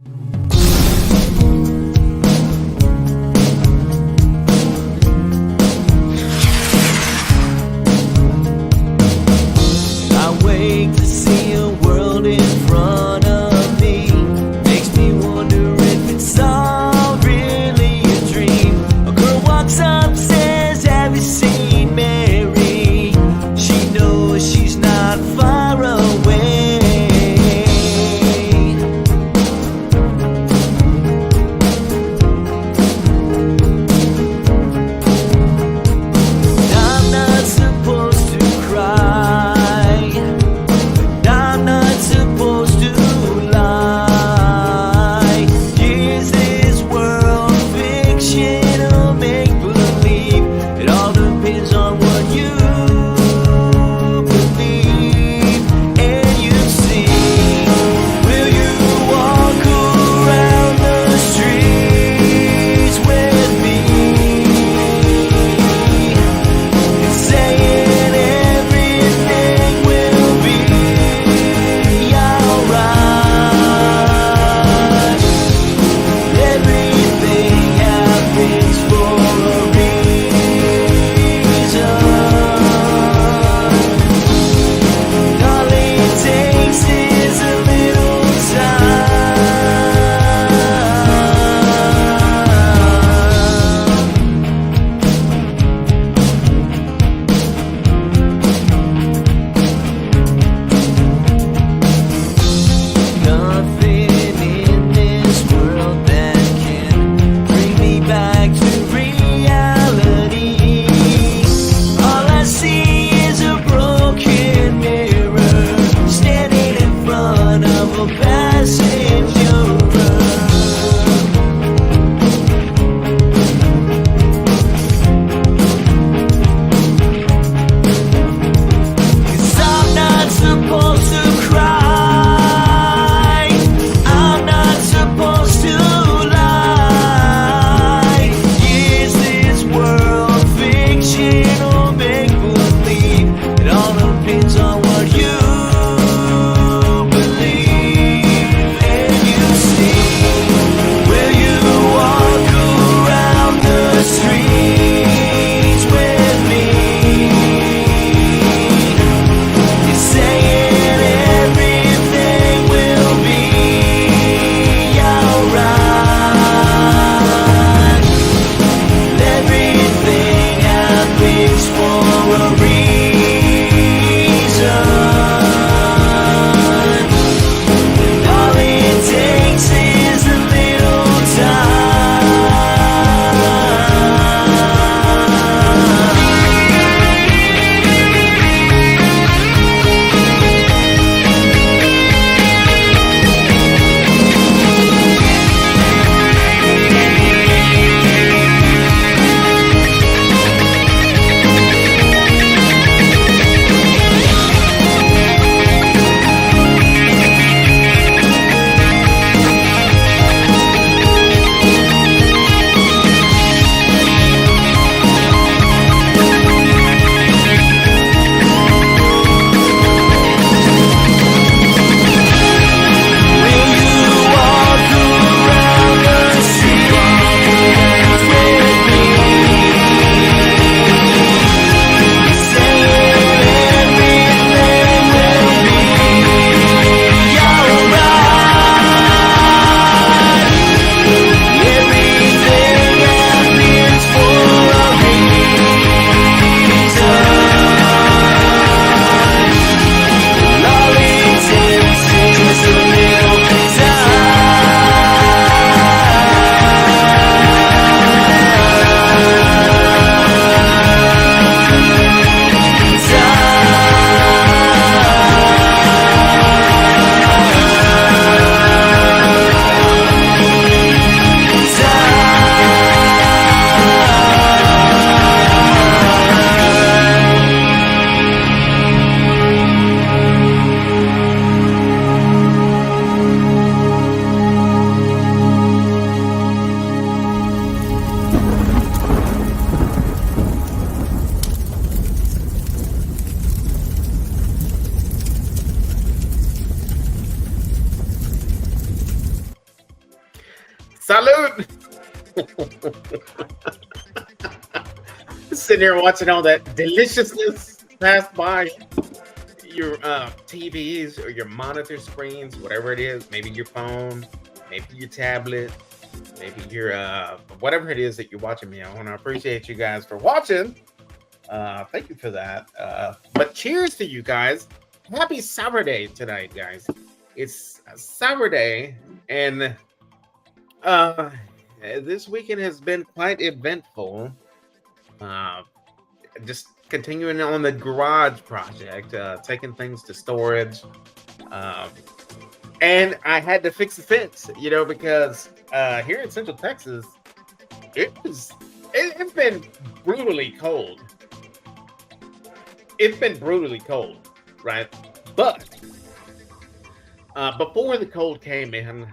I wake to see a world in front of me. Makes me wonder if it's all really a dream. A girl walks up, says, have you seen Mary? She knows she's not far away. I'm not supposed to cry, I'm not supposed to lie. Is this world fiction or make believe? It all depends on what you believe. And you see, will you walk around the streets with me? And saying everything will be alright. Everything happens for a reason. All it takes is a little Nothing in this world that can bring me back to reality. All I see is a broken mirror standing in front of a passenger. Cause I'm not supposed to cry, I'm not supposed to lie. Is this world fiction or make believe? It all depends on what you believe. And you see, Salute! Sitting there watching all that deliciousness pass by your TVs or your monitor screens, whatever it is. Maybe your phone, maybe your tablet, maybe your whatever it is that you're watching me on. I appreciate you guys for watching. Thank you for that. But cheers to you guys. Happy Saturday tonight, guys. It's Saturday, and this weekend has been quite eventful. Just continuing on the garage project, taking things to storage. And I had to fix the fence, because here in Central Texas, it's been brutally cold. It's been brutally cold, right? But before the cold came in,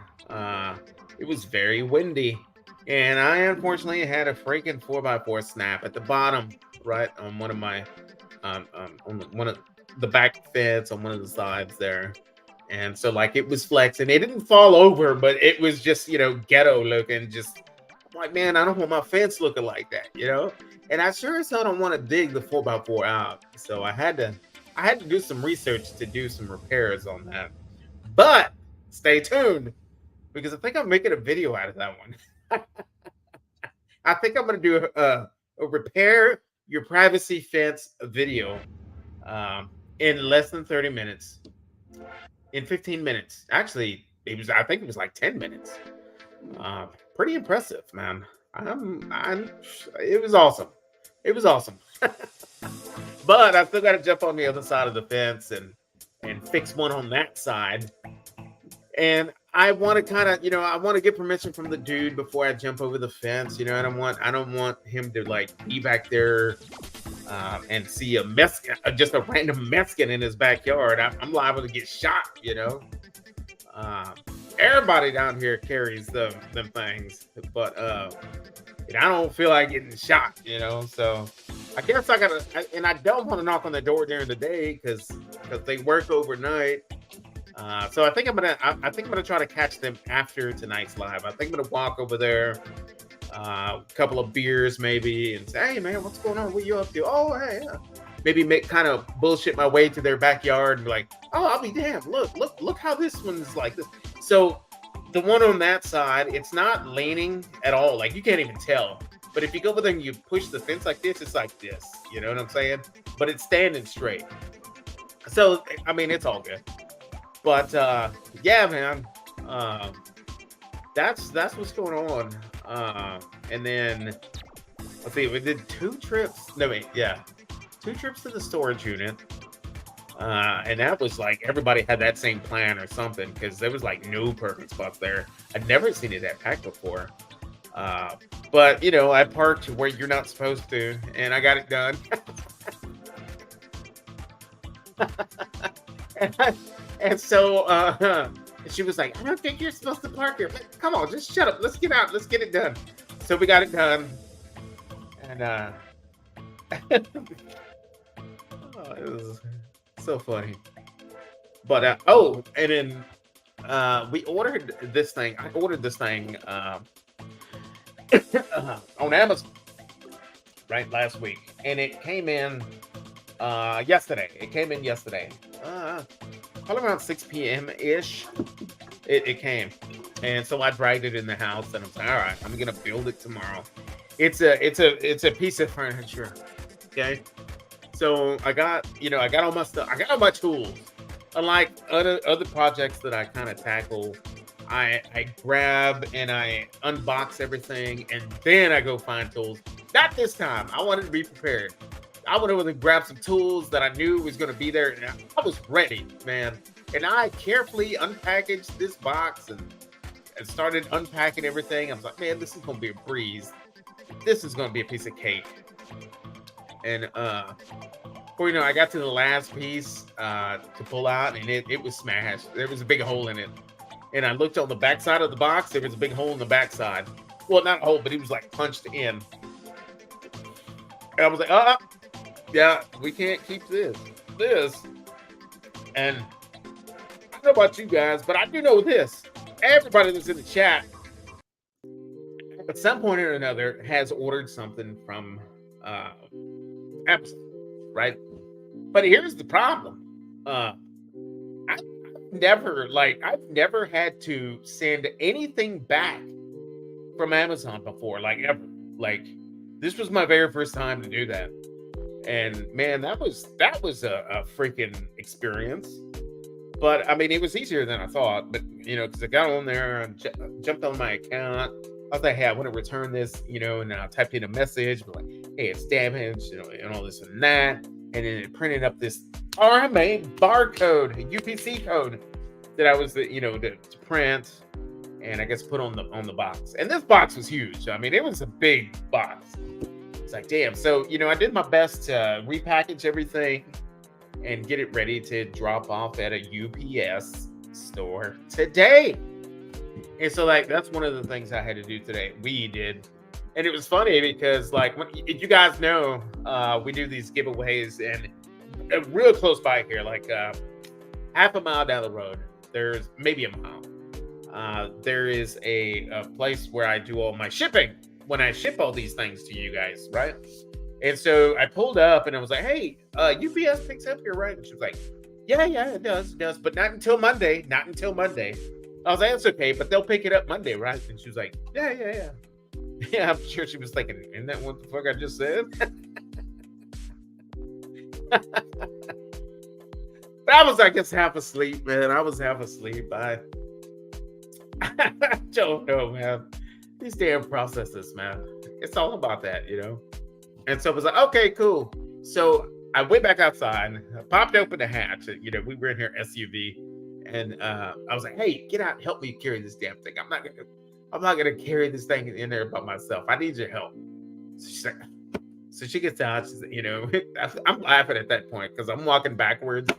it was very windy. And I unfortunately had a freaking 4x4 snap at the bottom, right on one of my, on one of the back fence on one of the sides there. And so like it was flexing. It didn't fall over, but it was just, ghetto looking. Just I'm like, man, I don't want my fence looking like that, And I sure as hell don't want to dig the 4x4 out. So I had to do some research to do some repairs on that. But stay tuned, because I think I'm making a video out of that one. I think I'm going to do a repair your privacy fence video in less than 30 minutes. In 15 minutes. Actually, I think it was like 10 minutes. Pretty impressive, man. It was awesome. It was awesome. But I still got to jump on the other side of the fence and fix one on that side. And I want to kind of, I want to get permission from the dude before I jump over the fence. I don't want him to like be back there and see just a random Mexican in his backyard. I'm liable to get shot. Everybody down here carries them things, but I don't feel like getting shot. So I guess and I don't want to knock on the door during the day because they work overnight. So I think I'm gonna try to catch them after tonight's live. I think I'm gonna walk over there, a couple of beers maybe, and say, "Hey man, what's going on? What you up to?" "Oh, hey." Maybe kind of bullshit my way to their backyard and be like, "Oh, I'll be damned. Look how this one's like this." So the one on that side, it's not leaning at all. Like you can't even tell. But if you go over there and you push the fence like this, it's like this. You know what I'm saying? But it's standing straight. So I mean, it's all good. But yeah, man, that's what's going on. And then let's see, we did 2 trips. No, wait, yeah, 2 trips to the storage unit. And that was like everybody had that same plan or something, because there was like no parking spots there. I'd never seen it that packed before. But I parked where you're not supposed to, and I got it done. And so she was like, "I don't think you're supposed to park here. Come on, just shut up. Let's get out. Let's get it done." So we got it done. And it was so funny. But and then we ordered this thing. I ordered this thing on Amazon last week, and it came in yesterday. Probably around 6 p.m. ish. It came, and so I dragged it in the house, and I was like, "All right, I'm gonna build it tomorrow." It's a piece of furniture. Okay, so I got all my stuff. I got all my tools. Unlike other projects that I kind of tackle, I grab and I unbox everything, and then I go find tools. Not this time. I wanted to be prepared. I went over to grab some tools that I knew was going to be there, and I was ready, man. And I carefully unpackaged this box and started unpacking everything. I was like, man, this is going to be a breeze. This is going to be a piece of cake. And before I got to the last piece to pull out, and it was smashed. There was a big hole in it. And I looked on the back side of the box. There was a big hole in the back side. Well, not a hole, but it was like punched in. And I was like, yeah, we can't keep this. And I don't know about you guys, but I do know this. Everybody that's in the chat at some point or another has ordered something from Amazon, right? But here's the problem. I've I've never had to send anything back from Amazon before, like ever. Like this was my very first time to do that. And man, that was a freaking experience. But I mean, it was easier than I thought. But because I got on there and jumped on my account, I was like, "Hey, I want to return this," and I typed in a message, like, "Hey, it's damaged," and all this and that, and then it printed up this RMA barcode, a UPC code that I was, to print, and I guess put on the box. And this box was huge. I mean, it was a big box. It's like, damn. So, I did my best to repackage everything and get it ready to drop off at a UPS store today. And so, like, that's one of the things I had to do today. We did. And it was funny because, like, you guys know, we do these giveaways, and real close by here, like half a mile down the road, there's maybe a mile. There is a place where I do all my shipping when I ship all these things to you guys, right? And so I pulled up and I was like, "Hey, UPS picks up here, right?" And she was like, yeah, it does, but not until Monday. Not until Monday. I was like, "That's okay, but they'll pick it up Monday, right?" And she was like, yeah. Yeah, I'm sure she was thinking, "Isn't that what the fuck I just said?" But I was, I guess, half asleep, man. I was half asleep. I don't know, man. These damn processes, man. It's all about that, And so I was like, okay, cool. So I went back outside, I popped open the hatch. We were in here SUV, and I was like, "Hey, get out, help me carry this damn thing. I'm not gonna carry this thing in there by myself. I need your help." So she's like, so she gets out. She's like, I'm laughing at that point because I'm walking backwards,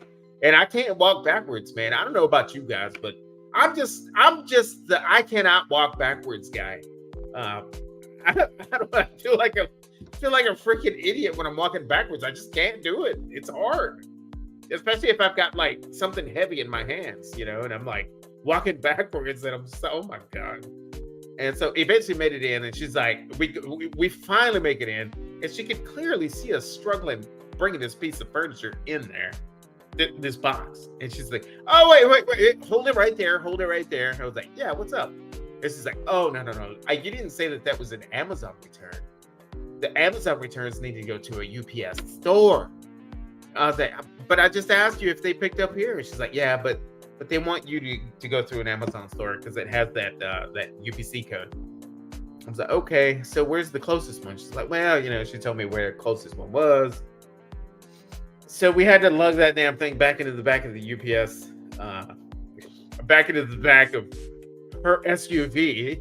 and I can't walk backwards, man. I don't know about you guys, but I'm just the I cannot walk backwards guy. I feel like a freaking idiot when I'm walking backwards. I just can't do it. It's hard, especially if I've got like something heavy in my hands, and I'm like walking backwards, and I'm so, oh my god. And so eventually made it in, and she's like, we finally make it in, and she could clearly see us struggling bringing this piece of furniture in there, this box. And she's like, "Oh, wait, hold it right there. I was like, "Yeah, what's up?" And she's like, "Oh, no. You didn't say that was an Amazon return. The Amazon returns need to go to a UPS store." I was like, "But I just asked you if they picked up here." And she's like, "Yeah, but they want you to go through an Amazon store because it has that UPC code." I was like, "Okay, so where's the closest one?" She's like, "Well, she told me where the closest one was." So we had to lug that damn thing back into the back of the UPS, back into the back of her SUV,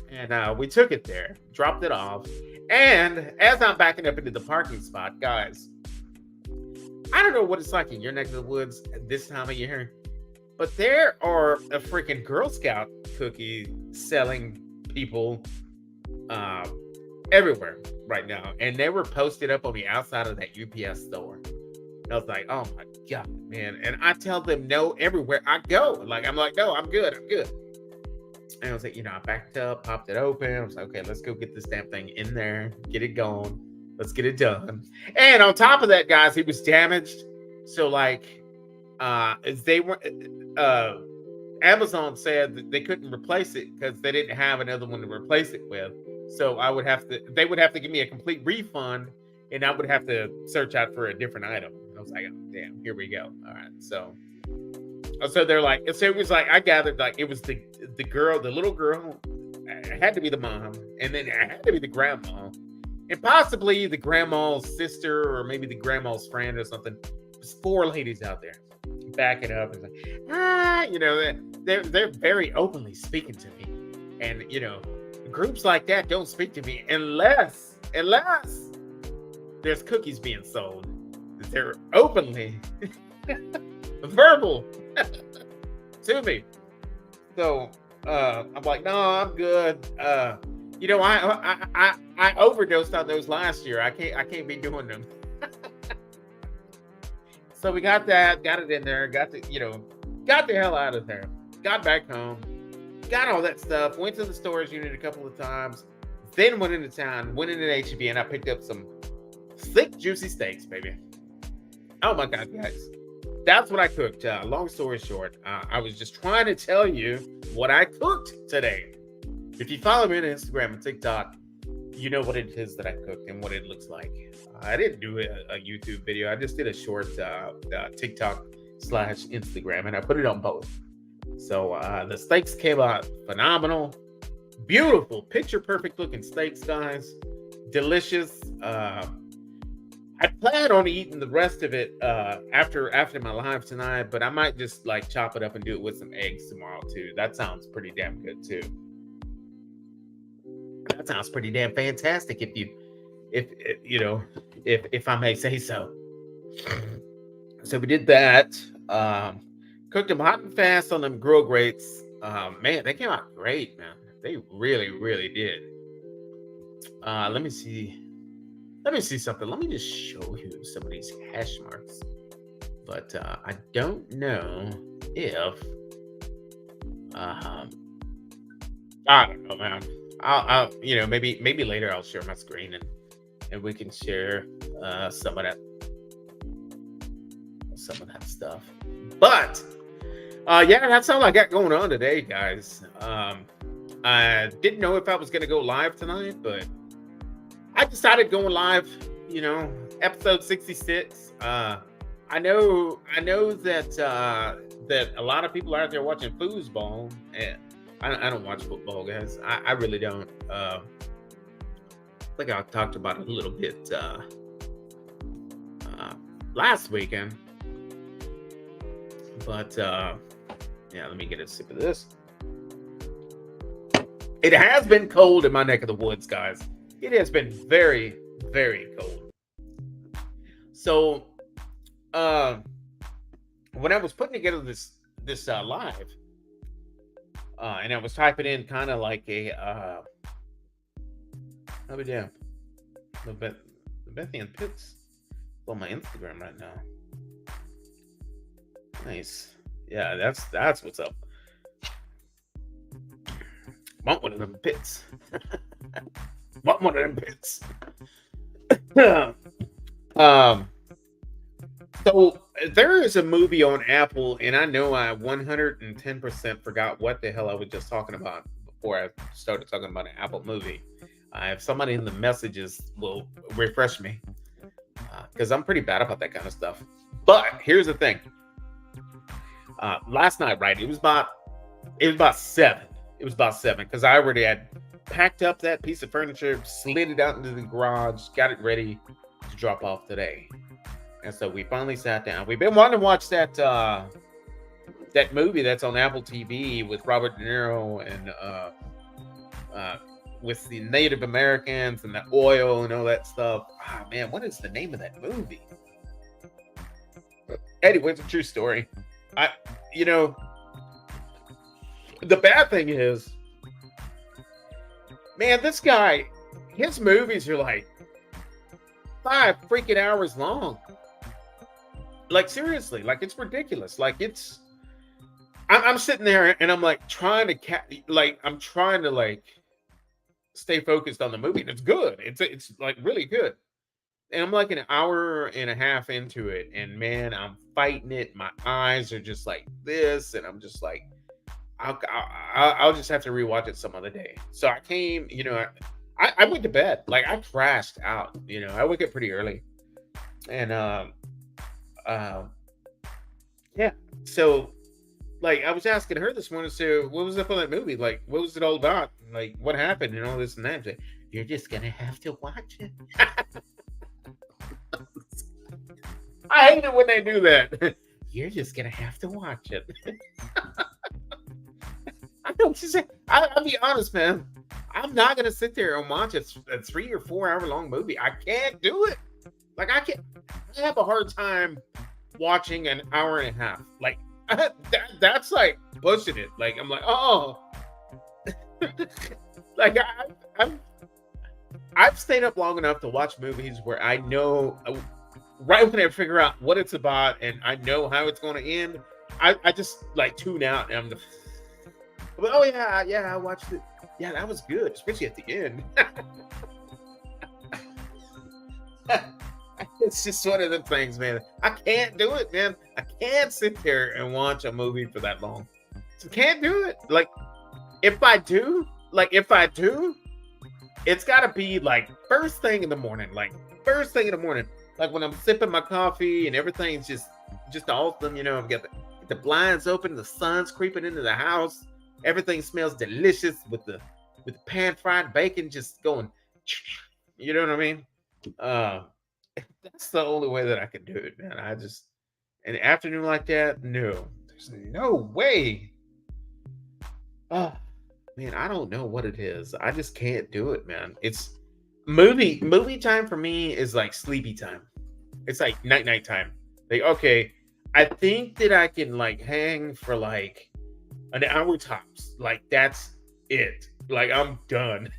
and we took it there, dropped it off. And as I'm backing up into the parking spot, guys, I don't know what it's like in your neck of the woods at this time of year, but there are a freaking Girl Scout cookie selling people everywhere right now. And they were posted up on the outside of that UPS store. And I was like, "Oh my God, man." And I tell them no everywhere I go. I'm like, "No, I'm good. And I was like, I backed up, popped it open. I was like, "Okay, let's go get this damn thing in there, get it going. Let's get it done." And on top of that, guys, it was damaged. So they were, Amazon said that they couldn't replace it because they didn't have another one to replace it with. So they would have to give me a complete refund, and I would have to search out for a different item. And I was like, "Oh, damn, here we go." All right. So they're like, so it was like, I gathered like it was the little girl, it had to be the mom, and then it had to be the grandma, and possibly the grandma's sister, or maybe the grandma's friend or something. There's 4 ladies out there backing up and like, they're very openly speaking to me. And groups like that don't speak to me unless there's cookies being sold. They're openly verbal to me. So I'm like, "No, I'm good. I overdosed on those last year. I can't be doing them." So we got it in there, got the hell out of there, got back home, got all that stuff, went to the storage unit a couple of times, Then went into town, went into HEB, and I picked up some thick, juicy steaks, baby. Oh my God, guys. That's what I cooked. Long story short, I was just trying to tell you what I cooked today. If you follow me on Instagram and TikTok, you know what it is that I cooked and what it looks like. I didn't do a YouTube video. I just did a short TikTok/Instagram, and I put it on both. So the steaks came out phenomenal. Beautiful, picture perfect looking steaks, guys. Delicious. I plan on eating the rest of it after my live tonight, but I might just like chop it up and do it with some eggs tomorrow too. That sounds pretty damn good too. That sounds pretty damn fantastic if I may say so. So we did that. Cooked them hot and fast on them grill grates. Man, they came out great, man. They really, really did. Let me see something. Let me just show you some of these hash marks. But I don't know if I don't know, man. I'll maybe later I'll share my screen and we can share some of that stuff. But yeah, that's all I got going on today, guys. I didn't know if I was gonna go live tonight, but I decided going live, episode 66. I know that a lot of people out there watching foosball, and I don't watch football, guys. I really don't. I think I talked about it a little bit last weekend. But yeah, let me get a sip of this. It has been cold in my neck of the woods, guys. It has been very, very cold. So, when I was putting together this live, and I was typing in kind of like a oh damn, the Bethian Pits on my Instagram right now. Nice, yeah, that's what's up. Want one of them pits. Want one of them pits. So there is a movie on Apple, and I know I 110% forgot what the hell I was just talking about before I started talking about an Apple movie. If somebody in the messages will refresh me, because I'm pretty bad about that kind of stuff. But here's the thing. Last night, right? It was about 7. It was about 7 because I already had packed up that piece of furniture, slid it out into the garage, got it ready to drop off today. And so we finally sat down. We've been wanting to watch that movie that's on Apple TV with Robert De Niro and with the Native Americans and the oil and all that stuff. Ah, man, what is the name of that movie? Anyway, it's a true story. The bad thing is, man, this guy, his movies are like 5 freaking hours long. Like, seriously, like, it's ridiculous. Like, I'm sitting there and I'm like I'm trying to like stay focused on the movie. And it's good. It's like really good. And I'm like an hour and a half into it, and man, I'm fighting it. My eyes are just like this, and I'm just like, I'll just have to rewatch it some other day. So I came, I went to bed. Like, I crashed out. I wake up pretty early, and yeah. So, like, I was asking her this morning, so what was up on that movie? Like, what was it all about? Like, what happened and all this and that? Like, you're just gonna have to watch it. I hate it when they do that. You're just gonna have to watch it. I'll be honest, man. I'm not gonna sit there and watch a 3 or 4 hour long movie. I can't do it. Like, I have a hard time watching an hour and a half. Like, that's like pushing it. Like, I'm like, oh, like I've stayed up long enough to watch movies where I know right when I figure out what it's about and I know how it's going to end, I just like tune out and But, oh yeah, I watched it. Yeah, that was good, especially at the end. It's just one of the things, man. I can't do it, man. I can't sit there and watch a movie for that long. So can't do it. Like if I do, it's gotta be like first thing in the morning. Like first thing in the morning. Like when I'm sipping my coffee and everything's just awesome, you know, I've got the blinds open, the sun's creeping into the house, everything smells delicious with the pan fried bacon just going, you know what I mean? That's the only way that I can do it, man. An afternoon like that, no, there's no way. Oh man, I don't know what it is. I just can't do it, man. It's movie time for me is like sleepy time. It's like night time. Like, okay, I think that I can like hang for like an hour tops. Like that's it. Like I'm done.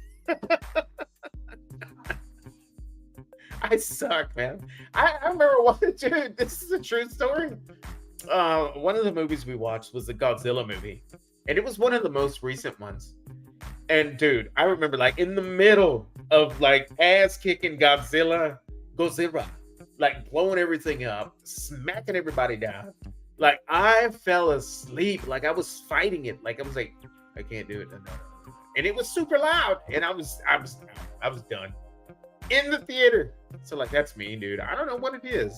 I suck, man. I remember dude, this is a true story. One of the movies we watched was the Godzilla movie. And it was one of the most recent ones. And dude, I remember like in the middle of like ass kicking Godzilla, like blowing everything up, smacking everybody down. Like I fell asleep. Like I was fighting it. Like I was like, I can't do it. No. And it was super loud. And I was done. In the theater. So like that's me, dude. I don't know what it is.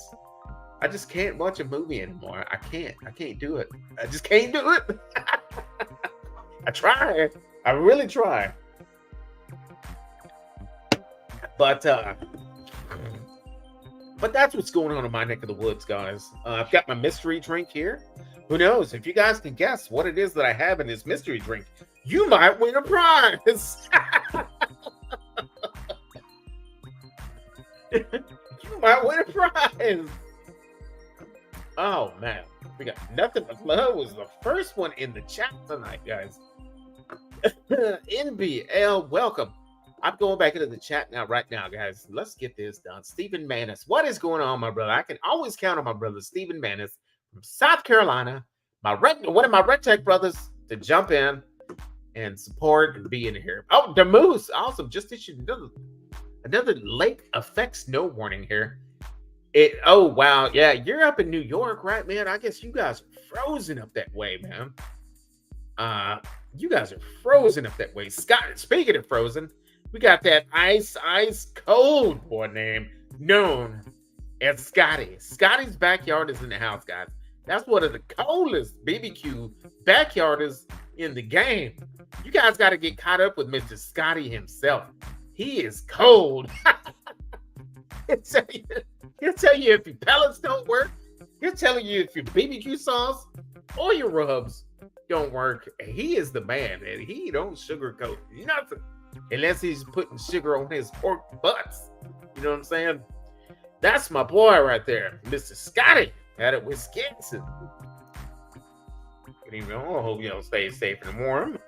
I just can't watch a movie anymore. I can't do it. I just can't do it. I try. I really try. But that's what's going on in my neck of the woods, guys. I've got my mystery drink here. Who knows? If you guys can guess what it is that I have in this mystery drink, you might win a prize. You might win a prize. Oh man, we got nothing but love. Was the first one in the chat tonight, guys. NBL, welcome. I'm going back into the chat right now, guys. Let's get this done. Stephen Manis, what is going on, my brother? I can always count on my brother, Stephen Manis from South Carolina, one of my Red Tech brothers, to jump in and support and be in here. Oh, the Moose, awesome. Just issued another lake effect snow warning here. Oh wow, yeah, you're up in New York, right, man? I guess you guys are frozen up that way, man. You guys are frozen up that way. Scott, speaking of frozen, we got that ice cold boy name known as Scotty. Scotty's backyard is in the house, guys. That's one of the coldest BBQ backyarders in the game. You guys got to get caught up with Mr. Scotty himself. He is cold. He'll tell you if your pellets don't work. He'll tell you if your BBQ sauce or your rubs don't work. He is the man, man. He don't sugarcoat nothing unless he's putting sugar on his pork butts. You know what I'm saying? That's my boy right there, Mr. Scotty out of Wisconsin. Good evening. I hope you stay safe and warm.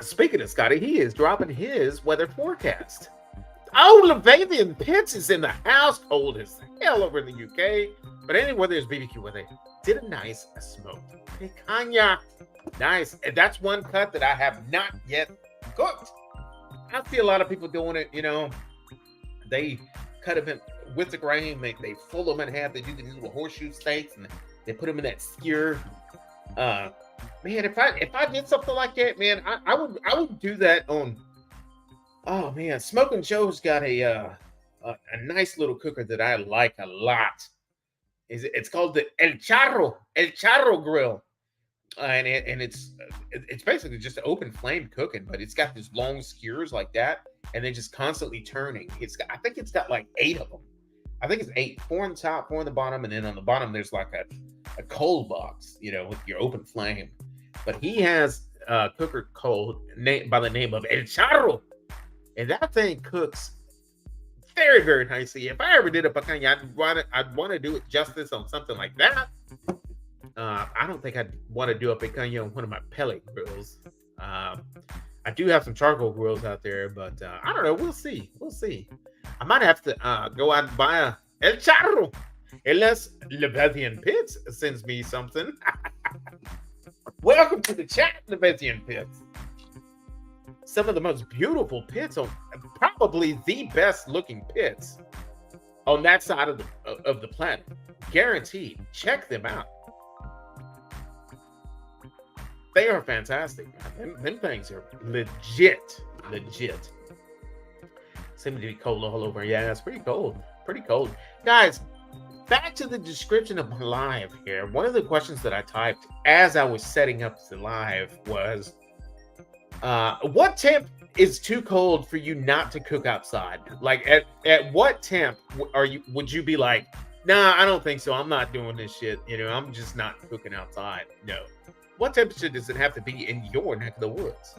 Speaking of Scotty, he is dropping his weather forecast. Oh, Levavian Pitts is in the house. Cold as hell over in the UK. But anyway, there's BBQ where they did a nice smoked picanha. Nice. And that's one cut that I have not yet cooked. I see a lot of people doing it, you know. They cut them with the grain. They fold them in half. They do these little horseshoe steaks and they put them in that skewer. Man, if I did something like that, man, I would do that on. Oh man, Smoking Joe's got a nice little cooker that I like a lot. It's called the El Charro grill, and it's basically just open flame cooking, but it's got these long skewers like that, and they're just constantly turning. I think it's got like 8 of them. I think it's 8, 4 on the top, 4 on the bottom, and then on the bottom there's like a cold box, you know, with your open flame. But he has a cooker cold by the name of El Charro. And that thing cooks very, very nicely. If I ever did a picanha, I'd want to do it justice on something like that. I don't think I'd want to do a picanha on one of my pellet grills. I do have some charcoal grills out there, but I don't know. We'll see. I might have to go out and buy a El Charro, unless Levathian Pitts sends me something. Welcome to the chat, Leviathan Pits. Some of the most beautiful pits on, probably the best looking pits on that side of the planet. Guaranteed. Check them out. They are fantastic, man. Them things are legit. Seem to be cold all over. Yeah, it's pretty cold. Pretty cold. Guys, back to the description of my live here. One of the questions that I typed as I was setting up the live was, what temp is too cold for you not to cook outside? Like at what temp would you be like, nah, I don't think so. I'm not doing this shit. You know, I'm just not cooking outside. No. What temperature does it have to be in your neck of the woods?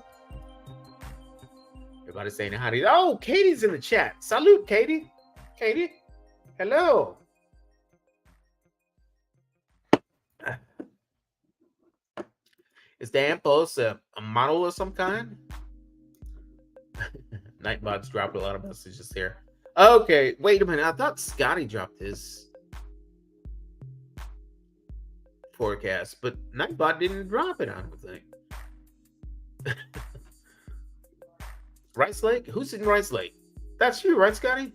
Everybody saying howdy. Oh, Katie's in the chat. Salute, Katie. Katie, hello. Is the Ampos a model of some kind? Nightbot's dropped a lot of messages here. Okay, wait a minute. I thought Scotty dropped his forecast, but Nightbot didn't drop it, I don't think. Rice Lake? Who's in Rice Lake? That's you, right, Scotty?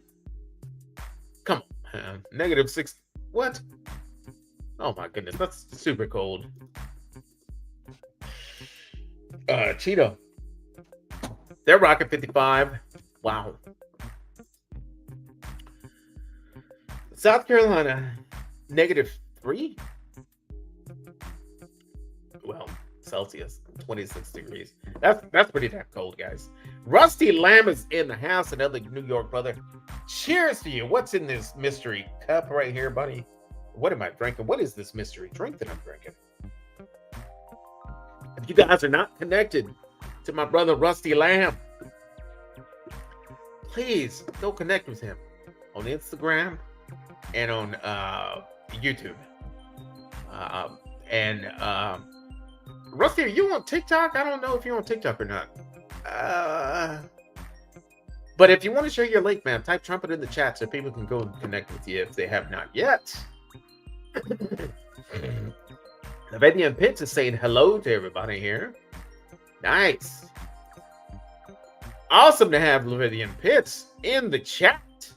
Come on. -6. What? Oh my goodness, that's super cold. Cheeto. They're rocking 55. Wow. South Carolina, -3. Well, Celsius, 26 degrees. That's pretty damn cold, guys. Rusty Lamb is in the house, another New York brother. Cheers to you. What's in this mystery cup right here, buddy? What am I drinking? What is this mystery drink that I'm drinking? If you guys are not connected to my brother Rusty Lamb, please go connect with him on Instagram and on YouTube. Rusty, are you on TikTok? I don't know if you're on TikTok or not. But if you want to share your link, man, type Trumpet in the chat so people can go and connect with you if they have not yet. Leviathan Pitts is saying hello to everybody here. Nice. Awesome to have Leviathan Pitts in the chat.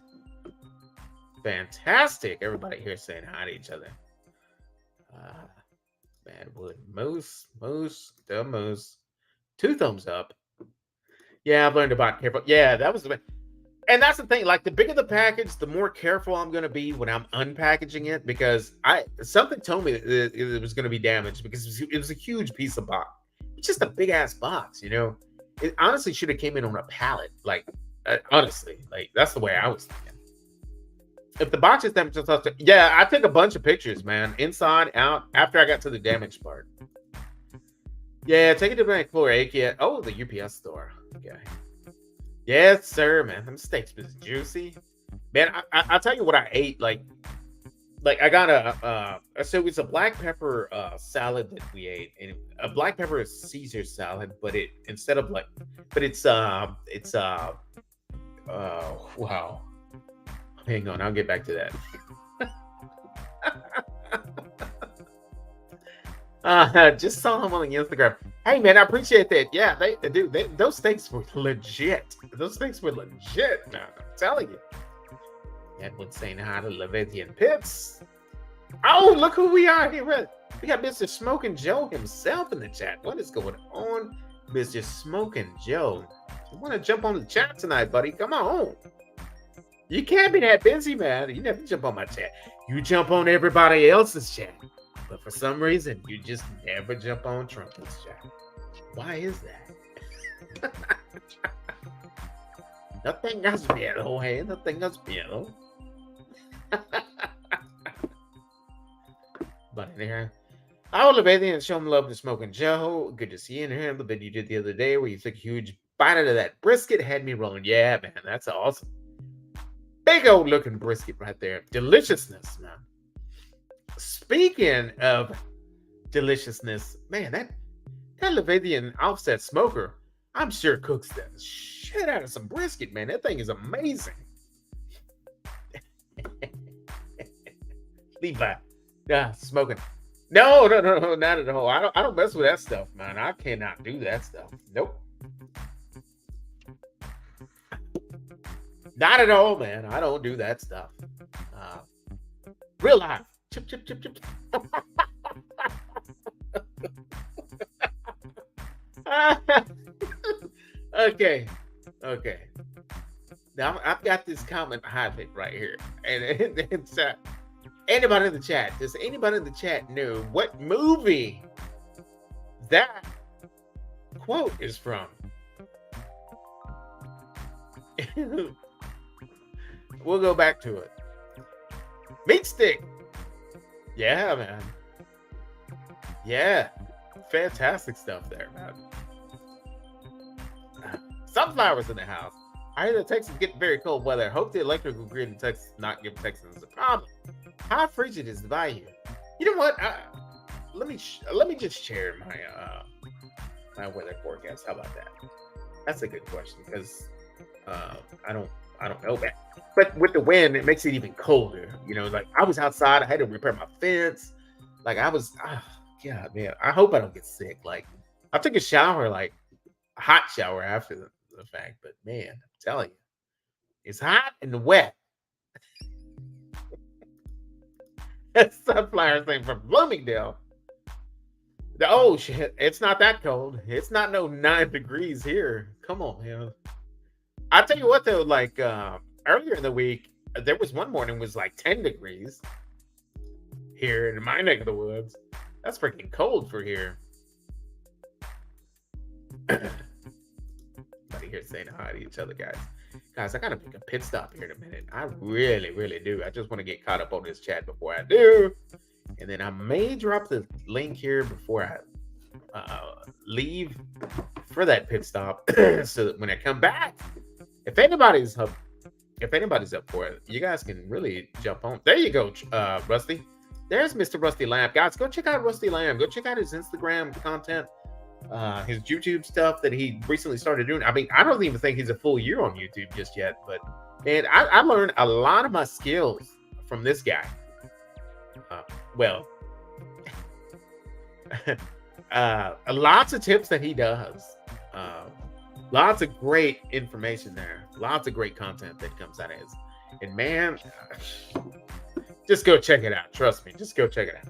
Fantastic. Everybody here saying hi to each other. Badwood Moose. The Moose. 2 thumbs up. Yeah, I've learned about careful. Yeah, that was the. And that's the thing. Like, the bigger the package, the more careful I'm going to be when I'm unpackaging it, because something told me that it was going to be damaged because it was a huge piece of box. It's just a big ass box, you know. It honestly should have came in on a pallet. Like, honestly, like that's the way I was thinking. If the box is damaged, yeah, I took a bunch of pictures, man, inside, out, after I got to the damaged part. Yeah, take it to the floor, IKEA. Oh, the UPS store. Okay. Yes, sir, man. Them steaks was juicy. Man, I'll tell you what I ate. Like I got so it's a black pepper salad that we ate, and a black pepper Caesar salad, but it's wow. Hang on, I'll get back to that. Just saw him on Instagram. Hey, man, I appreciate that. Yeah, those steaks were legit. Those steaks were legit, man. I'm telling you. Edward's saying hi to Leviathan Pitts. Oh, look who we are here. We got Mr. Smoking Joe himself in the chat. What is going on, Mr. Smoking Joe? You want to jump on the chat tonight, buddy? Come on. You can't be that busy, man. You never jump on my chat. You jump on everybody else's chat. But for some reason, you just never jump on Trumpet's chat. Why is that? No tengas miedo, hey. No tengas miedo. But in here, I will obey and show him love to Smoking Joe. Good to see you in here. The video you did the other day where you took a huge bite out of that brisket had me rolling. Yeah, man, that's awesome. Big old looking brisket right there. Deliciousness, man. Speaking of deliciousness, man, that Leviathan offset smoker, I'm sure cooks the shit out of some brisket, man. That thing is amazing. Levi, smoking. No, no, no, no, not at all. I don't mess with that stuff, man. I cannot do that stuff. Nope. Not at all, man. I don't do that stuff. Uh, Real life. Chip, chip, chip, chip. Okay. Okay. Now I've got this comment highlight right here. And it's anybody in the chat, does anybody in the chat know what movie that quote is from? We'll go back to it. Meat stick. Yeah, man. Yeah. Fantastic stuff there, man. Sunflowers in the house. I hear that Texas getting very cold weather. Hope the electrical grid in Texas not give Texans a problem. How frigid is the bayou? You know what? Let me just share my my weather forecast. How about that? That's a good question because I don't know that. But with the wind, it makes it even colder. You know, like I was outside, I had to repair my fence. Like I was, God, man. I hope I don't get sick. Like I took a shower, like a hot shower after the fact. But man, I'm telling you, it's hot and wet. Sunflower thing from Bloomingdale. Oh shit, it's not that cold. It's not no 9 degrees here. Come on, man. I'll tell you what though, like earlier in the week, there was one morning was like 10 degrees here in my neck of the woods. That's freaking cold for here. Everybody here saying hi to each other, guys. Guys, I gotta make a pit stop here in a minute. I really, really do. I just want to get caught up on this chat before I do. And then I may drop the link here before I leave for that pit stop, so that when I come back, if anybody's up for it, you guys can really jump on. There you go, Rusty. There's Mr. Rusty Lamb. Guys, go check out Rusty Lamb. Go check out his Instagram content, his YouTube stuff that he recently started doing. I mean, I don't even think he's a full year on YouTube just yet, but man, I learned a lot of my skills from this guy. Lots of tips that he does. Lots of great information there. Lots of great content that comes out of his. And man, just go check it out. Trust me. Just go check it out.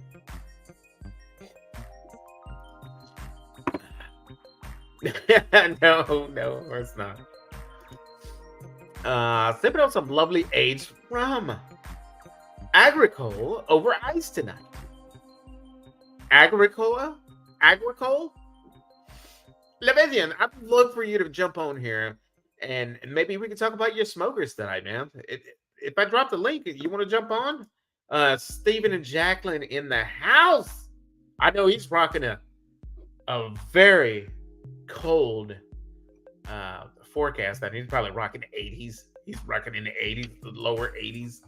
No, it's not. Sipping on some lovely aged rum. Agricole over ice tonight. Agricole? Levizian, I'd love for you to jump on here and maybe we can talk about your smokers tonight, man. If I drop the link, you want to jump on? Stephen and Jacqueline in the house. I know he's rocking a very cold forecast. I mean, he's probably rocking the 80s. He's rocking in the 80s, the lower 80s.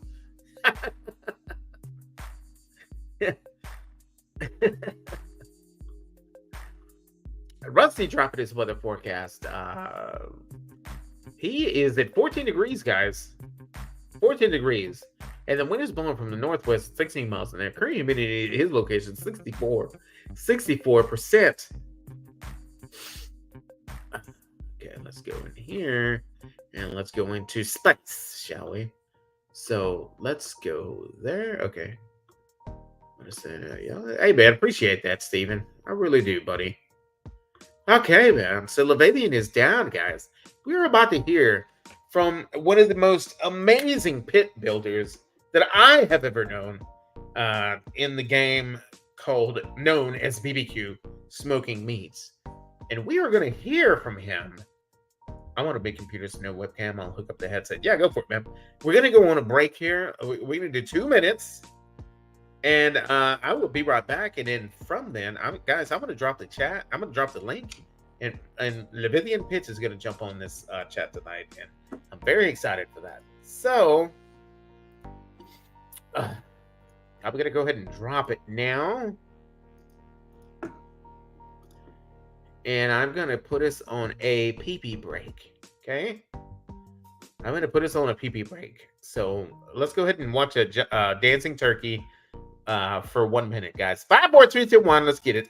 Rusty dropping his weather forecast. He is at 14 degrees, guys. 14 degrees. And the wind is blowing from the northwest 16 miles an hour. Current humidity at his location 64%. Okay, let's go in here and let's go into specs, shall we? So let's go there. Okay. Hey man, appreciate that, Steven. I really do, buddy. Okay, man. So Levavian is down, guys. We're about to hear from one of the most amazing pit builders that I have ever known in the game known as BBQ, Smoking Meats. And we are going to hear from him. I want a big computer, so no webcam. I'll hook up the headset. Yeah, go for it, man. We're going to go on a break here. We're going to do 2 minutes. And I will be right back. And then from then, guys, I'm going to drop the chat. I'm going to drop the link. And Levivian Pitts is going to jump on this chat tonight. And I'm very excited for that. So I'm going to go ahead and drop it now. And I'm going to put us on a pee-pee break. Okay? I'm going to put us on a pee-pee break. So let's go ahead and watch a dancing turkey for 1 minute, guys. 5, 4, 3, 2, 1. Let's get it.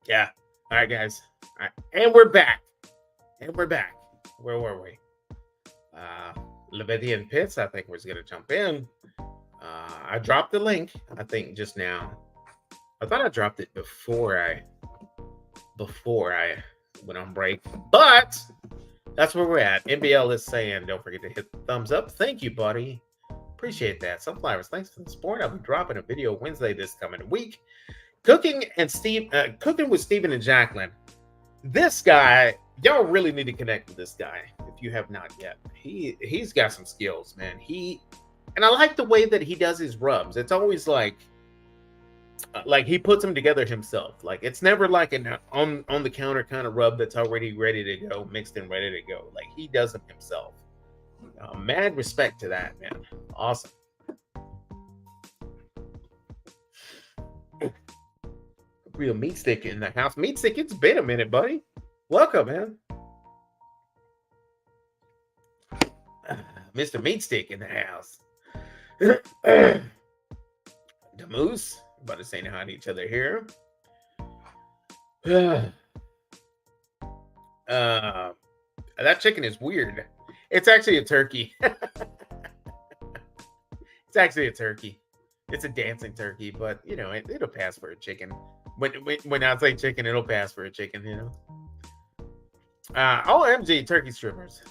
Yeah. All right, guys. All right. And we're back. Where were we? Leviathan Pits, I think, was going to jump in. I dropped the link, I think, just now. I thought I dropped it before I went on break. But that's where we're at. NBL is saying, don't forget to hit the thumbs up. Thank you, buddy. Appreciate that. Sunflowers, thanks for the support. I'll be dropping a video Wednesday this coming week. Cooking with Stephen and Jacqueline. This guy, y'all really need to connect with this guy if you have not yet. He's got some skills, man. And I like the way that he does his rubs. It's always like he puts them together himself. Like it's never like an on the counter kind of rub that's already ready to go, mixed and ready to go. Like he does them himself. Mad respect to that, man. Awesome. Real meat stick in the house. Meat stick, it's been a minute, buddy. Welcome, man. Mr. Meat Stick in the house. The Moose. About to say hi to each other here. That chicken is weird. It's actually a turkey. It's actually a turkey. It's a dancing turkey, but you know, it'll pass for a chicken. When I say chicken, it'll pass for a chicken, you know. OMG, turkey strippers.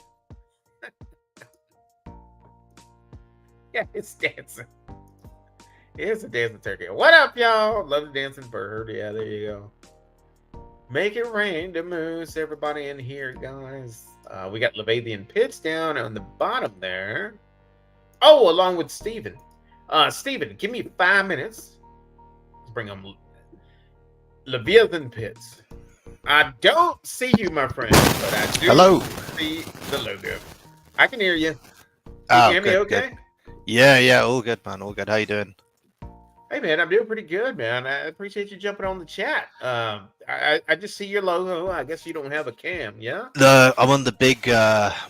Yeah, it's dancing. It's a dancing turkey. What up, y'all? Love the dancing bird. Yeah, there you go. Make it rain to Moose. Everybody in here, guys. We got Leviathan Pits down on the bottom there. Oh, along with Steven. Steven, give me 5 minutes. Let's bring him. Leviathan Pits. I don't see you, my friend, but I do see the logo. I can hear you. Can you hear me okay? Good. Yeah, all good, man. All good. How you doing? Hey, man, I'm doing pretty good, man. I appreciate you jumping on the chat. I just see your logo. I guess you don't have a cam, yeah? I'm on the big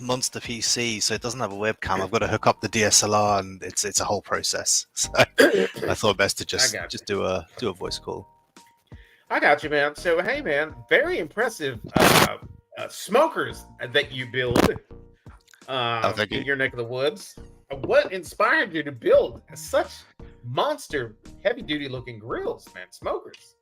monster PC, so it doesn't have a webcam. I've got to hook up the DSLR, and it's a whole process. So I thought best to just do a voice call. I got you, man. So, hey, man, very impressive smokers that you build. thank in you. your neck of the woods. What inspired you to build such monster, heavy-duty looking grills, man? Smokers.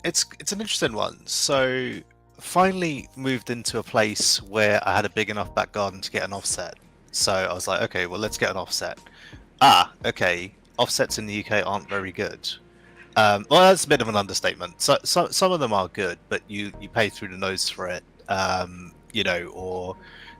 It's an interesting one. So finally moved into a place where I had a big enough back garden to get an offset. So I was like, okay, well, let's get an offset. Okay, offsets in the UK aren't very good. Well, that's a bit of an understatement. So some of them are good, but you pay through the nose for it. Or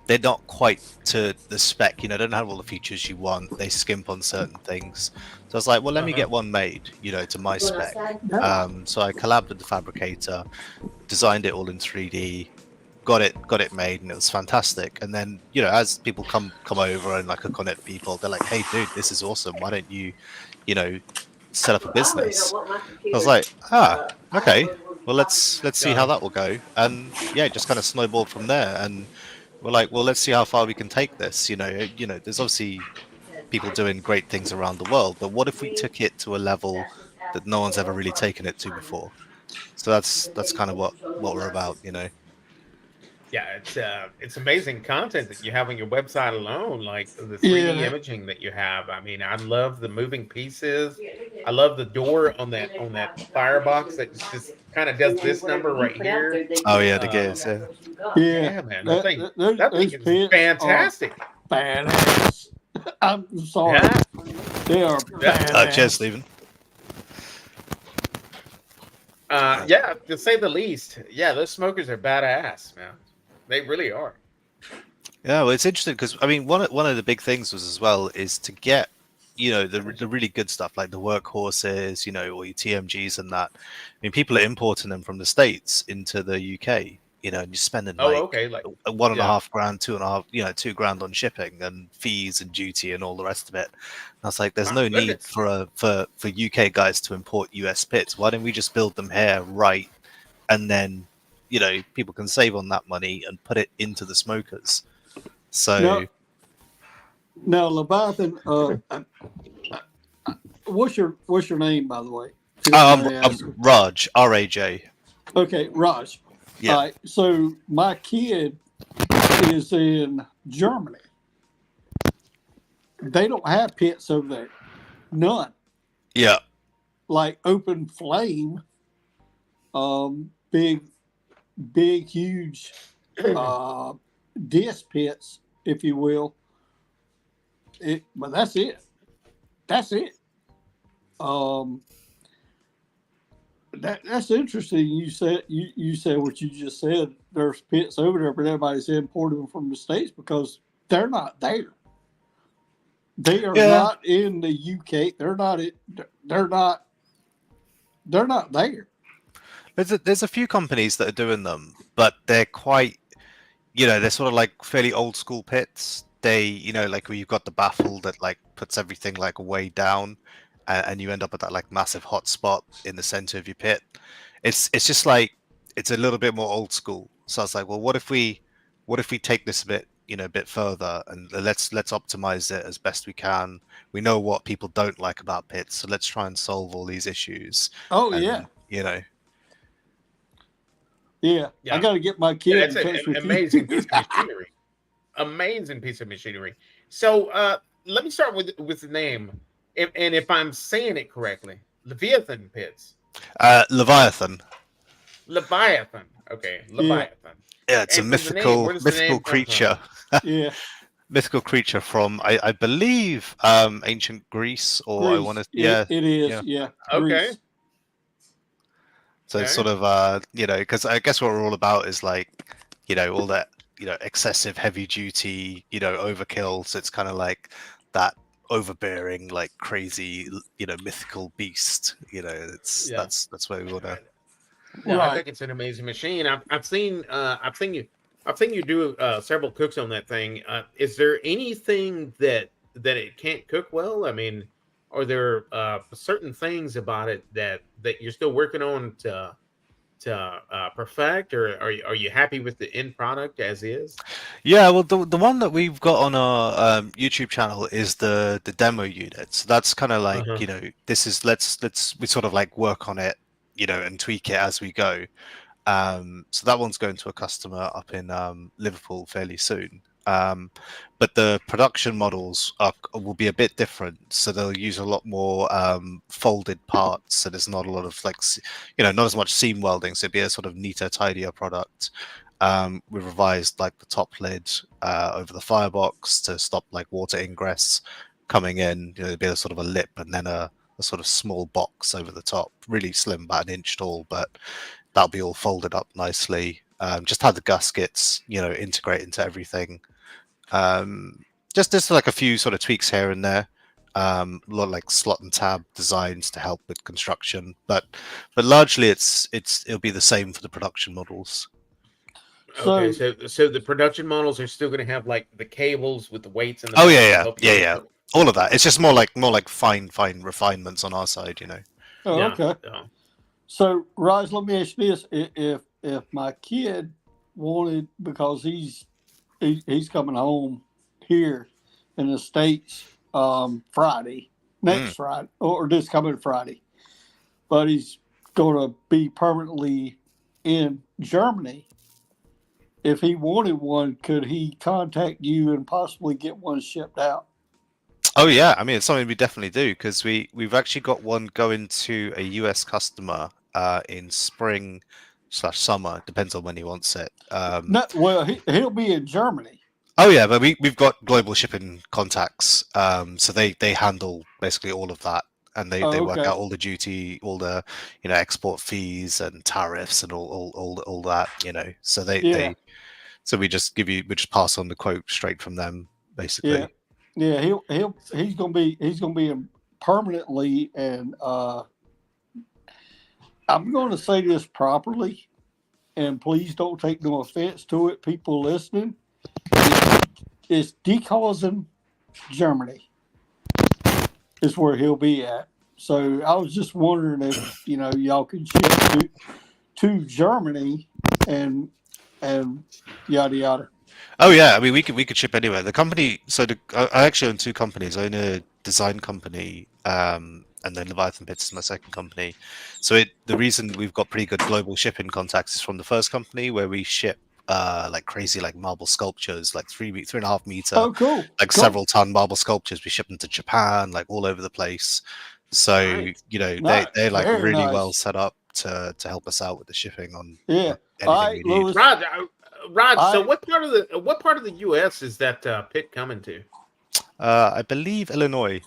they're not quite to the spec. They don't have all the features you want. They skimp on certain things. So I was like, well, let me get one made, to my spec. So I collabed with the fabricator, designed it all in 3D, got it made, and it was fantastic. And then, as people come over and like hook on it, people, they're like, hey, dude, this is awesome. Why don't you, set up a business? I was like, okay. Well, let's see how that will go. And yeah, it just kind of snowballed from there. And we're like, well, let's see how far we can take this. There's obviously people doing great things around the world, but what if we took it to a level that no one's ever really taken it to before? So that's kind of what we're about. Yeah, it's amazing content that you have on your website alone, like the 3D imaging that you have. I mean, I love the moving pieces. I love the door on that firebox that just kind of does this number right here. Oh yeah, the gears. Yeah, man, that thing is fantastic. Badass. I'm sorry. Yeah. They are badass. Cheers, Stephen. Yeah, to say the least. Yeah, those smokers are badass, man. They really are. Yeah, well, it's interesting because I mean, one of the big things was as well is to get the really good stuff like the workhorses, or your TMGs and that. I mean, people are importing them from the States into the UK, and you're spending like $1.5 grand, $2.5, $2 grand on shipping and fees and duty and all the rest of it. And I was like, there's no need for UK guys to import US pits. Why don't we just build them here, right, and then people can save on that money and put it into the smokers. So now Leviathan, what's your name, by the way? I'm Raj, RAJ. Okay, Raj. Yeah. All right, so my kid is in Germany. They don't have pits over there. None. Yeah. Like open flame, big, huge disc pits, if you will. But that's it. That's it. That's interesting. You said what you just said. There's pits over there, but everybody's importing them from the States because they're not there. They are not in the UK. They're not there. There's a few companies that are doing them, but they're quite, they're sort of like fairly old school pits. They, like where you've got the baffle that like puts everything like way down, and you end up at that like massive hot spot in the center of your pit. It's just like it's a little bit more old school. So I was like, well, what if we take this a bit further and let's optimize it as best we can. We know what people don't like about pits, so let's try and solve all these issues. Oh, and, Yeah, I got to get my kid. Yeah, it's an amazing piece of machinery. Amazing piece of machinery. So let me start with the name, and if I'm saying it correctly, Leviathan pits. Leviathan. Leviathan. Okay, Leviathan. Yeah, it's a mythical creature. Yeah. Mythical creature from I believe ancient Greece, or Greece. I want to it is yeah. Okay. Greece. So it's sort of because I guess what we're all about is like all that excessive heavy duty overkill. So it's kind of like that overbearing, like crazy mythical beast. That's where we want to. Yeah, I think it's an amazing machine. I've seen you do several cooks on that thing. Is there anything that it can't cook well? I mean, are there certain things about it that you're still working on to perfect, or are you happy with the end product as is? Yeah, well, the one that we've got on our YouTube channel is the demo unit. So that's kind of like this is let's we sort of like work on it, and tweak it as we go. So that one's going to a customer up in Liverpool fairly soon. But the production models will be a bit different. So they'll use a lot more folded parts. So there's not a lot of not as much seam welding. So it'd be a sort of neater, tidier product. We revised like the top lid over the firebox to stop like water ingress coming in. There'd be a sort of a lip and then a sort of small box over the top, really slim, about an inch tall, but that'll be all folded up nicely. Just had the gaskets, integrate into everything. Just like a few sort of tweaks here and there. A lot of like slot and tab designs to help with construction, but largely it'll be the same for the production models. Okay, so the production models are still going to have like the cables with the weights and the Oh bottom to yeah, help you yeah, lift yeah. it. All of that. It's just more like fine refinements on our side, Oh, Yeah, okay. yeah. So, Raj, let me ask you this: if my kid wanted, because he's coming home here in the States Friday, next Friday, or this coming Friday, but he's going to be permanently in Germany. If he wanted one, could he contact you and possibly get one shipped out? Oh yeah, I mean it's something we definitely do because we've actually got one going to a US customer in spring/summer. Depends on when he wants it. No, well, he'll be in Germany. Oh yeah, but we've got global shipping contacts, so they handle basically all of that, and they work Okay. out all the duty, all the export fees and tariffs and all that, So Yeah. so we just pass on the quote straight from them, basically. Yeah. He's gonna be in permanently, and I'm going to say this properly, and please don't take no offense to it, people listening. It's Decausen, Germany, is where he'll be at. So I was just wondering if y'all could ship to Germany and yada yada. Oh yeah, I mean we could ship anywhere. The company, I actually own two companies. I own a design company, and then Leviathan Pits is my second company. So the reason we've got pretty good global shipping contacts is from the first company where we ship like crazy like marble sculptures, like 3.5 meter, Oh, cool. like Cool. several ton marble sculptures. We ship them to Japan, like all over the place. So Nice. they're like Very really nice. well set up to help us out with the shipping on Yeah. anything All right, we need. Louis. Raj, so what part of the U.S. is that pit coming to? I believe Illinois.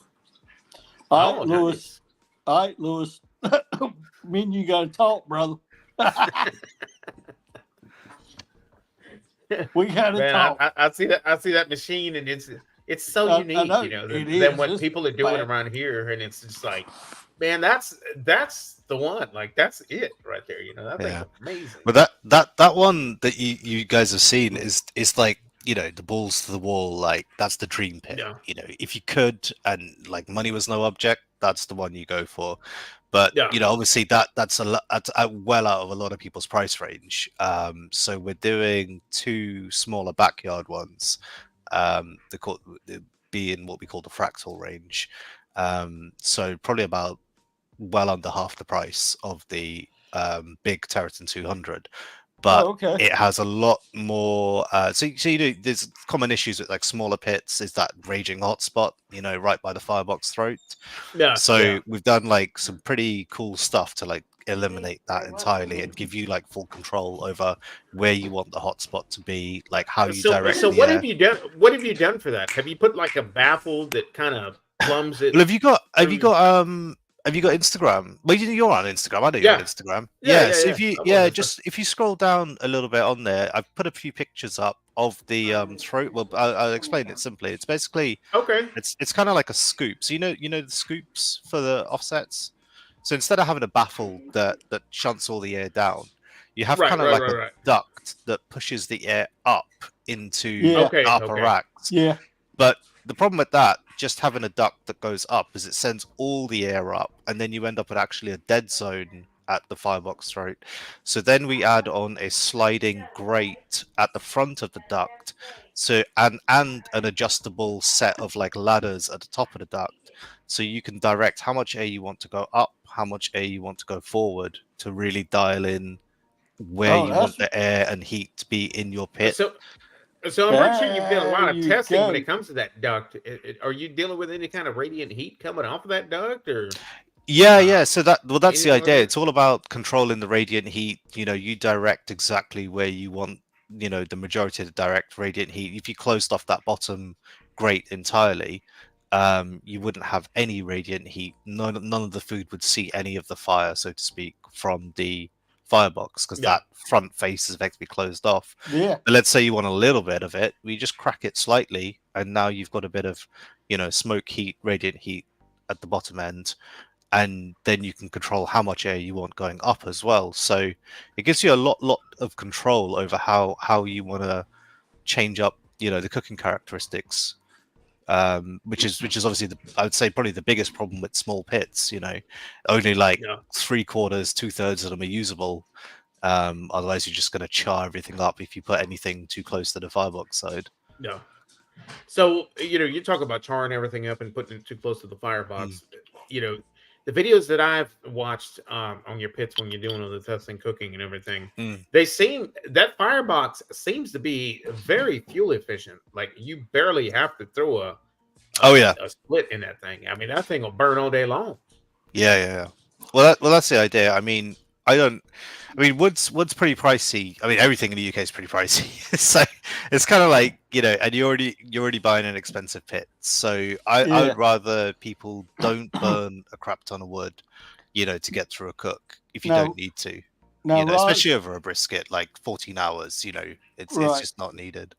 All right, Oh, Louis. nice. All right, Louis. Me and you got to talk, brother. We got to Man, talk. I see that machine, and it's so I unique, know, than, it than is. what It's people are doing bad. around here, and it's just like, man, that's the one. Like that's it right there. That thing's Yeah. amazing. But that one that you guys have seen is like the balls to the wall, like that's the dream pit. Yeah. If you could and like money was no object, that's the one you go for. But Yeah. obviously that's well out of a lot of people's price range. So we're doing two smaller backyard ones. They be in what we call the fractal range. So probably about well under half the price of the big Territon 200, but okay. it has a lot more. So there's common issues with like smaller pits. Is that raging hotspot, right by the firebox throat? Yeah. So yeah. we've done like some pretty cool stuff to like eliminate that entirely and give you like full control over where you want the hotspot to be, like how you direct So the what air. have you done? What have you done for that? Have you put like a baffle that kind of plumbs it? Well, have you got Instagram? Well, you're on Instagram. I know you're on Yeah. Instagram. Yeah. So I'm on this. if you scroll down a little bit on there, I've put a few pictures up of the throat. Well, I'll explain it simply. It's basically Okay. it's kind of like a scoop. So the scoops for the offsets. So instead of having a baffle that shunts all the air down, you have kind of like a Right. duct that pushes the air up into Yeah. the upper Okay. racks. Yeah. But the problem with that, just having a duct that goes up, is it sends all the air up, and then you end up with actually a dead zone at the firebox throat. So then we add on a sliding grate at the front of the duct, and an adjustable set of like ladders at the top of the duct, so you can direct how much air you want to go up, how much air you want to go forward, to really dial in where Oh, you want the air and heat to be in your pit. So I'm sure you've done a lot There of you testing when go. it comes to that duct. Are you dealing with any kind of radiant heat coming off of that duct, or uh, Yeah. So that's the anything like idea. that? It's all about controlling the radiant heat. You direct exactly where you want, the majority of the direct radiant heat. If you closed off that bottom grate entirely, you wouldn't have any radiant heat. None of the food would see any of the fire, so to speak, from the firebox, because Yeah, that front face is effectively closed off. Yeah. But let's say you want a little bit of it, we just crack it slightly, and now you've got a bit of, smoke heat, radiant heat at the bottom end, and then you can control how much air you want going up as well. So it gives you a lot of control over how you want to change up, the cooking characteristics. Which is obviously I would say probably the biggest problem with small pits. Only like yeah, 3/4, 2/3 of them are usable. Otherwise, you're just going to char everything up if you put anything too close to the firebox side. yeah. So you talk about charring everything up and putting it too close to the Mm, firebox. You know, the videos that I've watched on your pits when you're doing all the testing, cooking, and everything, mm. that firebox seems to be very fuel efficient. Like you barely have to throw Oh yeah, a split in that thing. I mean, that thing will burn all day long. yeah. Well, that's the idea. I mean, I don't. I mean, wood's pretty pricey. I mean, everything in the UK is pretty pricey. So it's kind of like, and you're already buying an expensive pit. So I Yeah. would rather people don't burn a crap ton of wood, to get through a cook if you Now, don't need to. now, Raj, Especially over a brisket, like 14 hours. It's right, just not needed.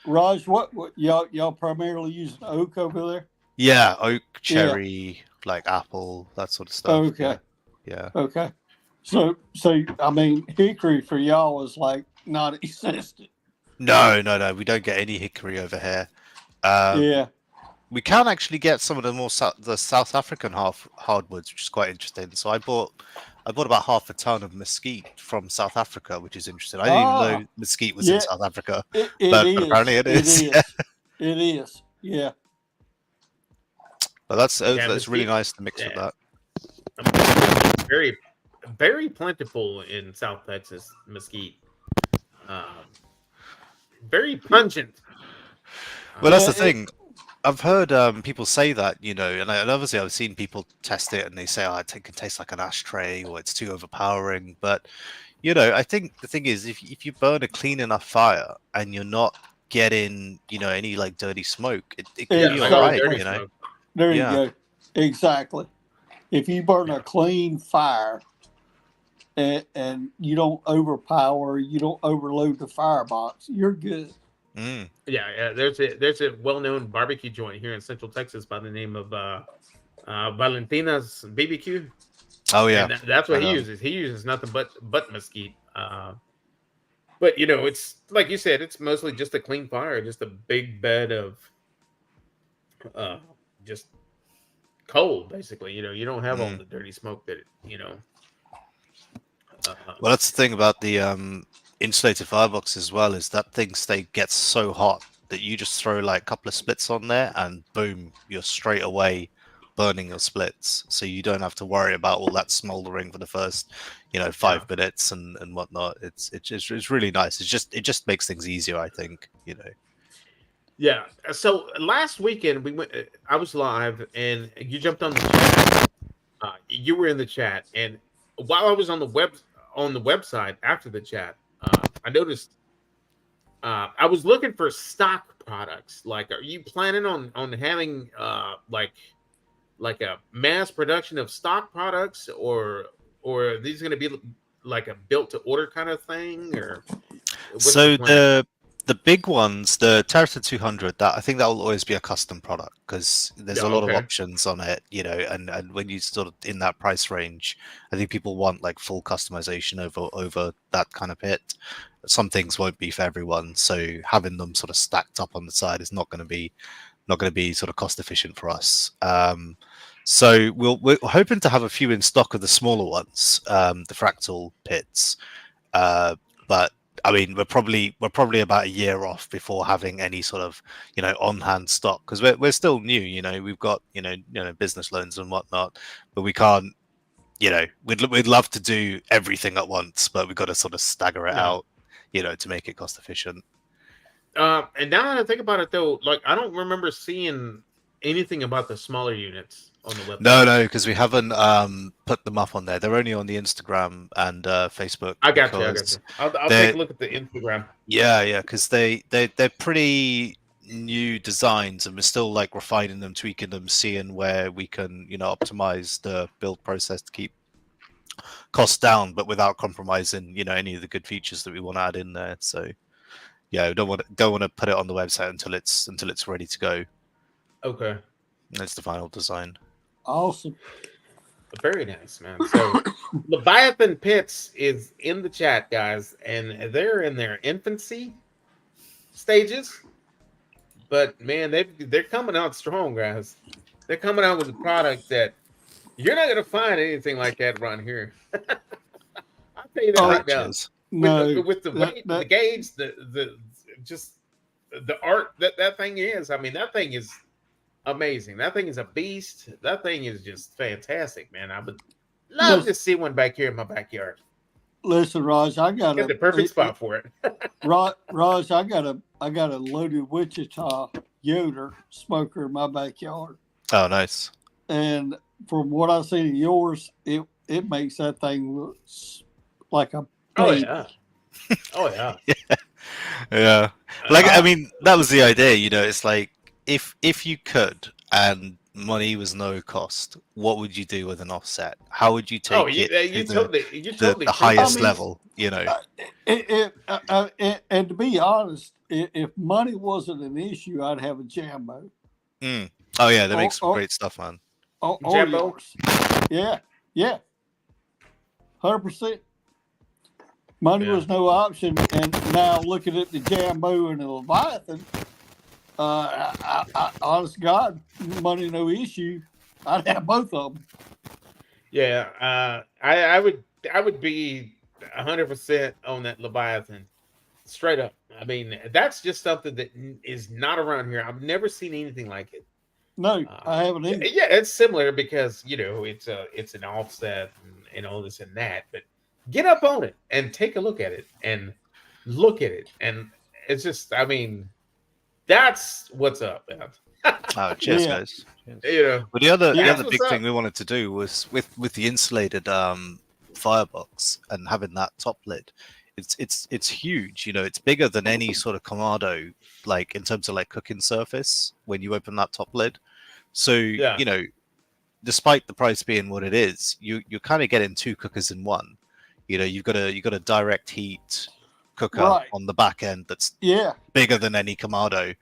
Raj, what y'all primarily using oak over there? Yeah, oak, Yeah. cherry, like apple, that sort of stuff. Okay. Yeah. Okay. So I mean, hickory for y'all is like not existent. No, we don't get any hickory over here. Um, Yeah. we can actually get some of the South African hardwoods, which is quite interesting. So I bought about half a ton of mesquite from South Africa, which is interesting. I didn't even Ah, know mesquite was in yeah. South Africa, It but is. apparently it It is. is. It is. Yeah. But that's Yeah, that's really mesquite. nice to mix with Yeah, that. very very plentiful in South Texas mesquite. Um, very pungent. Well, that's Yeah. the thing. I've heard people say that, and obviously I've seen people test it and they say, "Oh, it can taste like an ashtray," or "It's too overpowering." But I think the thing is, if you burn a clean enough fire and you're not getting, any like dirty smoke, it can Yeah, be like all all the right. dirty Exactly. smoke. There you Yeah. go. Exactly. If you burn Yeah. a clean fire and you don't overpower, you don't overload the firebox, you're good. Mm. Yeah. There's a well-known barbecue joint here in Central Texas by the name of Valentina's BBQ, Oh yeah. and that's I what he know. uses. He uses nothing but mesquite. But it's like you said, it's mostly just a clean fire, just a big bed of uh, just coal, basically. You don't have all Mm. the dirty smoke that uh, Well, that's the thing about the insulated firebox as well, is that gets so hot that you just throw like a couple of splits on there and boom, you're straight away burning your splits. So you don't have to worry about all that smoldering for the first, yeah. 5 minutes and whatnot. It's really nice. It just makes things easier, I think. Yeah. So last weekend we went. I was live, and you jumped on the chat. You were in the chat, and while I was on the website after the chat, I noticed I was looking for stock products. Like, are you planning on having like a mass production of stock products, or are these going to be like a built to order kind of thing, or what's the So plan? the big ones, the Terraton 200, that I think that will always be a custom product because there's Yeah. a lot of Okay. options on it, and when you sort of in that price range, I think people want like full customization over that kind of pit. Some things won't be for everyone, so having them sort of stacked up on the side is not going to be sort of cost efficient for us. So we're hoping to have a few in stock of the smaller ones, the fractal pits, but I mean, we're probably about a year off before having any sort of on hand stock because we're still new. We've got business loans and whatnot, but we can't. We'd love to do everything at once, but we've got to sort of stagger it Yeah. out, to make it cost efficient. And now that I think about it, though, like I don't remember seeing anything about the smaller units on the website. No, because we haven't put them up on there. They're only on the Instagram and Facebook. I got you. Because I'll they're- take a look at the Instagram. Yeah, because they're pretty new designs, and we're still like refining them, tweaking them, seeing where we can, optimize the build process to keep costs down, but without compromising, any of the good features that we want to add in there. So, yeah, we don't want to put it on the website until it's ready to go. Okay. That's the final design. Awesome. Very nice, man. So Leviathan Pits is in the chat, guys, and they're in their infancy stages. But man, they're coming out strong, guys. They're coming out with a product that you're not gonna find anything like that around here. I'll tell you that right now. Cheers. No, With the weight, the gauge, the just the art that thing is. I mean, that thing is amazing. That thing is a beast. That thing is just fantastic, man. I would love to see one back here in my backyard. listen, Raj, I got Get the perfect spot for it. Raj, I got a loaded Wichita Yoder smoker in my backyard, Oh, nice. and from what I've seen of yours, it makes that thing look like a Oh baby. yeah. Oh yeah. Yeah. Like, I mean, that was the idea, it's like if you could and money was no cost, what would you do with an offset? How would you take you to totally the highest I mean, level, And to be honest, if money wasn't an issue, I'd have a Jambo. Oh yeah, they make some great stuff, man. Or Jambo? yours. Yeah. 100%. Money was no option, and now looking at the Jambo and the Leviathan, honest to God, money no issue. I'd have both of them. Yeah, I would be 100% on that Leviathan, straight up. I mean, that's just something that is not around here. I've never seen anything like it. No, I haven't either. Yeah, it's similar because it's an offset and all this and that. But get up on it and take a look at it and it's just, I mean, that's what's up, man. Oh, cheers, Yeah. guys. Cheers. But the other That's big what's thing up. we wanted to do was with the insulated firebox and having that top lid. It's huge, it's bigger than any sort of Kamado, like in terms of like cooking surface when you open that top lid. So despite the price being what it is, you're kind of getting two cookers in one. You've got a direct heat cooker Right. on the back end that's Yeah. bigger than any Kamado.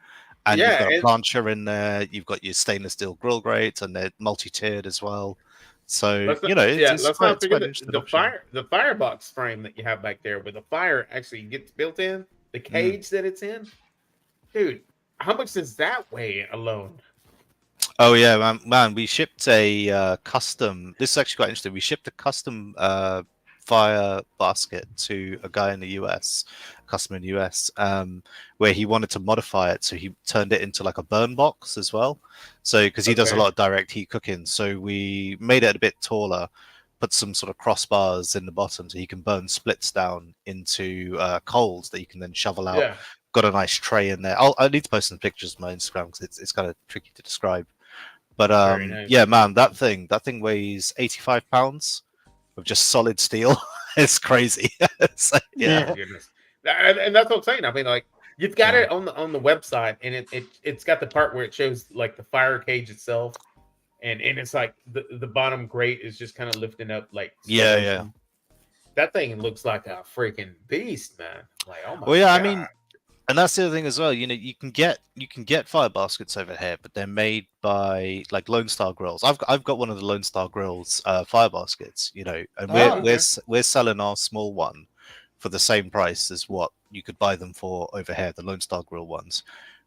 And Yeah, you've got a and- plancher in there. You've got your stainless steel grill grates, and they're multi-tiered as well. So Let's not forget the firebox frame that you have back there, where the fire actually gets built in, the cage that it's in. Dude, how much does that weigh alone? Oh yeah, man. We shipped a custom. This is actually quite interesting. We shipped a custom fire basket to a guy in the US, customer in the US, where he wanted to modify it, so he turned it into like a burn box as well. So because he does a Okay. lot of direct heat cooking, so we made it a bit taller, put some sort of crossbars in the bottom so he can burn splits down into coals that you can then shovel out. Yeah. Got a nice tray in there. I need to post some pictures on my Instagram because it's kind of tricky to describe. But Very nice. yeah, man, that thing weighs 85 pounds of just solid steel. It's crazy. So, yeah. Oh, goodness. And that's what I'm saying. I mean, like, you've got it on the website, and it's got the part where it shows like the fire cage itself, and it's like the bottom grate is just kind of lifting up, like, Yeah. That thing looks like a freaking beast, man. Like, oh my Well, yeah, I God. mean, and that's the other thing as well. You can get fire baskets over here, but they're made by like Lone Star Grills. I've got one of the Lone Star Grills fire baskets, and we're selling our small one for the same price as what you could buy them for over here, the Lone Star Grill ones.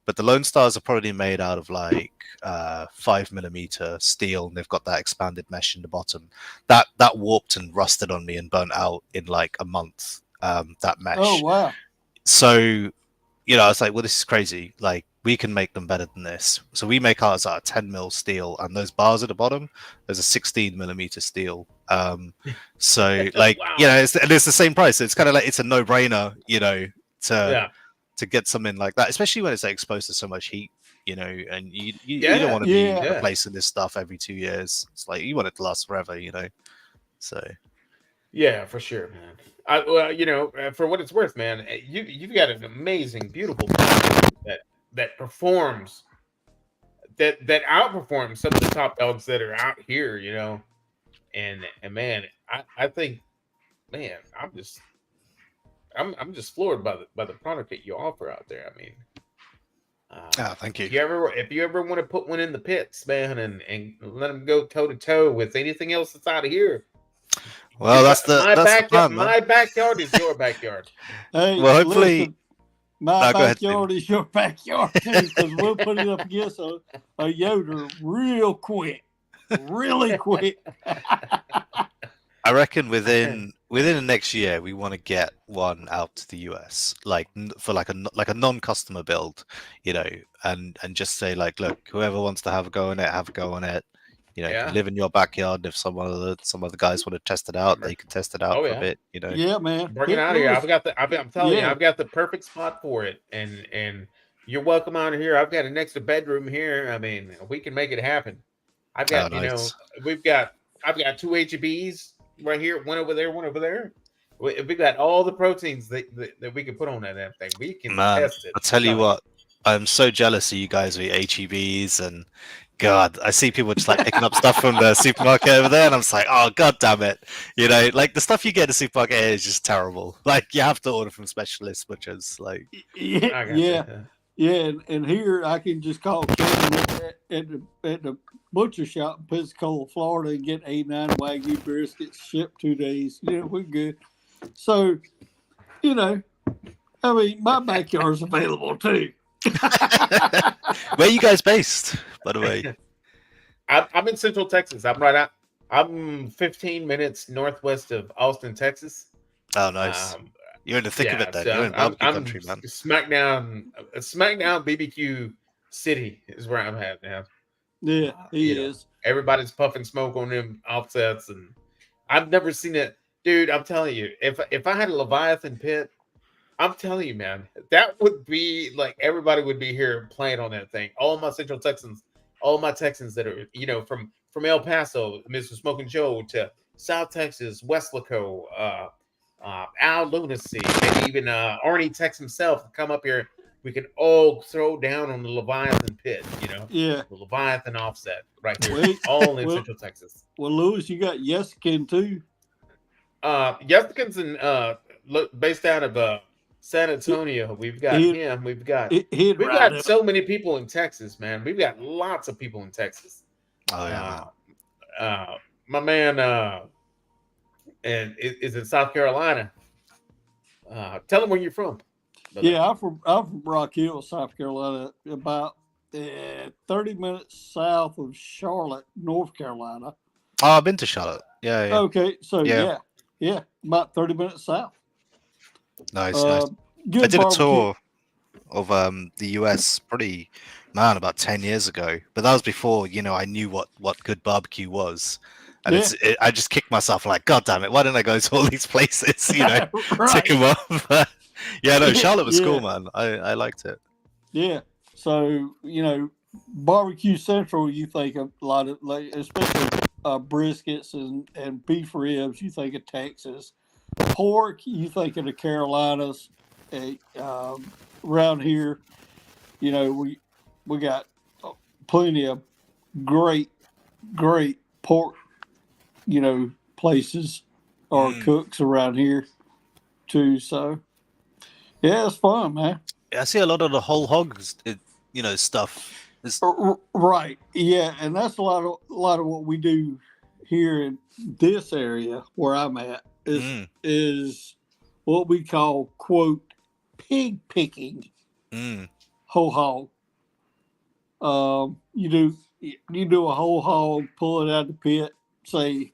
But the Lone Stars are probably made out of like 5mm steel, and they've got that expanded mesh in the bottom. That warped and rusted on me and burnt out in like a month. That mesh. Oh wow. So, I was like, well, this is crazy. Like, we can make them better than this. So we make ours out of 10mm steel, and those bars at the bottom, there's a 16mm steel. So, like, Wow. it's the same price. So it's kind of like it's a no-brainer, to get something like that, especially when it's like, exposed to so much heat, you know, and you don't Yeah, want to yeah. be Yeah. replacing this stuff every 2 years. It's like you want it to last forever, you know. So Yeah, for sure, man. Well, you know, for what it's worth, man, you've got an amazing, beautiful product that performs that outperforms some of the top dogs that are out here, you know. And man, I think, man, I'm just floored by the product that you offer out there. I mean, thank you. if you ever want to put one in the pits, man, and let them go toe to toe with anything else that's out of here. Well, that's the plan, man. My backyard is your backyard. Hey, Well, hopefully, listen, my go ahead, backyard is your backyard too, because we'll put it up against a Yoder real quick, really quick. I reckon within the next year we want to get one out to the US, like for like a non-customer build, you know, and just say like, look, whoever wants to have a go on it, have a go on it. You know, you Yeah. can live in your backyard. If some other guys want to test it out, they can test it out Oh, for yeah. a bit. You know, Yeah, man. Bring it Hit out of here. Lewis. I'm telling you, Yeah. I've got the perfect spot for it, and you're welcome out here. I've got an extra bedroom here. I mean, we can make it happen. I've got, you know, nice. I've got 2 HEBs right here, one over there, one over there. We got all the proteins that we can put on that damn thing. We can test it. I'll tell you what, I'm so jealous of you guys with HEBs, and God, I see people just like picking up stuff from the supermarket over there, and I'm just like, oh, God damn it. You know, like the stuff you get in the supermarket is just terrible. Like you have to order from specialist butchers. Like, Yeah. And here I can just call Kevin at the butcher shop in Pensacola, Florida, and get 8-9 Wagyu briskets shipped 2 days. Yeah, we're good. So, you know, I mean, my backyard's available too. where are you guys based, by the way? I'm in Central Texas. I'm 15 minutes northwest of Austin, Texas. Oh, nice. You're in the thick of it then. So You're in barbecue country, man. Smackdown BBQ City is where I'm at now. Yeah, he is. Everybody's puffing smoke on them offsets, and I've never seen it, dude. I'm telling you, if I had a Leviathan pit, I'm telling you, man, that would be like everybody would be here playing on that thing. All my Central Texans, all my Texans that are, you know, from El Paso, Mr. Smoking Joe, to South Texas, Weslaco, Al Lunacy, maybe even Arnie Tex himself come up here. We can all throw down on the Leviathan pit, you know? Yeah. The Leviathan offset right here, all in Central Texas. Well, Lewis, you got Yesikin too. Yesikin's based out of San Antonio. We've got him. We've got so many people in Texas, man. We've got lots of people in Texas. Oh yeah. My man and is in South Carolina. Tell them where you're from. Yeah, I'm from Rock Hill, South Carolina, about 30 minutes south of Charlotte, North Carolina. Oh, I've been to Charlotte. Yeah. Okay, so yeah, about 30 minutes south. Nice. Good I did barbecue. a tour of the US about 10 years ago, but that was before, you know, I knew what good barbecue was. And I just kicked myself like, God damn it, why didn't I go to all these places, you know, tick them off. Yeah, no, Charlotte was cool, man. I liked it. Yeah. So, you know, barbecue central, you think of a lot of, like, especially briskets and beef ribs, you think of Texas. Pork, you think of the Carolinas. Around here, you know, we got plenty of great pork, you know, places or cooks around here too. So yeah, it's fun, man. I see a lot of the whole hogs, you know, stuff. Right. Yeah, and that's a lot of what we do here in this area where I'm at is what we call, quote, pig picking. Whole hog. You do a whole hog, pull it out of the pit, say,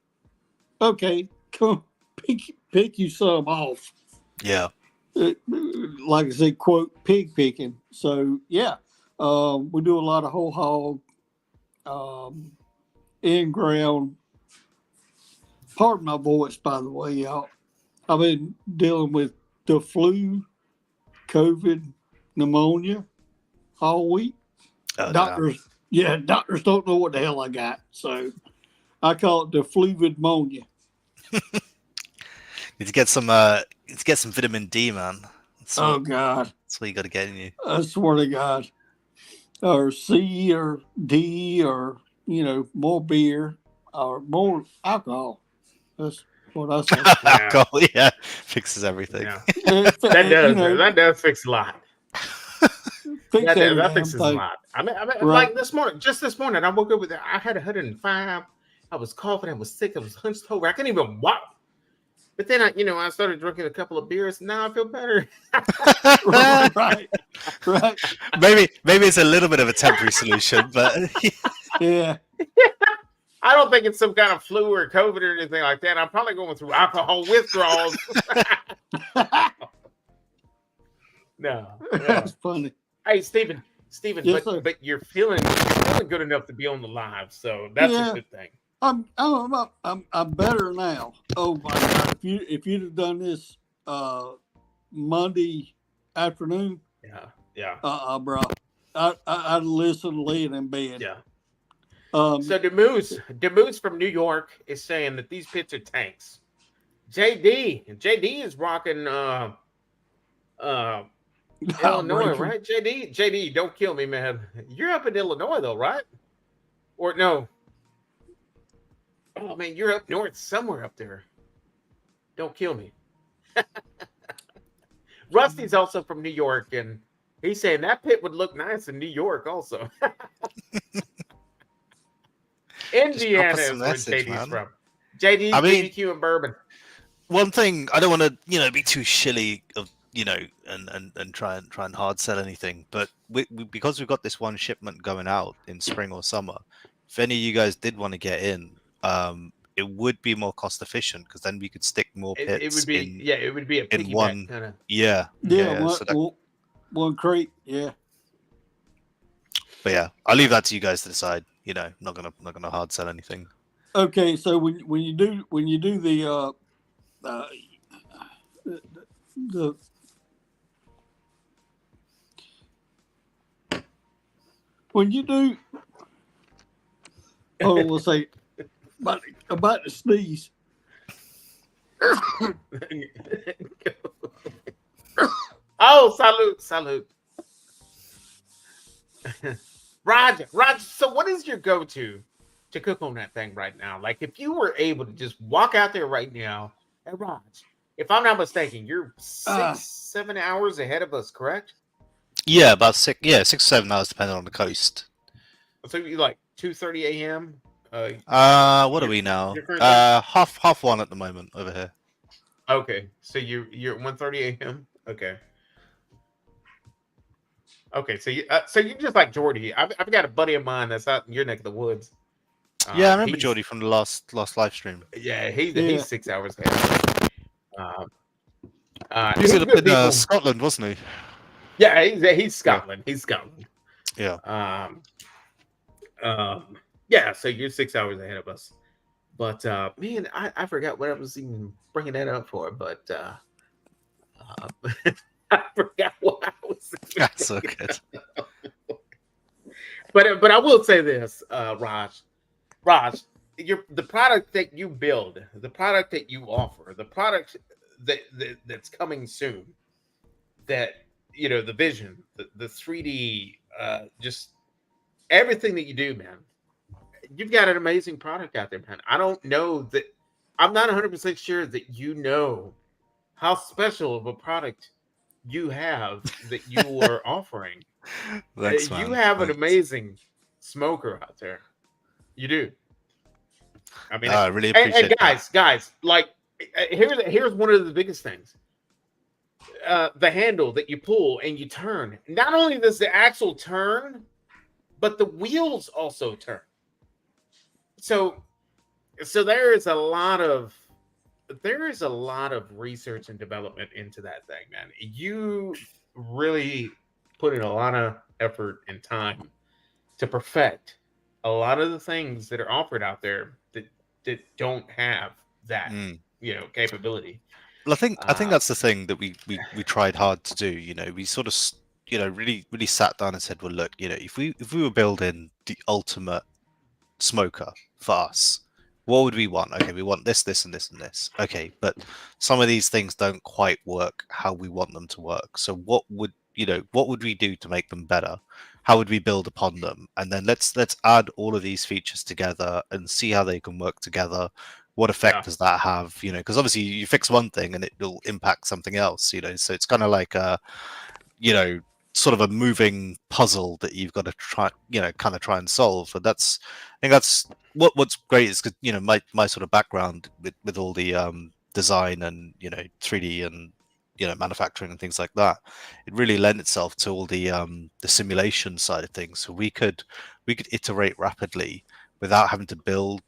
okay, come pick you some off. Yeah. Like I said, quote, pig picking. So yeah, we do a lot of whole hog, in ground. Pardon my voice, by the way, y'all. I've been dealing with the flu, COVID, pneumonia all week. Oh, Doctors don't know what the hell I got, so I call it the fluvid pneumonia. Need to get some vitamin D, man. Oh God, That's what you got to get in you. I swear to God, or C or D or more beer or more alcohol. That's what I say. Alcohol, yeah, fixes everything. Yeah. That That does fix a lot. fix every That damn fixes a thing. lot. I mean, Right. like this morning, I woke up with I had 105. I was coughing. I was sick. I was hunched over. I couldn't even walk. But then I started drinking a couple of beers. Now I feel better. right. Maybe it's a little bit of a temporary solution, but Yeah. I don't think it's some kind of flu or COVID or anything like that. I'm probably going through alcohol withdrawals. No. That's funny. Hey, Stephen, Yes, sir. but you're feeling good enough to be on the live, so that's a good thing. I'm better now. Oh my God! If you'd have done this Monday afternoon, bro, I'd listen laying in bed. Yeah. So the moose from New York is saying that these pits are tanks. JD is rocking Illinois, right? JD, don't kill me, man. You're up in Illinois though, right? Or no? Oh man, you're up north somewhere up there. Don't kill me. Rusty's also from New York, and he's saying that pit would look nice in New York also. Indiana is where JD's from. JD, BBQ, and bourbon. One thing, I don't want to, be too shilly of, and try and hard sell anything, but because we've got this one shipment going out in spring or summer, if any of you guys did want to get in, it would be more cost efficient because then we could stick more pits. It would be a in one kind of. One crate, yeah. But yeah, I'll leave that to you guys to decide. Not gonna hard sell anything. Okay, so when you do the when you do, we'll say about the sneeze. Oh, salute. Roger. So, what is your go-to to cook on that thing right now? Like, if you were able to just walk out there right now, and Raj, if I'm not mistaken, you're 6-7 hours ahead of us, correct? Yeah, about 6 or 7 hours, depending on the coast. So you like 2:30 a.m. What are we now? Half one at the moment over here. Okay, so you're at 1:30 a.m. Okay, so you're just like Jordy. I've got a buddy of mine that's out in your neck of the woods. Yeah, I remember Jordy from the last live stream. Yeah, he's 6 hours ahead. He was in Scotland, wasn't he? Yeah, he's Scotland. He's Scotland. Yeah. Yeah. So you're 6 hours ahead of us. But man, I forgot what I was even bringing that up for. But I forgot what I was. That's so good. But I will say this, Raj, the product that you build, the product that you offer, the product that's coming soon, that the vision, the 3D, just everything that you do, man. You've got an amazing product out there, man. I don't know that I'm not 100% sure that how special of a product you have that you are offering. Thanks, you man. have an amazing smoker out there. You do. I mean, I really appreciate it. Guys, like here's one of the biggest things. The handle that you pull and you turn. Not only does the axle turn, but the wheels also turn. So there is a lot of research and development into that thing, man. You really put in a lot of effort and time to perfect a lot of the things that are offered out there that don't have that capability. Well, I think that's the thing that we tried hard to do. We sort of really sat down and said, well, look, if we were building the ultimate smoker for us, what would we want? Okay, we want this, this, and this, and this. Okay, but some of these things don't quite work how we want them to work. So what would we do to make them better? How would we build upon them? And then let's add all of these features together and see how they can work together. What effect Yeah. does that have? Because obviously you fix one thing and it will impact something else. So it's kind of like sort of a moving puzzle that you've got to try, kind of try and solve. And I think that's what's great is because my sort of background with all the design and 3D and manufacturing and things like that, it really lent itself to all the simulation side of things. So we could iterate rapidly without having to build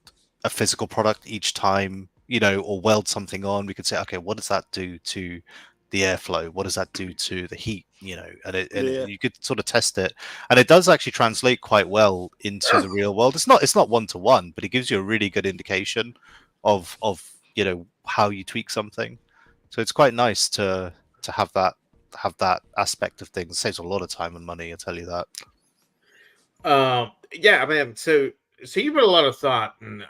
a physical product each time, or weld something on. We could say, okay, what does that do to the airflow? What does that do to the heat? And you could sort of test it, and it does actually translate quite well into the real world. It's not one to one, but it gives you a really good indication of how you tweak something. So it's quite nice to have that aspect of things. It saves a lot of time and money, I tell you that. Yeah, I mean, so you put a lot of thought and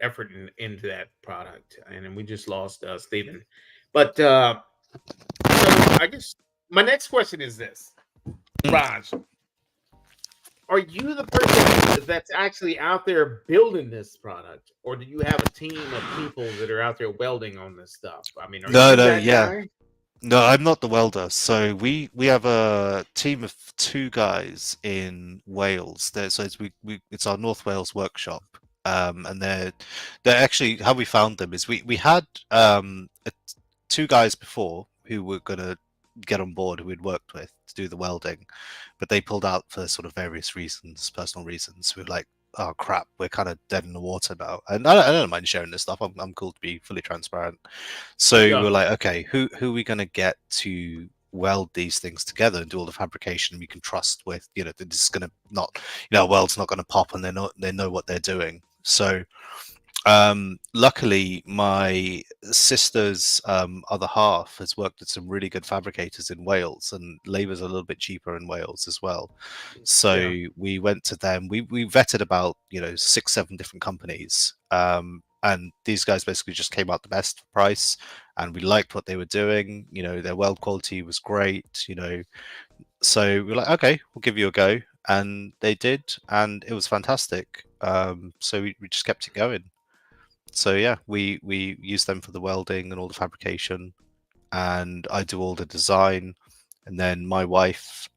effort into that product, and then we just lost Stephen. But so I guess my next question is this, Raj: are you the person that's actually out there building this product, or do you have a team of people that are out there welding on this stuff? I mean, are you that guy? No, I'm not the welder. So we have a team of two guys in Wales. So it's our North Wales workshop, and they're actually, how we found them is we had two guys before who were gonna get on board, who we'd worked with to do the welding, but they pulled out for sort of various reasons, personal reasons. We were like, oh crap, we're kind of dead in the water now. And I don't mind sharing this stuff. I'm cool to be fully transparent. So Yeah. we're like, okay, who are we going to get to weld these things together and do all the fabrication we can trust with, that this is going to not, weld's not going to pop, and they know what they're doing. So luckily my sister's other half has worked with some really good fabricators in Wales, and labor's a little bit cheaper in Wales as well. So Yeah. we went to them. We vetted about 6-7 different companies, and these guys basically just came out the best price, and we liked what they were doing. Their weld quality was great. So we were like, okay, we'll give you a go, and they did, and it was fantastic. So we just kept it going. So yeah, we use them for the welding and all the fabrication, and I do all the design. And then my wife,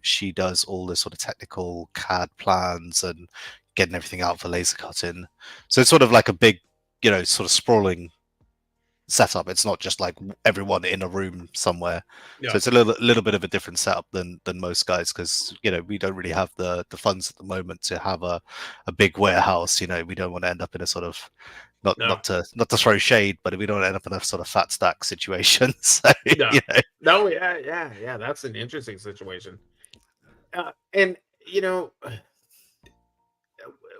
she does all the sort of technical CAD plans and getting everything out for laser cutting. So it's sort of like a big, sort of sprawling setup. It's not just like everyone in a room somewhere. Yeah. So it's a little bit of a different setup than most guys, because we don't really have the funds at the moment to have a big warehouse. We don't want to end up in a sort of not to throw shade, but we don't end up in a sort of fat stack situation. So No, yeah, that's an interesting situation. And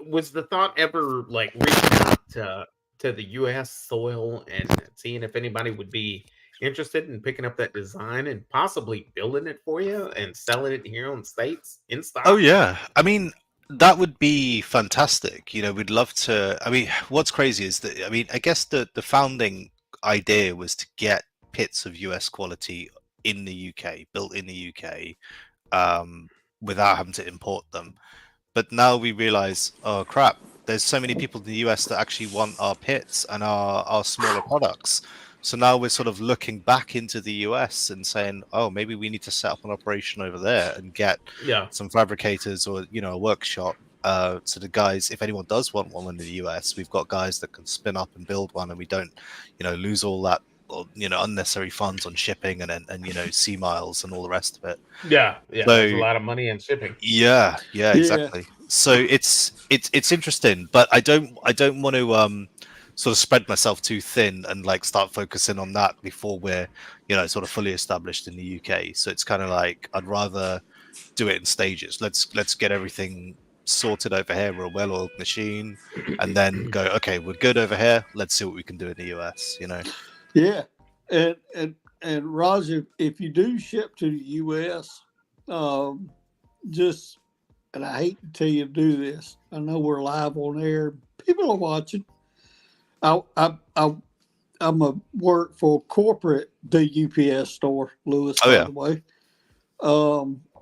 was the thought ever like reaching out to the U.S. soil and seeing if anybody would be interested in picking up that design and possibly building it for you and selling it here on States in stock? Oh yeah, I mean, that would be fantastic. We'd love to. I mean, what's crazy is that, I guess the founding idea was to get pits of US quality in the UK, built in the UK, without having to import them. But now we realize, oh crap, there's so many people in the US that actually want our pits and our smaller products. So now we're sort of looking back into the US and saying, oh, maybe we need to set up an operation over there and get some fabricators or a workshop. So the guys, if anyone does want one in the US, we've got guys that can spin up and build one, and we don't lose all that unnecessary funds on shipping and sea miles and all the rest of it. Yeah, So, there's a lot of money in shipping. Yeah, exactly. So it's interesting, but I don't want to sort of spread myself too thin and like start focusing on that before we're sort of fully established in the UK. So it's kind of like I'd rather do it in stages. Let's get everything sorted over here. We're a well-oiled machine, and then go, okay, we're good over here. Let's see what we can do in the US. Yeah, and Raj, if you do ship to the US, just, and I hate to tell you to do this. I know we're live on air. People are watching. I'm a work for corporate, the UPS store, Lewis, Oh, by yeah. the way.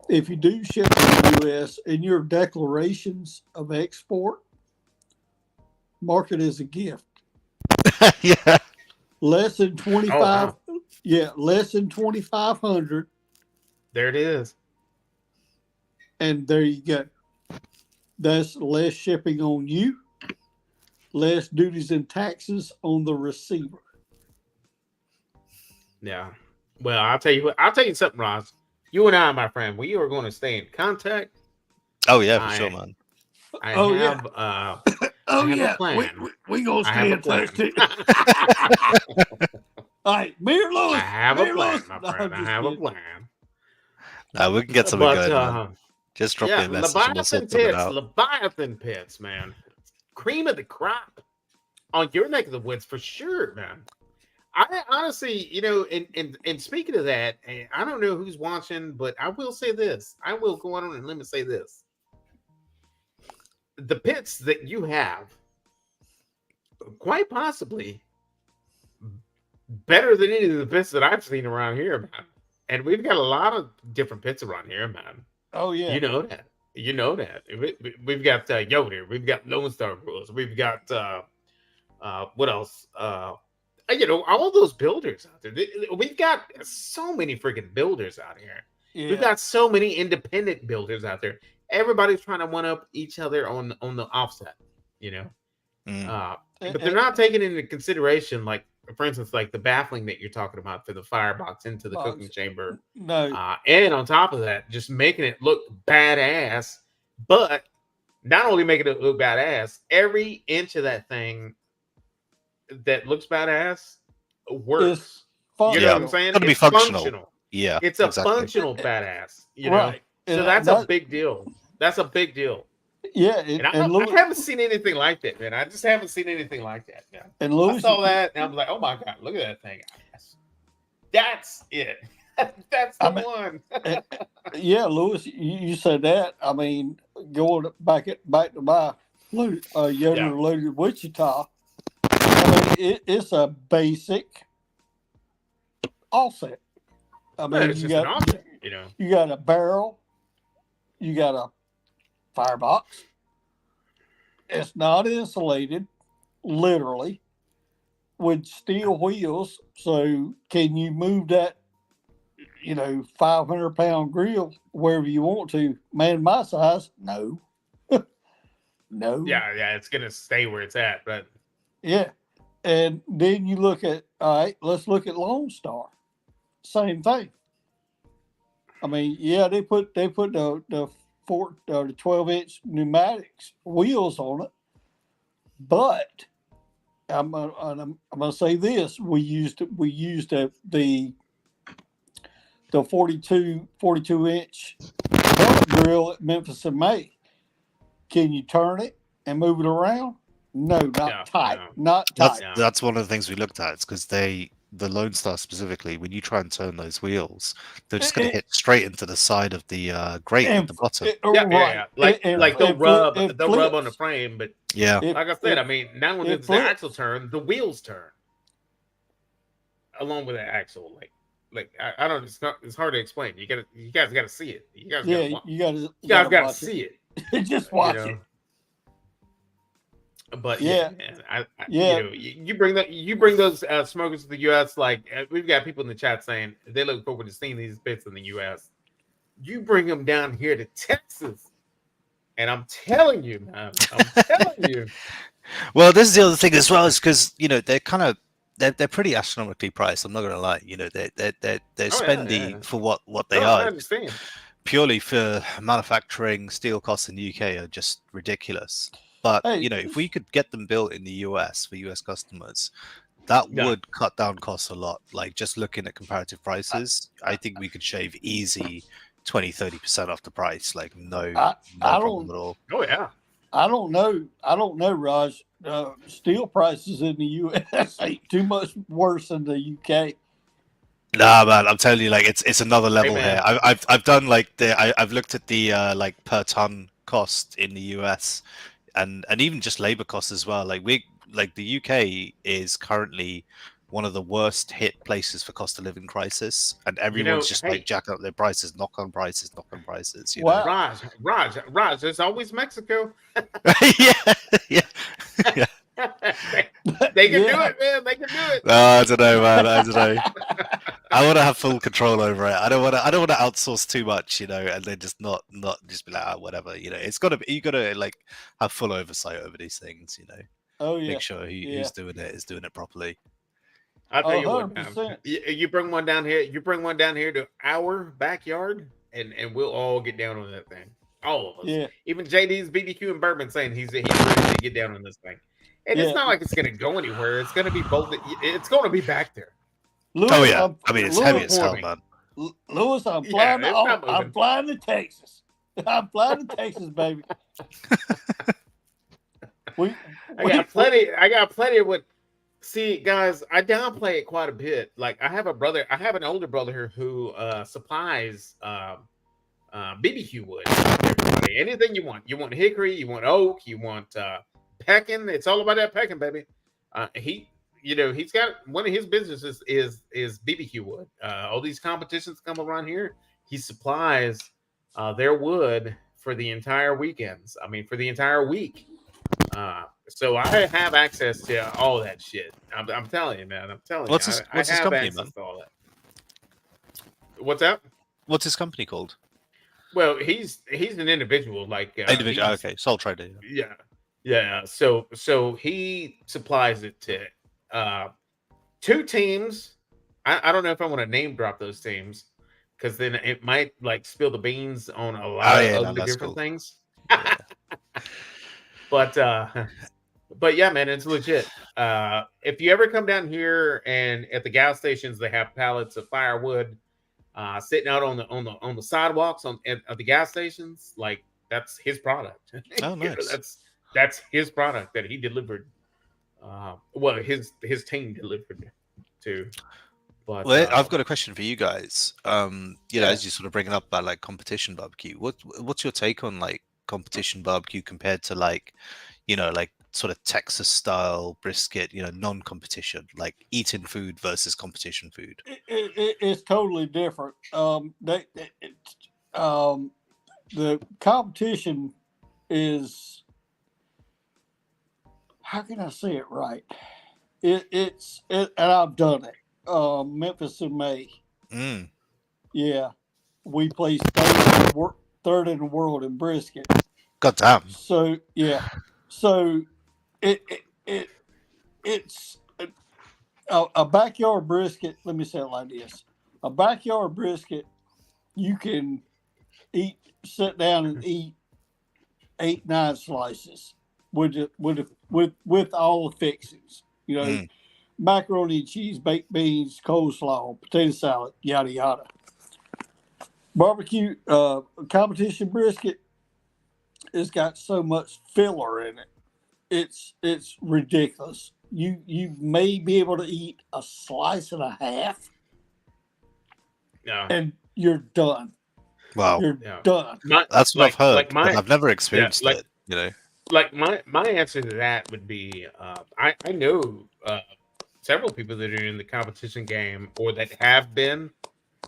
If you do ship to the U.S. in your declarations of export, mark it as a gift. Yeah. Less than Oh 25. wow, Yeah, less than 2,500, there it is. and there you go. That's less shipping on you, less duties and taxes on the receiver. Yeah. Well, I'll tell you what. I'll tell you something, Ross. You and I, my friend, we are going to stay in contact. Oh yeah, for I sure, man. I Oh, yeah. have Oh I have a yeah, plan. we gonna I have stay a in touch plan. too. All right, me or I Lewis. have Me a or plan, Lewis. my No, friend. I'm I just have a kidding. plan. No, we can get something But going, man. Just drop me yeah, a message and we'll Leviathan sort something pits, out. Leviathan pits, man. Cream of the crop on your neck of the woods for sure, man. I honestly, and speaking of that, I don't know who's watching, but I will say this. I will go on and let me say this. The pits that you have, quite possibly better than any of the pits that I've seen around here, man. And we've got a lot of different pits around here, man. Oh yeah. You know that. You know that. We've got Yoder. We've got Lone Star Rules. We've got what else? All those builders out there. We've got so many freaking builders out here. We've Yeah. got so many independent builders out there. Everybody's trying to one up each other on the offset, you know. Mm. But they're not taking into consideration, like for instance, like the baffling that you're talking about for the firebox into the cooking chamber. No. And on top of that, just making it look badass. But not only making it look badass, every inch of that thing that looks badass works. You know Yeah. what I'm saying? It's gotta be It's functional. Yeah, It's a exactly. functional badass. You know, Right. so And that's a big deal. That's a big deal. Yeah, And and I Lewis, haven't seen anything like that, man. I just haven't seen anything like that, man. and I Lewis, saw that and I was like, oh my god, look at that thing. That's it. That's the I mean, one. yeah, Lewis, you said that. I mean, going back to my Yoder Yeah. loaded Wichita. I mean, it's a basic offset. I Well, mean, it's just an offset, you know. you got a barrel, you got a firebox. It's not insulated, literally, with steel wheels. So can you move that, 500-pound grill wherever you want to? Man, my size, no. No. Yeah, it's gonna stay where it's at, but Yeah. And then you look at, all right, let's look at Lone Star. Same thing. I mean, yeah, they put the 12-inch pneumatics wheels on it, but I'm gonna say this: we used the 42-inch pellet grill at Memphis and May. Can you turn it and move it around? No, not tight. no. Not tight. That's one of the things we looked at. It's because the Lone Star specifically, when you try and turn those wheels, they're just going to hit straight into the side of the grate at the bottom. Yeah. Like they'll rub on the frame, but Yeah. like I said, I mean, not only does the axle turn, the wheels turn along with the axle. Like I don't. It's hard to explain. You guys got to see it. You guys got to see it. Just watch it. But Yeah. man, Yeah. you bring those smokers to the U.S. Like we've got people in the chat saying they look forward to seeing these bits in the U.S. You bring them down here to Texas, and I'm telling you, man, I'm telling you. Well, this is the other thing as well, is because they're pretty astronomically priced. I'm not going to lie. They're spendy for what they are. I understand. Purely for manufacturing, steel costs in the UK are just ridiculous. But if we could get them built in the US for US customers, that would cut down costs a lot. Like just looking at comparative prices, I think we could shave easy 20-30% off the price. Like no problem at all. Oh yeah. I don't know, Raj. Steel prices in the US ain't too much worse than the UK. Nah, man, I'm telling you, like it's another level man. here. I've done like I've looked at the like per ton cost in the US, and even just labor costs as well. Like the UK is currently one of the worst hit places for cost of living crisis, and everyone's just like Hey, jacking up their prices, knock on prices, knock on prices. You know? Wow. Raj, there's always Mexico. Yeah, yeah, yeah. They can do Yeah. it, man. They can do it. I don't know, man. I don't know. I want to have full control over it. I don't want to outsource too much, you know, and then just not just be like, oh, whatever, you know. It's got to be, you got to like have full oversight over these things, you know. Oh yeah. Make sure who's doing it is doing it properly. I'll tell you what, 100%. you bring one down here. You bring one down here to our backyard, and we'll all get down on that thing. All of us. Yeah. Even JD's BBQ and Bourbon saying he's ready to get down on this thing. And Yeah. it's not like it's going to go anywhere. It's going to be bolted. It's going to be back there. Lewis, Oh yeah, I mean it's Lewis, heavy as hell, Lewis, man. Lewis, I'm Yeah, flying. it's not I'm moving. flying to Texas. I'm flying to Texas, baby. I got plenty of what. See, guys, I downplay it quite a bit. Like I have an older brother who supplies BBQ wood. Everybody, anything you want. You want hickory, you want oak, you want pecking. It's all about that pecking, baby. He's got one of his businesses is BBQ wood. All these competitions come around here. He supplies their wood for the entire weekends. I mean, for the entire week. So I have access to all that shit. I'm telling you, man. I'm telling What's you. his I have company, access man? to all that. What's that? What's his company called? Well, he's an individual, like Individual. he's- Okay, sole trader. Yeah. yeah. So he supplies it to two teams. I don't know if I want to name drop those teams because then it might like spill the beans on a lot of other that's different cool. things. Yeah. But yeah, man, it's legit. If you ever come down here and at the gas stations, they have pallets of firewood sitting out on the sidewalks at the gas stations. Like that's his product. Oh, You know, nice. that's his product that he delivered. Well, his team delivered to. But Well, I've got a question for you guys. Yeah. As you sort of bring it up about like competition barbecue, what's your take on like competition barbecue compared to like, like sort of Texas style brisket, non-competition, like eating food versus competition food? It's totally different. The competition is, how can I say it right? And I've done it. Memphis in May. Mm. Yeah, we placed third in the world in brisket. God damn. So yeah, so it's a backyard brisket. Let me say it like this: a backyard brisket, you can sit down and eat 8-9 slices with all the fixings. Mm. Macaroni and cheese, baked beans, coleslaw, potato salad, yada yada. Barbecue competition brisket, it's got so much filler in it. It's ridiculous. You may be able to eat a slice and a half, Yeah. and you're done. Wow. You're Yeah. done. That's what I've heard, Like but I've never experienced like- it. Like my answer to that would be I know several people that are in the competition game or that have been,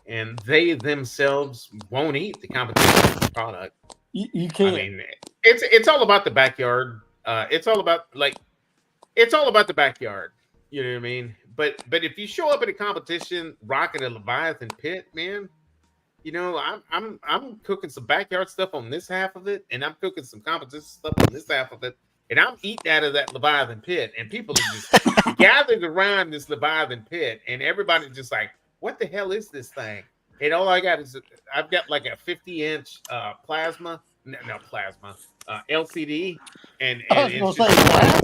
and they themselves won't eat the competition product. You can't. I mean, it's all about the backyard. It's all about the backyard. You know what I mean? But if you show up at a competition rocking a Leviathan pit, man, I'm cooking some backyard stuff on this half of it, and I'm cooking some competition stuff on this half of it, and I'm eating out of that Leviathan pit, and people are just gathered around this Leviathan pit, and everybody's just like, "What the hell is this thing?" And all I got is I've got like a 50-inch LCD, and I was it's gonna just say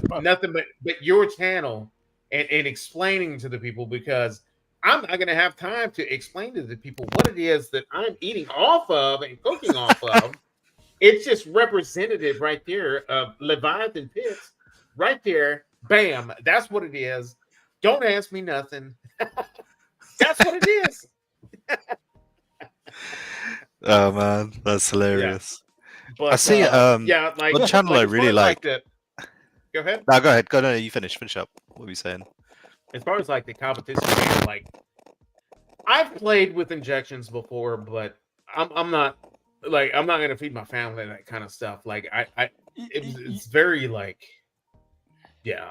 plasma. nothing but your channel and explaining to the people, because I'm not going to have time to explain to the people what it is that I'm eating off of and cooking off of. It's just representative right there of Leviathan pits right there. Bam. That's what it is. Don't ask me nothing. That's what it is. Oh man, that's hilarious. But I see. yeah, like One channel I as far really as like like. the go ahead. No, go ahead. Go no, you finish. Finish up. What were you saying? As far as like the competition game, like I've played with injections before, but I'm not like I'm not gonna feed my family that kind of stuff. Like it's very like yeah.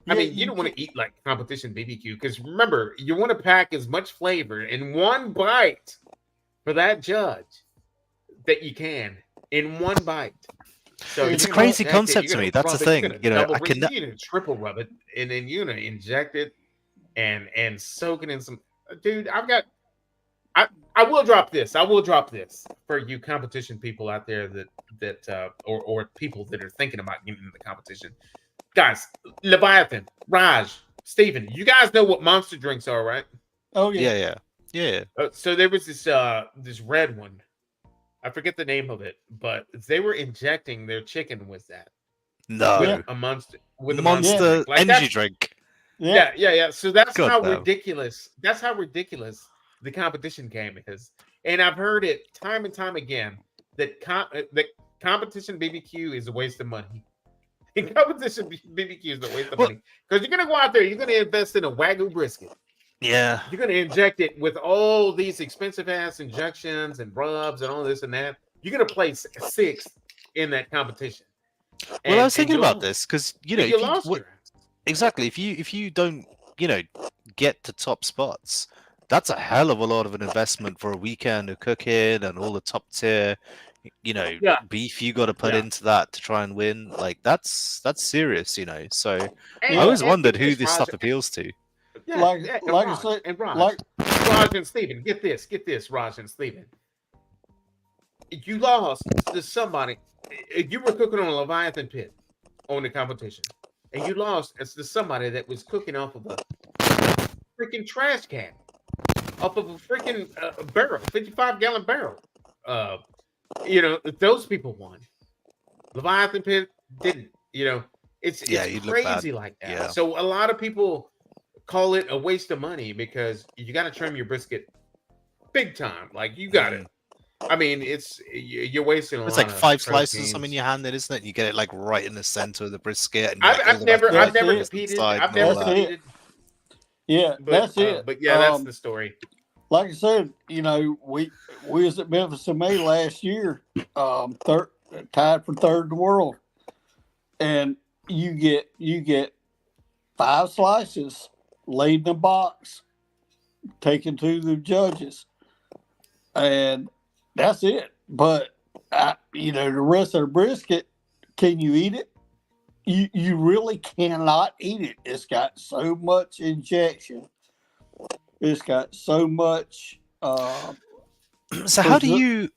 I Yeah, mean, you don't want to eat like competition BBQ because remember, you want to pack as much flavor in one bite for that judge that you can in one bite. So It's you're a gonna crazy inject it, concept you're to me. gonna That's the rub it, you're thing. gonna You know, double I rub it, can. you're gonna triple rub it, and then you're gonna inject it and soak it in some. Dude, I will drop this. I will drop this for you competition people out there or people that are thinking about getting into the competition. Guys, Leviathan, Raj, Steven, you guys know what monster drinks are, right? oh yeah. Yeah. So there was this red one. I forget the name of it, but they were injecting their chicken with that. With No. a monster Monster drink. Like energy that's drink. Yeah. yeah. So that's God how damn. ridiculous. That's how ridiculous the competition game is. And I've heard it time and time again that competition BBQ is a waste of money. And competition BBQ is a waste of Well, money because you're gonna go out there, you're gonna invest in a wagyu brisket. yeah. You're gonna inject it with all these expensive ass injections and rubs and all this and that. You're gonna place sixth in that competition, Well, I was and thinking you about lost. this because And you if you lost what your ass. exactly if you don't get to top spots, that's a hell of a lot of an investment for a weekend of cooking and all the top tier, Yeah, beef you got to put yeah. into that to try and win. Like that's serious. So I Yeah. always And wondered get who this, this Raj. stuff appeals to. Yeah, Like yeah. like I said, like Raj and Steven. Get this, Raj and Steven. You lost to somebody. You were cooking on a Leviathan pit on the competition, and you lost as to somebody that was cooking off of a freaking trash can, off of a freaking barrel, 55-gallon barrel. Uh, those people won. Leviathan pit didn't. Yeah, It's you look bad. crazy like that. Yeah. So a lot of people call it a waste of money because you got to trim your brisket big time. Like you got it. I mean, you're wasting a It's lot like of 5 slices or something in proteins. your hand, then, isn't it? You get it like right in the center of the brisket, and I've, like all I've the rest never of it I've like That's never it. goes competed. inside I've and all never That's that. it. competed, Yeah, that's it. but yeah, that's the story. Like I said, we was at Memphis in May last year, third, tied for third in the world, and you get 5 slices laid in a box, taken to the judges, and that's it. But the rest of the brisket, can you eat it? You really cannot eat it. It's got so much injection. It's got so much. So how do you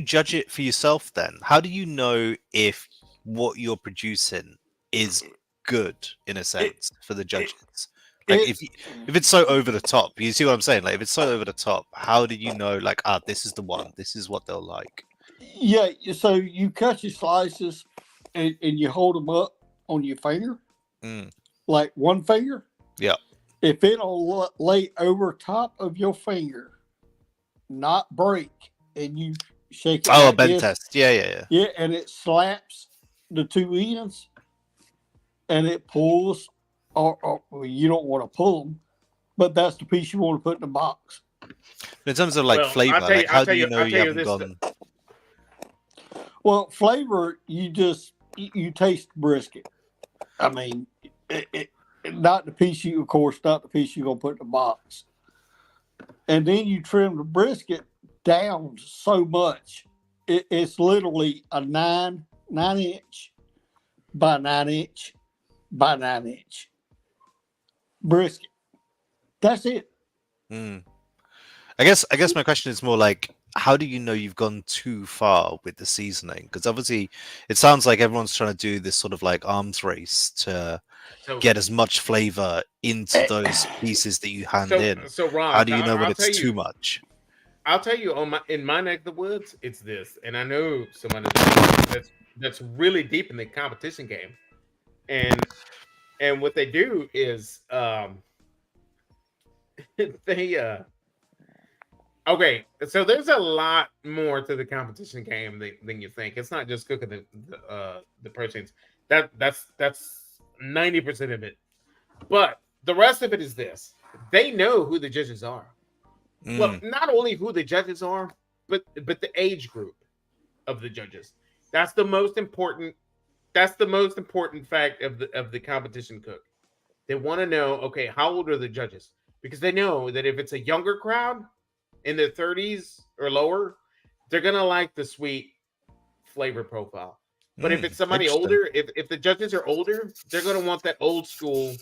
judge it for yourself then? How do you know if what you're producing is good in a sense for the judges? Like It, if it's so over the top, you see what I'm saying? Like if it's so over the top, how do you know like this is the one, this is what they'll like? yeah, so you cut your slices and you hold them up on your finger, Mm. like one finger. Yeah. If it'll lay over top of your finger, not break, and you shake it Oh, a like bend this, test. Yeah. yeah, and it slaps the two ends, and it pulls, or well, you don't want to pull them, but that's the piece you want to put in the box. In terms of like Well, flavor, like how do you know I'll you tell you haven't this. gone? Well, flavor, you taste brisket. I mean, not the piece you, of course, not the piece you're gonna put in the box. And then you trim the brisket down so much. It's literally a 9 inch by 9 inch by 9 inch brisket. That's it. Mm. I guess my question is more like, how do you know you've gone too far with the seasoning? Because obviously, it sounds like everyone's trying to do this sort of like arms race to So get as much flavor into those pieces that you hand in. so How Raj, do you know when I'll it's tell too you. much? I'll tell you in my neck of the woods, it's this, and I know someone that's really deep in the competition game, and what they do is they Okay, so there's a lot more to the competition game than you think. It's not just cooking the proteins. That's 90% of it. But the rest of it is this: they know who the judges are. Well, Mm. not only who the judges are, but the age group of the judges. That's the most important. That's the most important fact of the competition cook. They want to know, okay, how old are the judges? Because they know that if it's a younger crowd in their 30s or lower, they're gonna like the sweet flavor profile. But if it's somebody Interesting. older, if the judges are older, they're gonna want that old school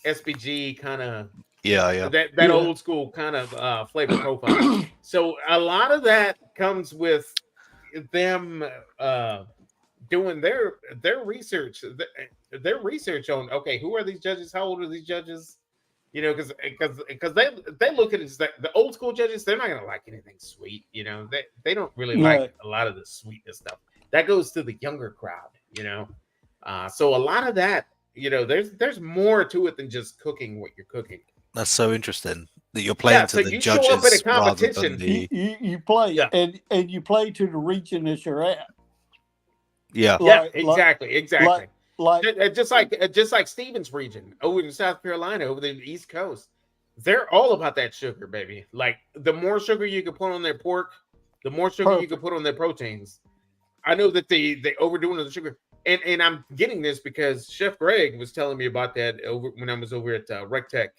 SPG kind of Yeah. that Yeah. old school kind of flavor profile. So a lot of that comes with them doing their research, their research on, okay, who are these judges? How old are these judges? You know, because they look at it as the old school judges, they're not gonna like anything sweet. You know, they don't really No. like a lot of the sweetness stuff. That goes to the younger crowd. You know, so a lot of that, you know, there's more to it than just cooking what you're cooking. That's so interesting that you're playing Yeah, to so the you show up at a judges rather than competition. the. You play Yeah. and you play to the region that you're at. Yeah. Yeah, Like- exactly. Like Just like Stevens region over in South Carolina, over the East Coast, they're all about that sugar, baby. Like the more sugar you can put on their pork, the more sugar you can Perfect. put on their proteins. I know that they overdoing the sugar, and I'm getting this because Chef Greg was telling me about that over when I was over at RecTech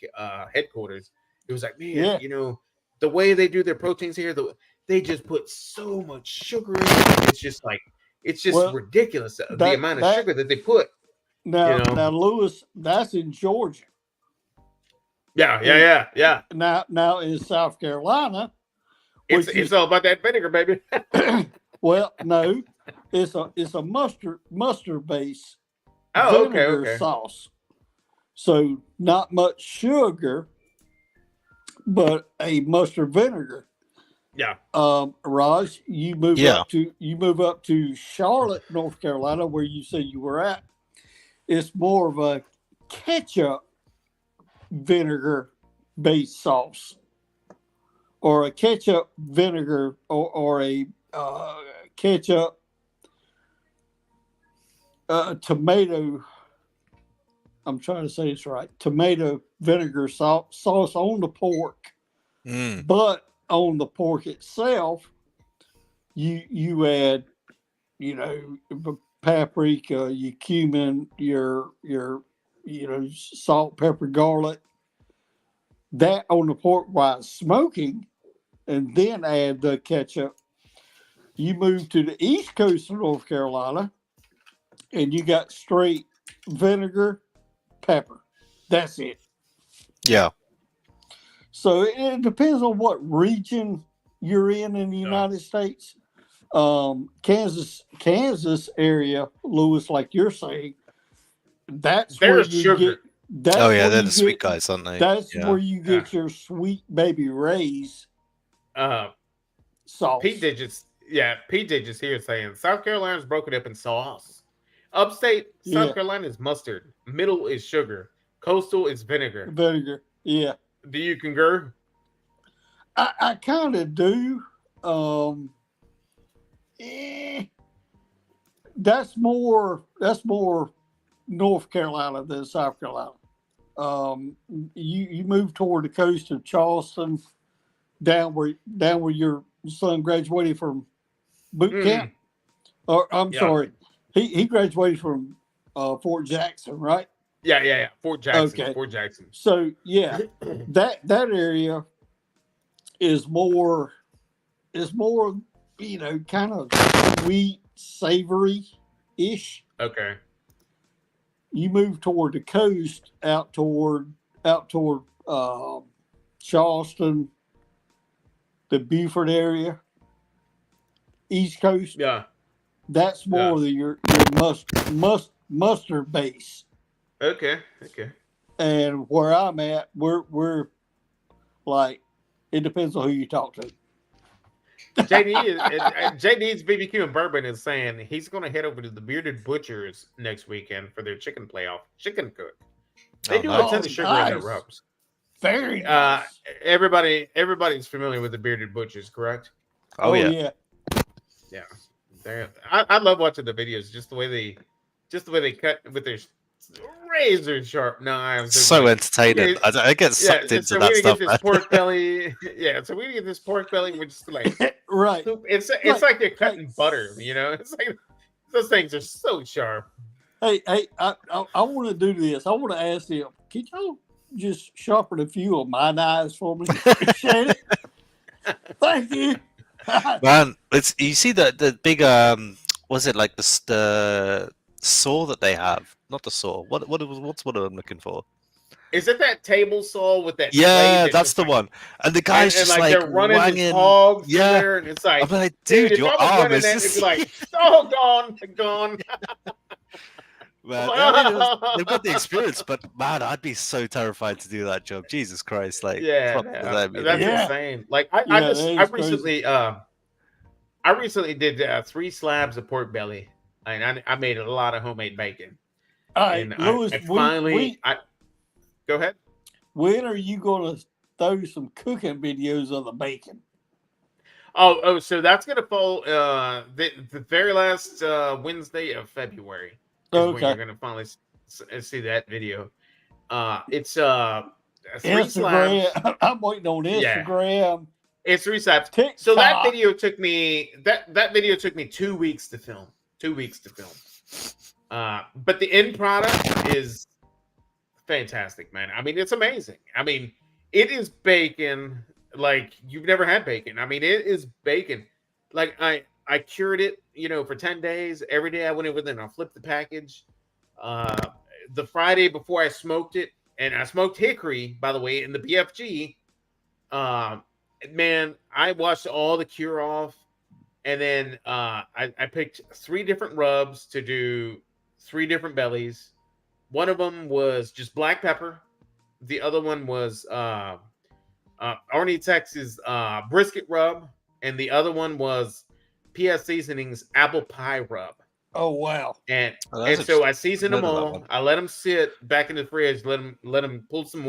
headquarters. He was like, man, Yeah. you know, the way they do their proteins here, they just put so much sugar in it. It's just like Well, ridiculous the that- amount of that- sugar that they put. now, You know? now Lewis, that's in Georgia. Yeah. Now in South Carolina, It's which it's all about that vinegar, baby. well, no, it's a mustard base Oh, vinegar okay. sauce. So not much sugar, but a mustard vinegar. Yeah. Raj, you move Yeah. up to Charlotte, North Carolina, where you say you were at. It's more of a ketchup vinegar based sauce, or a ketchup vinegar, or a ketchup tomato. I'm trying to say this right. Tomato vinegar sauce on the pork. Mm. But on the pork itself, you add, you know, paprika, your cumin, your salt, pepper, garlic. That on the pork while smoking, and then add the ketchup. You move to the east coast of North Carolina, and you got straight vinegar, pepper. That's it. Yeah. So it depends on what region you're in the United States. Kansas area, Lewis, like you're saying, that's where There's you sugar. get. That's Oh yeah, where they're you the sweet get- guys, aren't they? That's Yeah. where you get your sweet baby Ray's sauce. Pete Digits here saying South Carolina's broken up in sauce. Upstate South Yeah. Carolina is mustard. Middle is sugar. Coastal is vinegar. Vinegar. Yeah, Do you concur? I kind of do. That's more North Carolina than South Carolina. You move toward the coast of Charleston, down where your son graduated from boot camp. Or I'm Yeah. sorry, he graduated from Fort Jackson, right? Yeah. Fort Jackson. Okay. Fort Jackson. So yeah, that area is more, you know, kind of sweet, savory ish. Okay. You move toward the coast, out toward Charleston, the Beaufort area, East Coast. Yeah. That's more of your mustard base. Okay. And where I'm at, we're like, it depends on who you talk to. JD's BBQ and Bourbon is saying he's going to head over to the Bearded Butchers next weekend for their chicken cook. They do a ton of sugar in their nice. rubs. Very nice. Everybody's familiar with the bearded butchers, correct? Oh, yeah. Yeah, I love watching the videos. Just the way they cut with their razor sharp knives. They're So like, entertaining. okay, I get yeah. sucked into So that we're gonna get stuff, this man. pork belly. Yeah, so we're gonna get this pork belly. We're just like, Right. it's Like- like they're cutting butter. You know, it's like those things are so sharp. Hey, I want to do this. I want to ask them, can y'all just sharpen a few of my knives for me? Appreciate it. Thank you. Man, it's you see the big was it like the saw that they have? Not the saw. What's what I'm looking for? Is it that table saw with that? Yeah, blade that's the one. And the guy's and just like they're running his wanging. hogs through Yeah. there, and it's like, I'm like, dude, dude, if your I was arm running is that, it'd just be like, oh, gone. man. I mean, they've got the experience, but man, I'd be so terrified to do that job. Jesus Christ, like Yeah, fuck with them, you know? that's Yeah. insane. Like Yeah, I that is recently did 3 slabs of pork belly, and I made a lot of homemade bacon. All right, And Louis, I finally go ahead. when are you going to throw some cooking videos of the bacon? Oh, so that's gonna fall the very last Wednesday of February is when Okay. you're gonna finally see that video. It's 3 slabs. Instagram. I'm waiting on Yeah. Instagram. It's 3 slabs. TikTok. So that video took me 2 weeks to film. 2 weeks to film. But the end product is fantastic, man. I mean, it's amazing. I mean, it is bacon like you've never had bacon. I mean, it is bacon. Like I cured it, for 10 days. Every day I went in with it and I flipped the package. The Friday before I smoked it, and I smoked hickory, by the way, in the BFG. Man, I washed all the cure off, and then I picked 3 different rubs to do 3 different bellies. One of them was just black pepper. The other one was Arnie Texas brisket rub, and the other one was PS Seasonings apple pie rub. Oh wow! And Oh, and that's so I interesting. seasoned I've them heard of that all. one. I let them sit back in the fridge. Let them pull some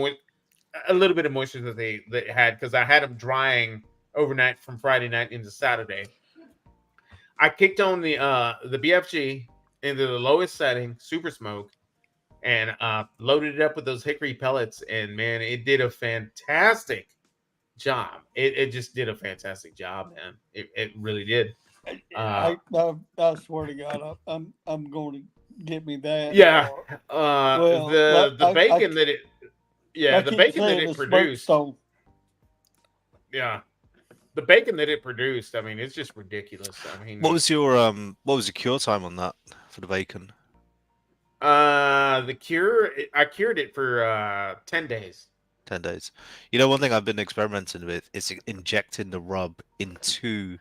a little bit of moisture that they had, because I had them drying overnight from Friday night into Saturday. I kicked on the BFG into the lowest setting, super smoke, and loaded it up with those hickory pellets. And man, it did a fantastic job. It just did a fantastic job, man. It really did. I swear to God, I'm going to get me that. Yeah. Well, The bacon that it I the keep bacon that saying it the produced. Smokestone. Yeah. The bacon that it produced, I mean, it's just ridiculous. I mean, What was your cure time on that for the bacon? I cured it for 10 days. 10 days. You know, one thing I've been experimenting with is injecting the rub into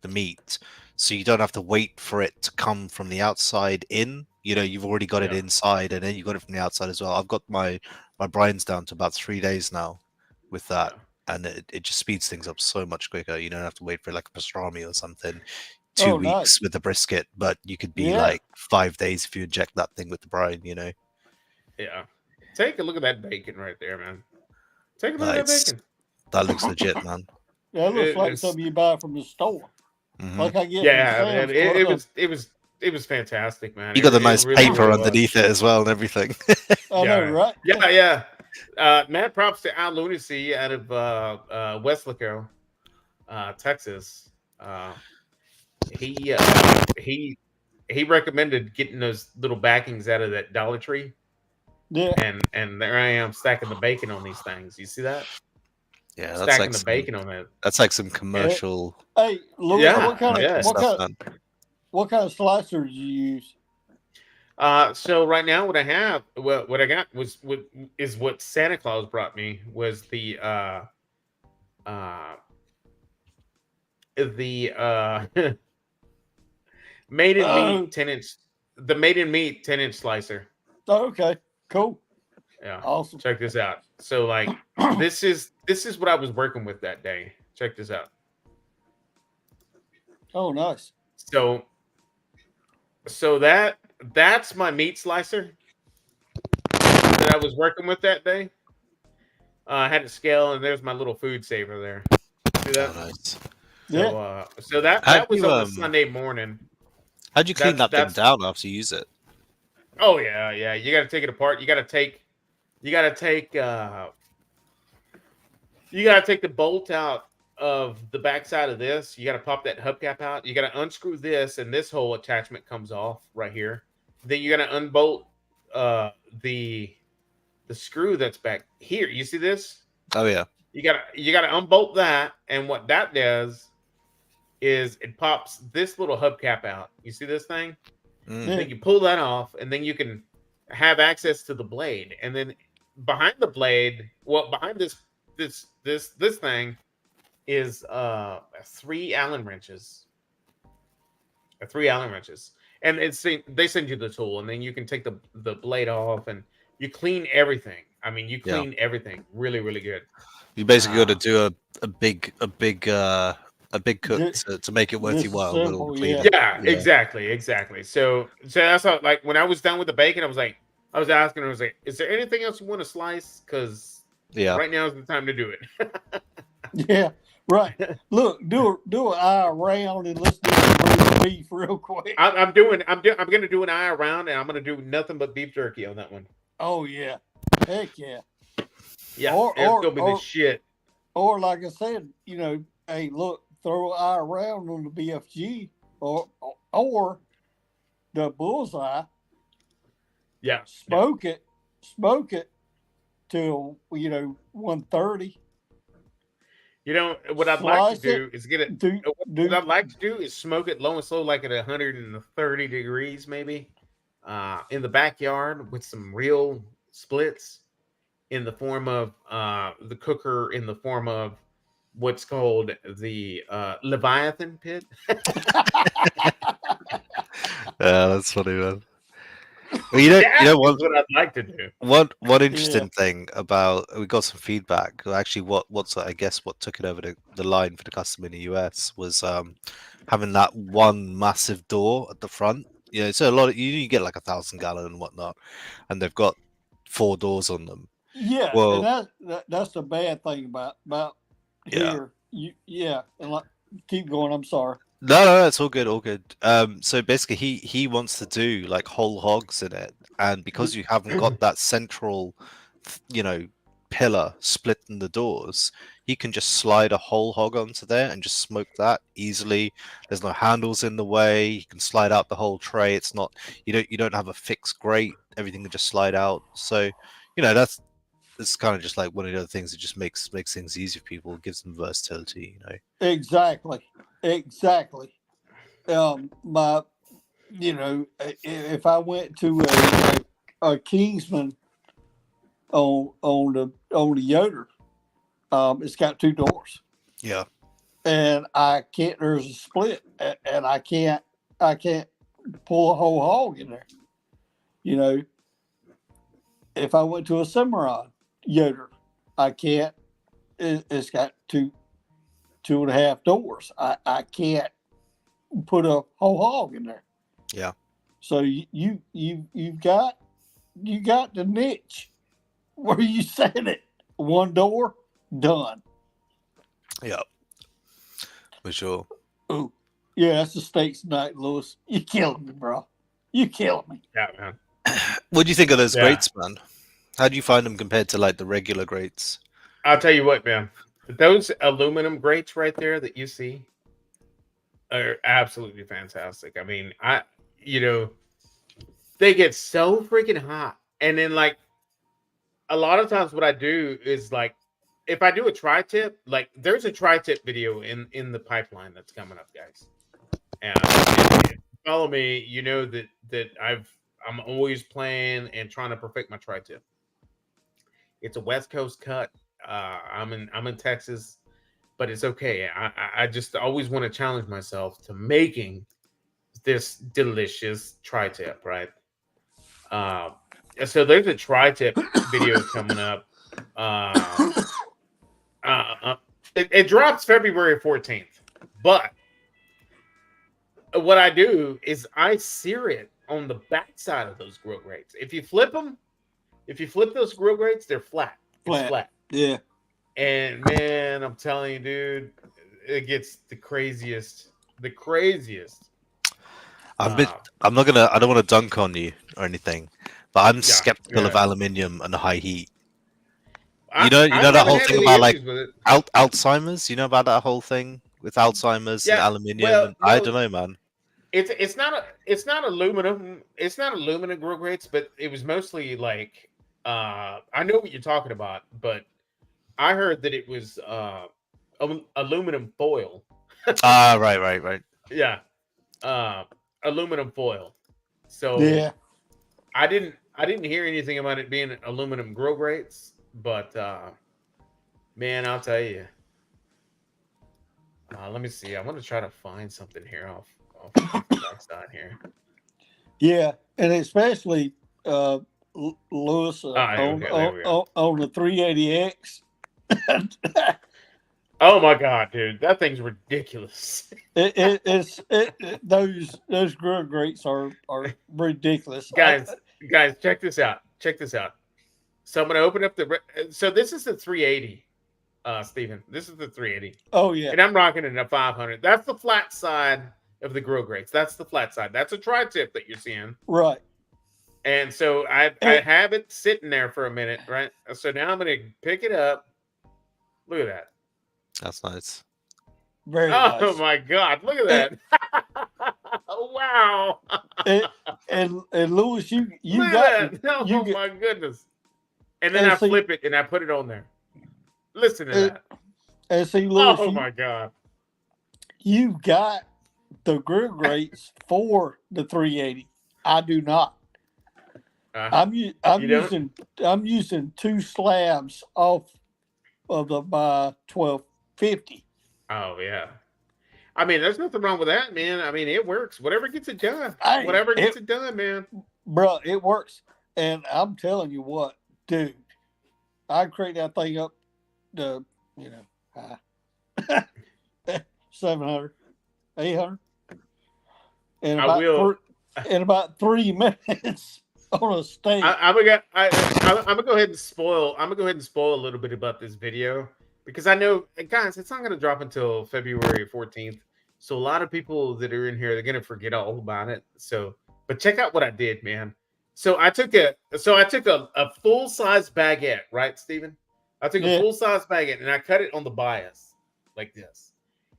the meat, so you don't have to wait for it to come from the outside in. You've already got it Yeah. inside, and then you got it from the outside as well. I've got my brines down to about 3 days now with that, and it just speeds things up so much quicker. You don't have to wait for like a pastrami or something. 2 Oh, weeks nice. with the brisket, but you could be Yeah. like 5 days if you inject that thing with the brine. Yeah. Take a look at that bacon right there, man. Take a look at that Nice. bacon. That looks legit, man. That looks It like is- something you buy from the store. Mhm. Like I get. Yeah, from man, Sam's it was fantastic, man. You got the It nice really, paper really was. underneath it as well and everything. I know, right? Yeah. Mad props to Al Lunacy out of Weslaco, Texas. He recommended getting those little backings out of that Dollar Tree, Yeah. and there I am stacking the bacon on these things. You see that? Yeah, that's Stacking like the some, bacon on that. that's like some commercial Hey, Louis, Yeah, what kind of yeah. stuff, man. what kind of slicer did you use? So right now, what I have, what I got is what Santa Claus brought me was the made in meat 10-inch, the made in meat 10-inch slicer. Oh, okay, cool, Yeah, awesome. check this out. So like this is what I was working with that day. Check this out. Oh, nice. So that's my meat slicer that I was working with that day. I had to scale, and there's my little food saver there. See that? Oh, nice. Yeah. So that How do was you on the Sunday morning. how'd you clean that thing That's down after you use it? oh yeah. You got to take it apart. You got to take you got to take the bolt out of the backside of this. You got to pop that hubcap out. You got to unscrew this, and this whole attachment comes off right here. Then you got to unbolt uh, the screw that's back here. You see this? Oh yeah. You gotta unbolt that, and what that does is it pops this little hubcap out. You see this thing? Mm. Yeah. Then you pull that off, and then you can have access to the blade. And then behind the blade, behind this thing is 3 Allen wrenches. 3 Allen wrenches, and they send you the tool, and then you can take the blade off, and you clean everything. I mean, you clean everything really, really good. You basically got to do a big cook Ju- to make it worth your while with all the disassemble, cleaning. Yeah, exactly. So that's how, like, when I was done with the bacon, I was asking, I was like, is there anything else you want to slice? Because Yeah. right now is the time to do it. Yeah. Right. Look, do an eye around and let's do some roast beef real quick. I'm gonna do an eye around, and I'm gonna do nothing but beef jerky on that one. Oh yeah. Heck yeah. Yeah, Or- it's or- gonna be or- the shit. Or like I said, hey, look, throw an eye around on the BFG or the bullseye, Yeah, smoke it till 130. you know what I'd like to Slice do is get it. Do What I'd like to do is smoke it low and slow, like at 130 degrees, maybe, in the backyard with some real splits in the form of the cooker, in the form of what's called the Leviathan pit. Yeah, that's funny, man. Well, you know That's what? what I'd like to do. One interesting thing about we got some feedback. Actually, what's I guess what took it over the line for the customer in the US was having that one massive door at the front. Yeah, so a lot of you get like 1,000-gallon and whatnot, and they've got 4 doors on them. Yeah, Well- and that's the bad thing about Yeah. here. And like, keep going. I'm sorry. No, it's all good, all good. So basically, he wants to do like whole hogs in it, and because you haven't got that central, pillar splitting the doors, he can just slide a whole hog onto there and just smoke that easily. There's no handles in the way. You can slide out the whole tray. It's not you don't have a fixed grate. Everything can just slide out. So, that's it's kind of just like one of the other things that just makes things easier for people, gives them versatility. Exactly. If I went to a Kingsman on the Yoder, it's got 2 doors, Yeah. and I can't. There's a split, and I can't pull a whole hog in there. If I went to a Cimarron Yoder, I can't. It's got 2.5 doors. I can't put a whole hog in there. Yeah. So you've got the niche where you set it. 1 door, done. Yeah. For sure. Ooh, yeah, that's the steaks tonight, Lewis. You killing me, bro. You killing me. Yeah, man. What do you think of those Yeah. grates, man? How do you find them compared to like the regular grates? I'll tell you what, man. Those aluminum grates right there that you see are absolutely fantastic. I mean, they get so freaking hot. And then, like, a lot of times what I do is, like, if I do a tri-tip, like, there's a tri-tip video in the pipeline that's coming up, guys. And if you follow me, you know that I'm always playing and trying to perfect my tri-tip. It's a West Coast cut. I'm in Texas, but it's okay. I just always want to challenge myself to making this delicious tri-tip, right? So there's a tri-tip video coming up. It drops February 14th, but what I do is I sear it on the backside of those grill grates. If you flip those grill grates, they're flat. It's flat. Yeah. And man, I'm telling you, dude, it gets the craziest. The craziest. I'm I'm not gonna. I don't want to dunk on you or anything, but I'm Yeah, skeptical of yeah. aluminium and high heat. I, You I know that haven't whole had thing any about like issues with it. Alzheimer's. You know about that whole thing with Alzheimer's and Yeah. aluminium, Well, and I no, don't know, man. it's not aluminum. It's not aluminum grill grates, but it was mostly like I know what you're talking about, but I heard that it was aluminum foil. Ah, right. Yeah, uh, aluminum foil. So Yeah. I didn't hear anything about it being aluminum grill grates, but man, I'll tell you. Let me see. I want to try to find something here off the backside here. Yeah. And especially Lewis Okay, there we go. on the 380X. Oh my god, dude, that thing's ridiculous. Those grill grates are ridiculous. Guys, check this out. Check this out. So I'm gonna open up the. So this is the 380, Stephen. This is the 380, Oh yeah. and I'm rocking it in a 500. That's the flat side of the grill grates. That's the flat side. That's a tri-tip that you're seeing. Right. And so I have it sitting there for a minute, right? So now I'm gonna pick it up. Look at that. That's nice. Very Oh nice. my god, look at that. Wow. And Lewis, you Look got at that. Oh you my goodness. And then I see, flip it and I put it on there. Listen to that. and see, Lewis, Oh my god. you got the grill grates for the 380. I do not. I'm You don't? using two slabs off of the 1250. Oh yeah. I mean, there's nothing wrong with that, man. I mean, it works. Whatever gets it done. Hey, Whatever gets it done, man. Bro, it works. And I'm telling you what, dude, I crank that thing up to, 700, 800. In I will. in about 3 minutes on a steak. I'm gonna go ahead and spoil. I'm gonna go ahead and spoil a little bit about this video because I know, guys, it's not gonna drop until February 14th. So a lot of people that are in here, they're gonna forget all about it. So, but check out what I did, man. So I took a full size baguette, right, Steven? I took a full size baguette and I cut it on the bias like this,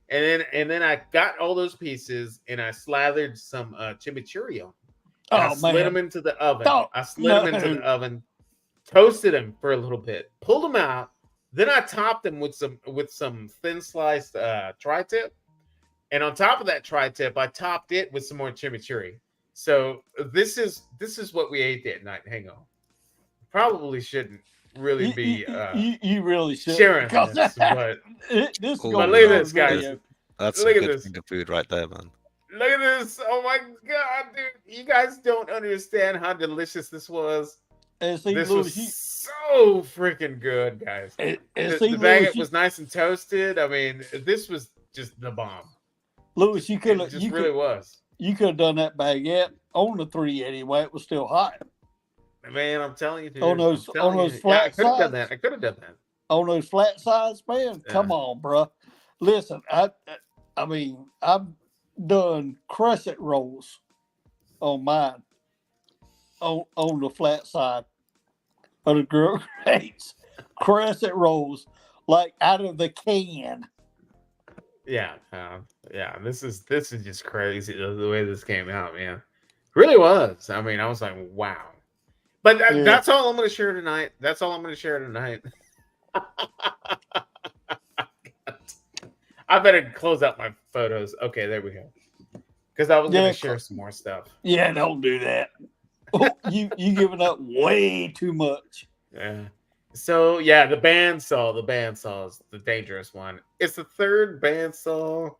and then I got all those pieces and I slathered some chimichurri on. I slid them into the oven. I slid them into the oven, toasted them for a little bit, pulled them out. Then I topped them with some thin sliced tri-tip, and on top of that tri-tip, I topped it with some more chimichurri. So this is what we ate that night. Hang on, probably shouldn't really be you really should sharing this, but this but look at this, guys. That's Look some at good this. finger food right there, man. Look at this. Oh my god, dude. You guys don't understand how delicious this was. And see, This Lewis, was so freaking good, guys. and The see, baguette Lewis, was nice and toasted. I mean, this was just the bomb. Lewis, you could It just really was. You could have done that baguette on the 380 while it was still hot. Man, I'm telling you, dude. On those flat I could have done sides. that. I could have done that. On those flat sides, man. Yeah. Come on, bro. Listen, I mean, I've done crescent rolls on mine on the flat side of the grill grates. Crescent rolls, like out of the can. Yeah, yeah. This is just crazy the way this came out, man. Really was. I mean, I was like, wow. But that's all I'm going to share tonight. That's all I'm going to share tonight. I better close out my photos. Okay, there we go. Because I was going to share some more stuff. Yeah, don't do that. you giving up way too much. Yeah. So yeah, the bandsaw is the dangerous one. It's the third bandsaw.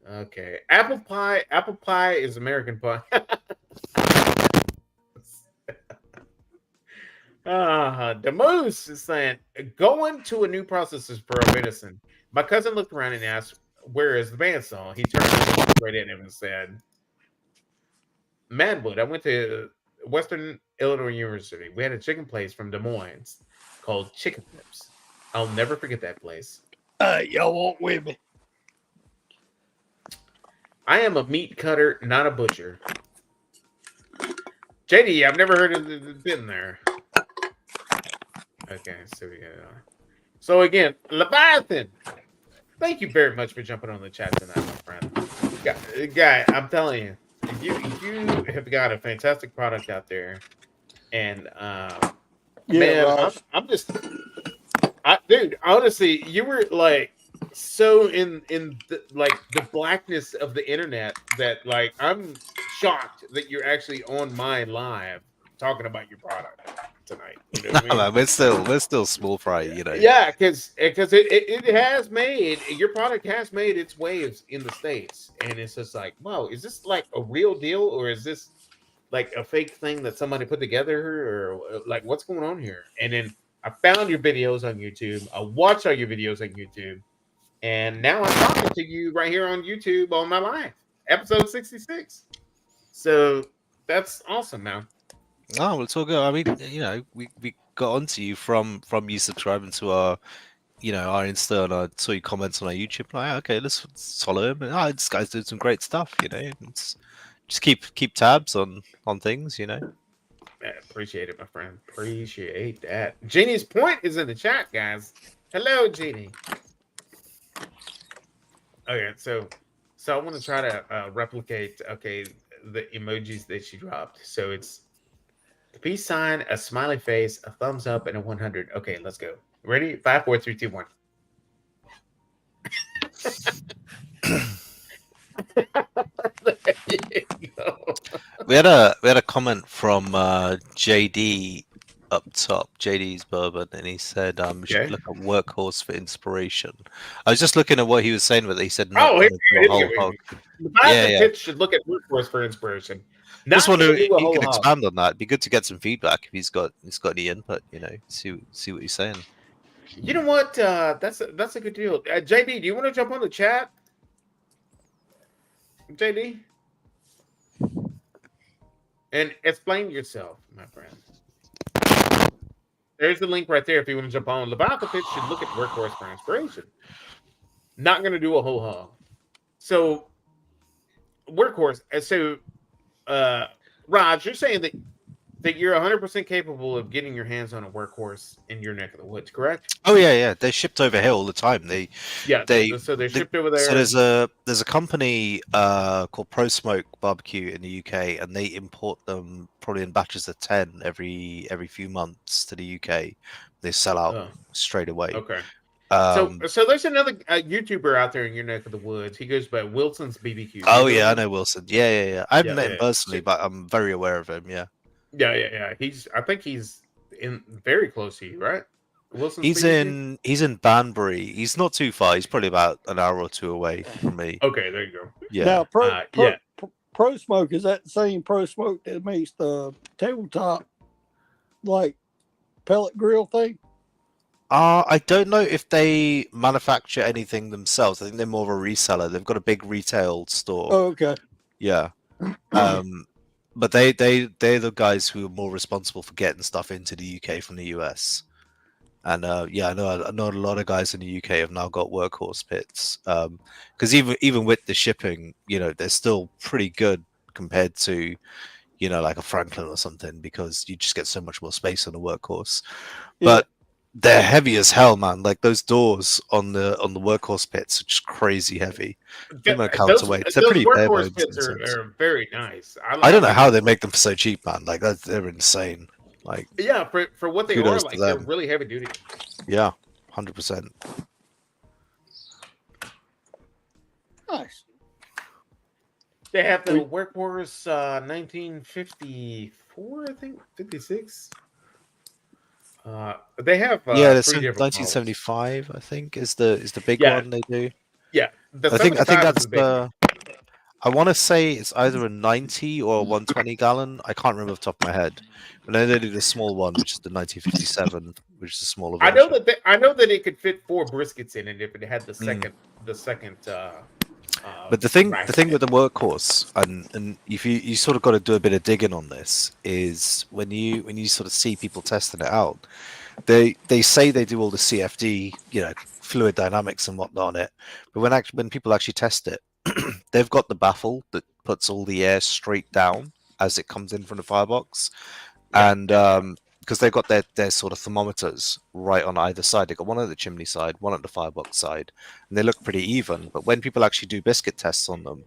Okay, apple pie is American pie. Demoose is saying, going to a new processor for a venison. My cousin looked around and asked, where is the bandsaw? He turned right in and said, Madwood. I went to Western Illinois University. We had a chicken place from Des Moines. called Chicken Lips. I'll never forget that place. Y'all want with me? I am a meat cutter, not a butcher. JD, I've never heard of it been there. Okay, so we got. So again, Leviathan. Thank you very much for jumping on the chat tonight, my friend. Guy, I'm telling you, you have got a fantastic product out there, and man, Raj. I'm just, dude. Honestly, you were like so in the blackness of the internet that like I'm shocked that you're actually on my live talking about your product tonight. You know what I mean? Man, we're still small fry, you know. Yeah, because it has made your product has made its waves in the States, and it's just like, wow, is this like a real deal, or is this like a fake thing that somebody put together, or like what's going on here? And then I found your videos on YouTube. I watched all your videos on YouTube, and now I'm talking to you right here on YouTube on my live episode 66. So that's awesome, man. Oh, well, it's all good. I mean, you know, we got onto you from you subscribing to our, you know, our Insta, and I saw your comments on our YouTube. Like, okay, let's follow him. And this guy's doing some great stuff, you know. It's, just keep tabs on things, you know. Man, appreciate it, my friend. Appreciate that. Jeannie's point is in the chat, guys. Hello, Jeannie. Okay, so I want to try to replicate the emojis that she dropped. So it's the peace sign, a smiley face, a thumbs up, and a 100. Okay, let's go. Ready? 5, 4, 3, 2, 1. There you go. We had a comment from JD up top, JD's Bourbon, and he said we should look at Workhorse for inspiration. I was just looking at what he was saying, but he said not here whole hog. The pitch should look at Workhorse for inspiration. Just wonder if he could expand on that. It'd be good to get some feedback if he's got any input. You know, see what he's saying. You know what? That's a good deal. JD, do you want to jump on the chat? JD, and explain yourself, my friend. There's the link right there if you want to jump on. Leviathan Pitch should look at Workhorse for inspiration. Not going to do a whole hog. So, Workhorse. So, Raj, you're saying that you're 100% capable of getting your hands on a Workhorse in your neck of the woods, correct? Oh yeah. They're shipped over here all the time. They're shipped over there. So there's a company called Pro Smoke Barbecue in the UK, and they import them probably in batches of 10 every few months to the UK. They sell out straight away. Okay. So there's another YouTuber out there in your neck of the woods. He goes by Wilson's BBQ. Oh yeah, I know Wilson. Yeah. I haven't met him personally, but I'm very aware of him. Yeah. Yeah. I think he's very close to you, right? Wilson's he's BBQ? he's in Banbury. He's not too far. He's probably about an hour or two away from me. Okay, there you go. Yeah. Now, Pro Smoke, is that the same Pro Smoke that makes the tabletop like pellet grill thing? I don't know if they manufacture anything themselves. I think they're more of a reseller. They've got a big retail store. Oh, okay. Yeah. But they're the guys who are more responsible for getting stuff into the UK from the US. And I know a lot of guys in the UK have now got Workhorse pits. Because even with the shipping, you know, they're still pretty good compared to, you know, like a Franklin or something, because you just get so much more space on a Workhorse. Yeah. But they're heavy as hell, man. Like those doors on the Workhorse pits are just crazy heavy. Counterweights. They're pretty bare bones. Workhorse pits are very nice. I don't know how they make them for so cheap, man. Like they're insane. Like for what they are, like they're really heavy duty. Yeah, 100%. Nice. They have the Workhorse 1954, I think 56. They have there's 1975, I think is the big one they do. Yeah, I think that's the. I want to say it's either a 90 or a 120 gallon. I can't remember off the top of my head. But then they do the small one, which is the 1957, which is a smaller version. I know that it could fit 4 briskets in it if it had the second. But the thing with the Workhorse, and if you sort of got to do a bit of digging on this, is when you sort of see people testing it out, they say they do all the CFD, fluid dynamics and whatnot on it, but when people actually test it, they've got the baffle that puts all the air straight down as it comes in from the firebox, and because they've got their sort of thermometers right on either side. They've got one on the chimney side, one on the firebox side, and they look pretty even. But when people actually do biscuit tests on them,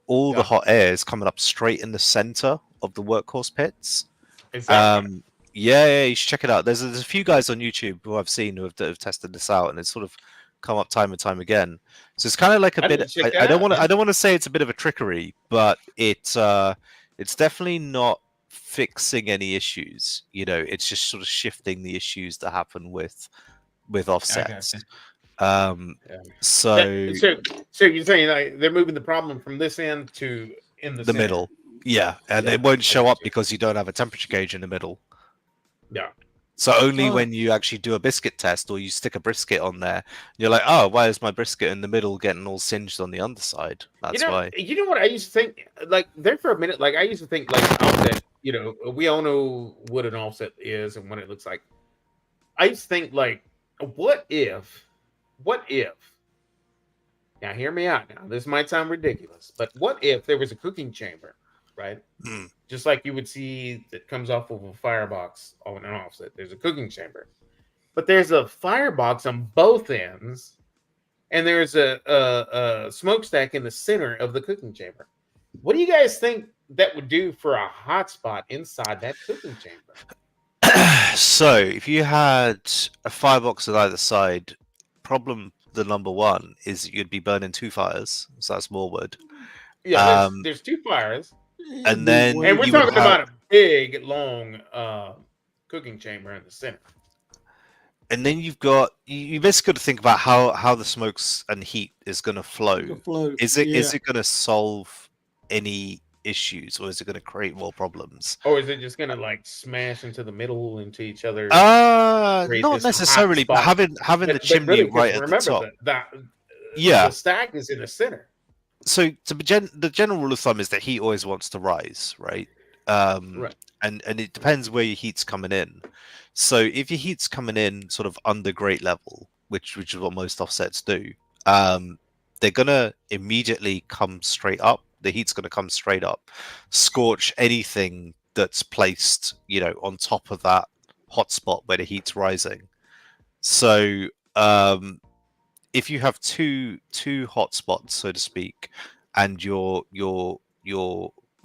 all the hot air is coming up straight in the center of the workhorse pits. Is that right? Yeah, you should check it out. There's a few guys on YouTube who I've seen who have tested this out, and it's sort of come up time and time again. So it's kind of like a I need bit. to check I that don't out, want to. man. I don't want to say it's a bit of a trickery, but it's definitely not fixing any issues. It's just sort of shifting the issues that happen with offsets. Yeah. So So you're saying like they're moving the problem from this end to in the center. middle, yeah, and Yeah, it won't I show got up you. because you don't have a temperature gauge in the middle. Yeah. So only Oh. when you actually do a biscuit test or you stick a brisket on there, you're like, oh, why is my brisket in the middle getting all singed on the underside? That's why. You know what I used to think? Like there for a minute, like I used to think like offset. We all know what an offset is and what it looks like. I used to think like, what if? Now hear me out. Now this might sound ridiculous, but what if there was a cooking chamber, right? Mm. Just like you would see that comes off of a firebox on an offset. There's a cooking chamber, but there's a firebox on both ends, and there's a smokestack in the center of the cooking chamber. What do you guys think that would do for a hotspot inside that cooking chamber? So if you had a firebox on either side, the number one is you'd be burning two fires, so that's more wood. Yeah, there's two fires, And then and we're you would talking about a big, long cooking chamber in the center. And then you've got you basically got to think about how the smokes and heat is going to flow. Is it going to solve any issues, or is it going to create more problems? Or is it just going to like smash into the middle into each other? Not necessarily, but having the chimney really, right at the top. The stack is in the center. So the general rule of thumb is that heat always wants to rise, right? Right. And it depends where your heat's coming in. So if your heat's coming in sort of under grate level, which is what most offsets do, they're gonna immediately come straight up. The heat's gonna come straight up, scorch anything that's placed, on top of that hotspot where the heat's rising. So if you have two hotspots, so to speak, and your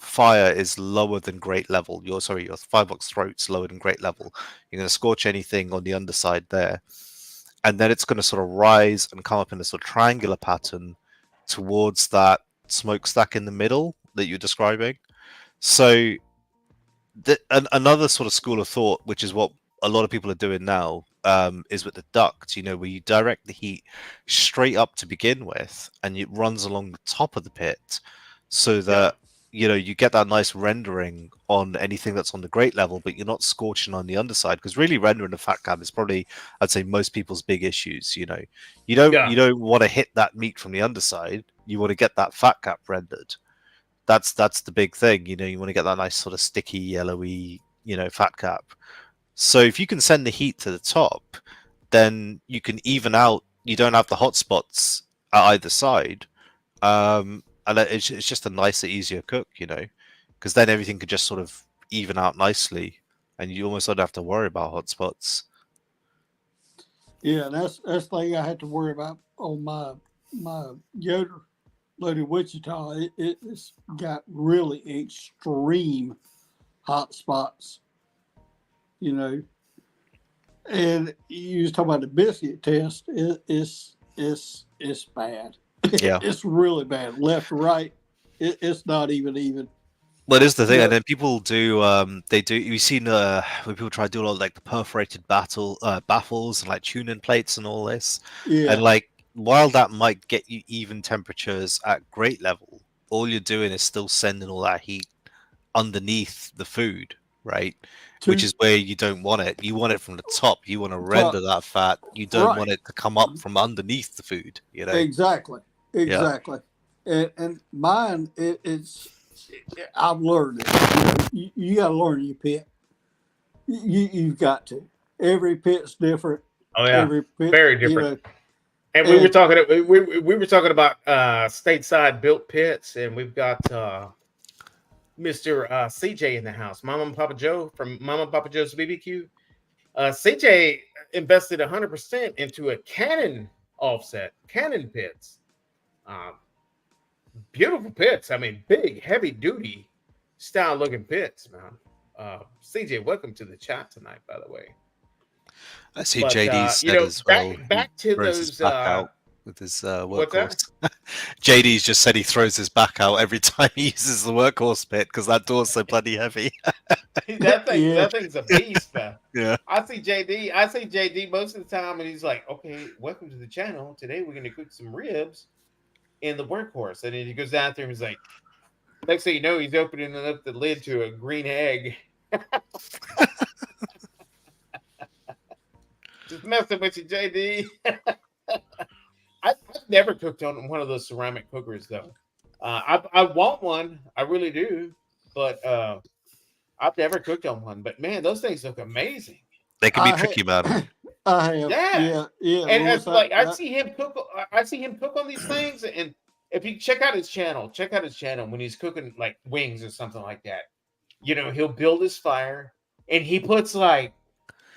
fire is lower than grate level, your firebox throat's lower than grate level, you're going to scorch anything on the underside there, and then it's going to sort of rise and come up in a sort of triangular pattern towards that smokestack in the middle that you're describing. So another sort of school of thought, which is what a lot of people are doing now, is with the duct, where you direct the heat straight up to begin with, and it runs along the top of the pit, so that you get that nice rendering on anything that's on the grate level, but you're not scorching on the underside. Because really, rendering a fat cap is probably, I'd say, most people's big issues. You don't want to hit that meat from the underside. You want to get that fat cap rendered. That's the big thing. You want to get that nice sort of sticky, yellowy, fat cap. So if you can send the heat to the top, then you can even out. You don't have the hot spots at either side, and it's just a nicer, easier cook, because then everything could just sort of even out nicely, and you almost don't have to worry about hot spots. Yeah, that's the thing I had to worry about on my Yoder loaded Wichita. It's got really extreme hot spots. And you was talking about the biscuit test. It's bad. Yeah, it's really bad. Left, right. It's not even. Well, it is the thing, and then people do. You've seen when people try to do a lot of like the perforated baffles and like tuning plates and all this. Yeah. And like while that might get you even temperatures at grate level, all you're doing is still sending all that heat underneath the food, right? Which is where you don't want it. You want it from the top. You want to render that fat. You don't want it to come up from underneath the food. Exactly. Yeah. And mine, it's. I've learned it. You got to learn your pit. You've got to. every pit's different. Oh yeah, Every pit, very you different. know, And we were and talking. We were talking about stateside built pits, and we've got Mr. CJ in the house, Mama and Papa Joe from Mama and Papa Joe's BBQ. CJ invested 100% into a Canon offset, Canon pits. Uh, Beautiful pits. I mean, big, heavy duty style looking pits, man. CJ, welcome to the chat tonight, by the way. I see But JD you said know, as well. back He to throws his those. back out with his What's that? workhorse. JD's just said he throws his back out every time he uses the workhorse pit because that door's so bloody heavy. That Yeah. thing's a beast, man. Yeah. I see JD most of the time, and he's like, "Okay, welcome to the channel. Today we're gonna cook some ribs in the workhorse." And then he goes down there and he's like, next thing you know, he's opening up the lid to a green egg. Just messing with you, JD. I've never cooked on one of those ceramic cookers though. I want one, I really do, but I've never cooked on one. But man, those things look amazing. They can be I tricky, man. I have, Yeah. yeah. And Louis, it's like I see him cook. I see him cook on these things, and if you check out his channel, when he's cooking like wings or something like that. You know, he'll build his fire, and he puts like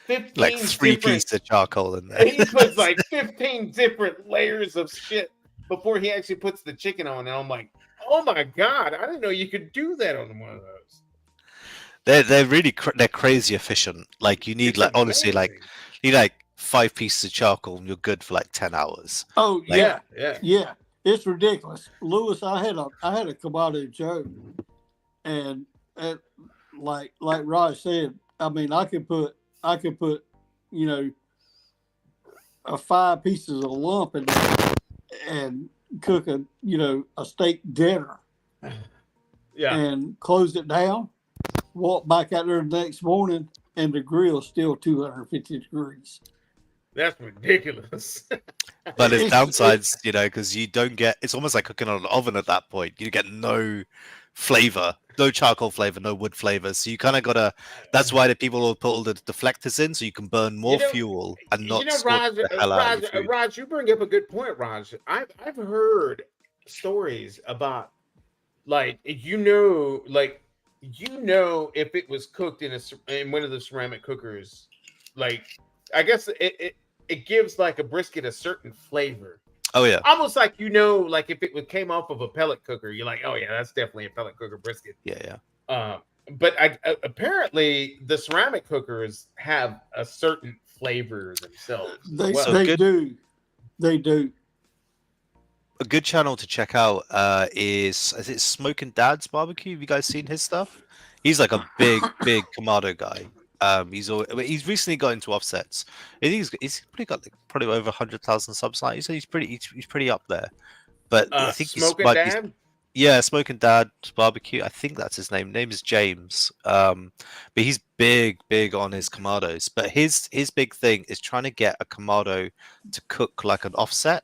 15 Like 3 different. pieces of charcoal in there. He puts like 15 different layers of shit before he actually puts the chicken on. And I'm like, oh my god, I didn't know you could do that on one of those. They're really they're crazy efficient. Like you need It's like honestly like amazing. you need like 5 pieces of charcoal and you're good for like 10 hours. Oh Like- yeah. It's ridiculous, Louis. I had a Kamado Joe, and like Raj said, I mean, I could put you know 5 pieces of lump in there and cook a steak dinner Yeah. and close it down. Walk back out there the next morning, and the grill's still 250 degrees. That's ridiculous. But there's It's- downsides, you know, because you don't get. It's almost like cooking on an oven at that point. You get no flavor, no charcoal flavor, no wood flavor. So you kind of gotta. That's why the people will put all the deflectors in, so you can burn more fuel and not scorch the hell out of your food. Raj, you bring up a good point, Raj. I've heard stories about like if it was cooked in one of the ceramic cookers, like I guess it gives like a brisket a certain flavor. Oh yeah, Almost like like if it came off of a pellet cooker, you're like, oh yeah, that's definitely a pellet cooker brisket. yeah. But apparently the ceramic cookers have a certain flavor themselves. They well. they do. A good channel to check out is it Smoking Dad's Barbecue? Have you guys seen his stuff? He's like a big Kamado guy. He's recently got into offsets. I think he's probably got like, probably over 100,000 subs now. He's pretty up there. But I think Smoking Dad. Yeah, Smoking Dad Barbecue. I think that's his name. Name is James. But he's big on his Kamados. But his big thing is trying to get a Kamado to cook like an offset.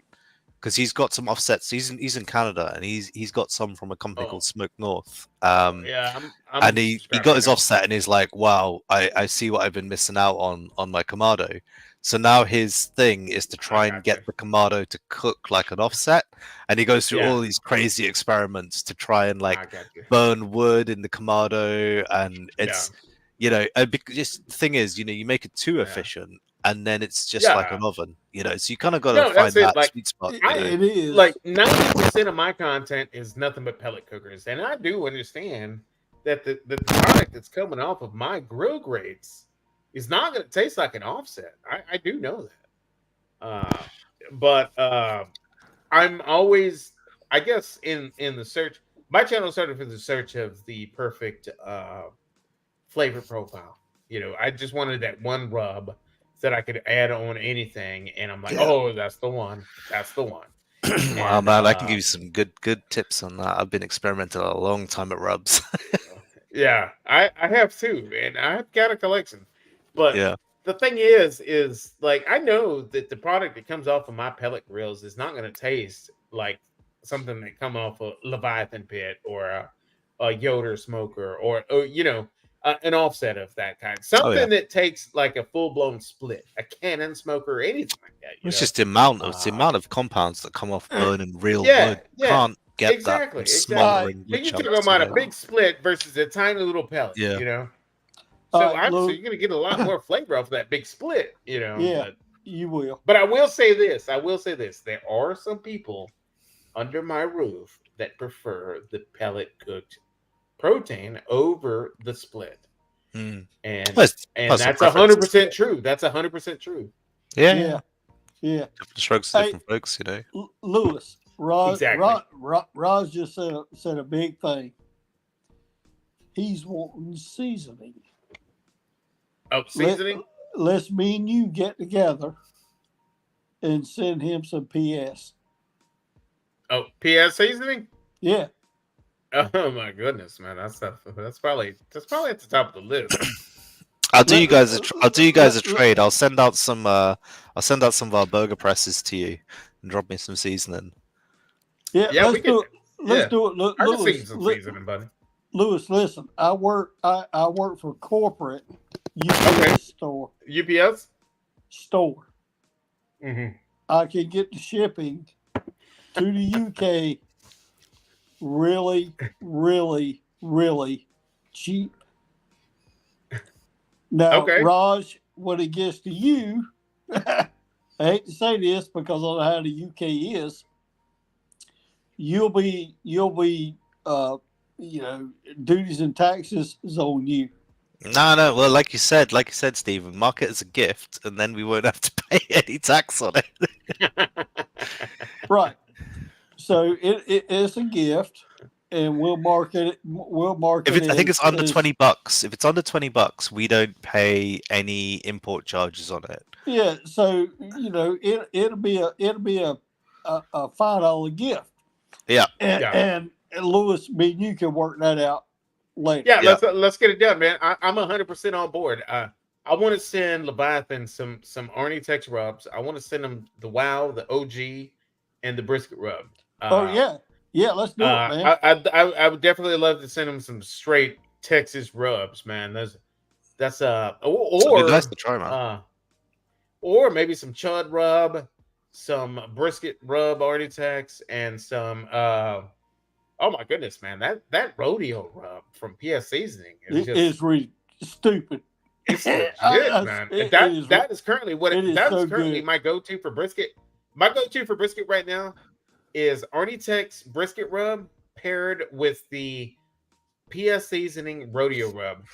Because he's got some offsets. He's in Canada, and he's got some from a company called Smoke North. Yeah, and he got his offset, and he's like, "Wow, I see what I've been missing out on my Kamado." So now his thing is to try and get the Kamado to cook like an offset, and he goes through all these crazy experiments to try and like burn wood in the Kamado, and it's just the thing is, you make it too efficient. And then it's just like an oven, so you kind of got to find that sweet spot. It is like 90% of my content is nothing but pellet cookers, and I do understand that the product that's coming off of my grill grates is not going to taste like an offset. I do know that, but I'm always, I guess, in the search. My channel started for the search of the perfect flavor profile. I just wanted that one rub that I could add on anything, and I'm like, oh, that's the one. That's the one. Wow, man, I can give you some good tips on that. I've been experimenting a long time at rubs. Yeah, I have too, and I've got a collection. But the thing is like I know that the product that comes off of my pellet grills is not going to taste like something that come off a Leviathan pit or a Yoder smoker or an offset of that kind. Oh, yeah. Something that takes like a full blown split, a cannon smoker, or anything like that. It's just the amount of compounds that come off burning real wood. Can't get exactly, that exactly. smoldering Then wood you're talking chunks. about a big split versus a tiny little pellet. Yeah. You know. All So right, obviously Lou. you're gonna get a lot more flavor off that big split. You know. Yeah, you will. But I will say this. There are some people under my roof that prefer the pellet cooked protein over the split. Mm. And Plus that's the 100% true. That's 100% true. Yeah. Yeah. Different strokes for different folks, you know. Lewis, Exactly. Roz just said a big thing. He's wanting seasoning. Oh, seasoning? Let's me and you get together and send him some PS. Oh, PS seasoning? Yeah. Oh my goodness, man. That's probably at the top of the list. I'll do you guys a trade. I'll send out some of our burger presses to you and drop me some seasoning. Yeah, let's do it. Let's do it. I can see some seasoning, buddy. Lewis, listen. I work for corporate UPS store. UPS Store. Mm-hmm. I can get the shipping to the UK really, really, really cheap. Now, Raj, when it gets to you, I hate to say this because of how the UK is, you'll be duties and taxes is on you. No. Well, like you said, Stephen, mark it as a gift, and then we won't have to pay any tax on it. Right. So it's a gift, and we'll market it. I think it's under $20. If it's under $20, we don't pay any import charges on it. Yeah. So it'll be a $5 gift. Yeah. And Lewis, me and you can work that out later. Yeah. Let's get it done, man. I'm 100% on board. I want to send Leviathan some Arnie Tex rubs. I want to send him the Wow, the OG, and the brisket rub. Yeah, let's do it, man. I would definitely love to send him some straight Texas rubs, man. That's or nice to try, man. Or maybe some chud rub, some brisket rub Arnie Tex, and some oh my goodness, man, that rodeo rub from PS Seasoning is stupid. It's legit, man. That is currently currently my go-to for brisket. My go-to for brisket right now is Arnie Tex brisket rub paired with the PS Seasoning rodeo rub.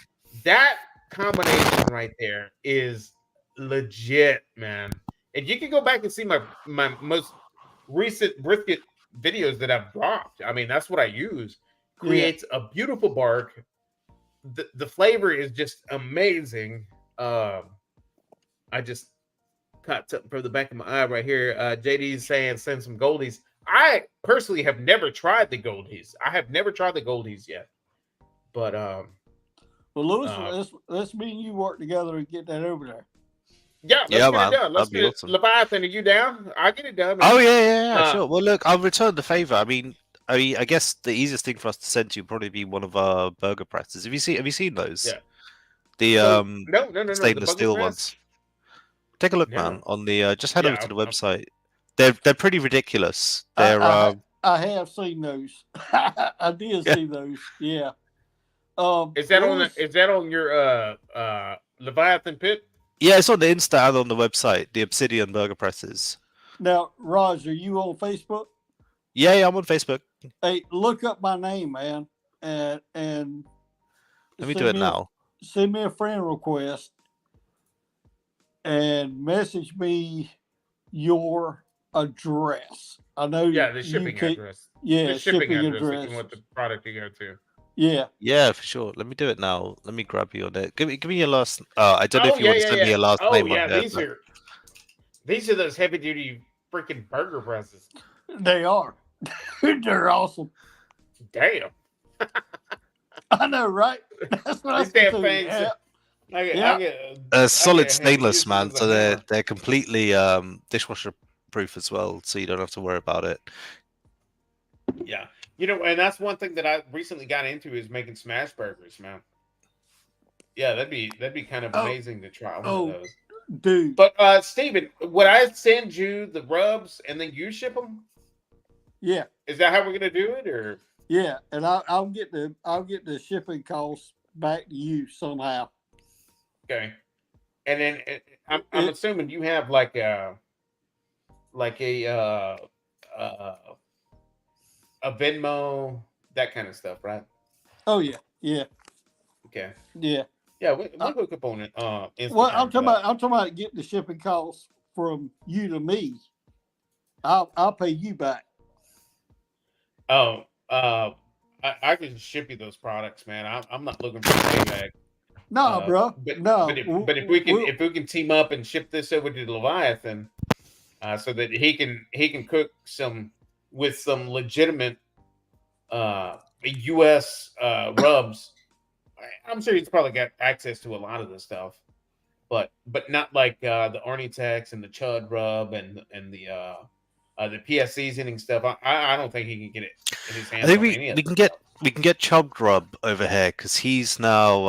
That combination right there is legit, man. And you can go back and see my most recent brisket videos that I've dropped. I mean, that's what I use. Creates a beautiful bark. The flavor is just amazing. I just caught something from the back of my eye right here. JD's saying send some goldies. I personally have never tried the goldies. I have never tried the goldies yet. But well, Lewis, let's me and you work together and get that over there. Yeah, let's get it done. Let's get it. Awesome. Leviathan, are you down? I'll get it done. Man. Oh yeah, sure. Well, look, I'll return the favor. I mean, I guess the easiest thing for us to send to you would probably be one of our burger presses. Have you seen those? Yeah. The no, stainless steel ones. Take a look, man. On the just head over to the website. They're pretty ridiculous. They're I have seen those. I did see those. Yeah. Is that on your Leviathan pit? Yeah, it's on the Insta and on the website. The Obsidian burger presses. Now, Raj, are you on Facebook? Yeah, I'm on Facebook. Hey, look up my name, man, and let me do it now. Send me a friend request and message me your address. I know. Yeah, the shipping address. Yeah, the shipping address. What the product you go to. Yeah, for sure. Let me do it now. Let me grab you on it. Give me your last. I don't know if you want to send me your last name. These are those heavy duty freaking burger presses. They are. They're awesome. Damn. I know, right? That's what these damn things. Solid stainless, man. So they're completely dishwasher proof as well, so you don't have to worry about it. Yeah. And that's one thing that I recently got into is making smash burgers, man. Yeah, that'd be kind of Oh, amazing to try one of oh, those. dude. But Steven, would I send you the rubs and then you ship them? Yeah, Is that how we're gonna do it, or yeah, and I'll get the shipping costs back to you somehow. okay? And then I'm It, assuming you have like uh, a Venmo, that kind of stuff, right? oh yeah, yeah, Okay. yeah. Yeah, Uh, we'll hook up on it. well, Instagram for that. I'm talking about getting the shipping costs from you to me. I'll pay you back. Oh, I can ship you those products, man. I'm not looking for a payback. No, bro. But No, if we can team up and ship this over to Leviathan, so that he can cook some with some legitimate U.S. Rubs. I'm sure he's probably got access to a lot of this stuff, but not like the Ornitex and the Chud Rub and the PS seasoning stuff. I don't think he can get it in his I hands think on any of we this can get stuff. we can get Chubbed Rub over here because he's now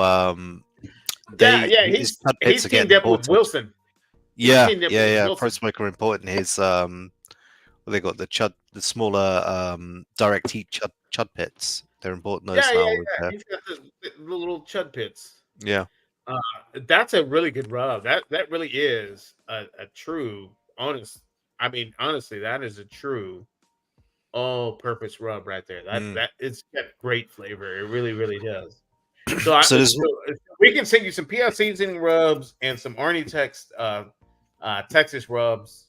Yeah, they yeah, his Chud he's pits are teamed getting up with imported. Wilson. He's Yeah, teamed up yeah, with yeah. Pro Wilson. Smoker importing his what they got the smaller direct heat Chud pits. They're importing those Yeah, yeah, now with yeah. He's got the little Chud pits. yeah. Uh, that's a really good rub. That really is a true, honest. I mean, honestly, that is a true all-purpose rub right there. Mm. That it's got great flavor. It really, really does. So So there's we can send you some PL seasoning rubs and some Arnie Texas rubs.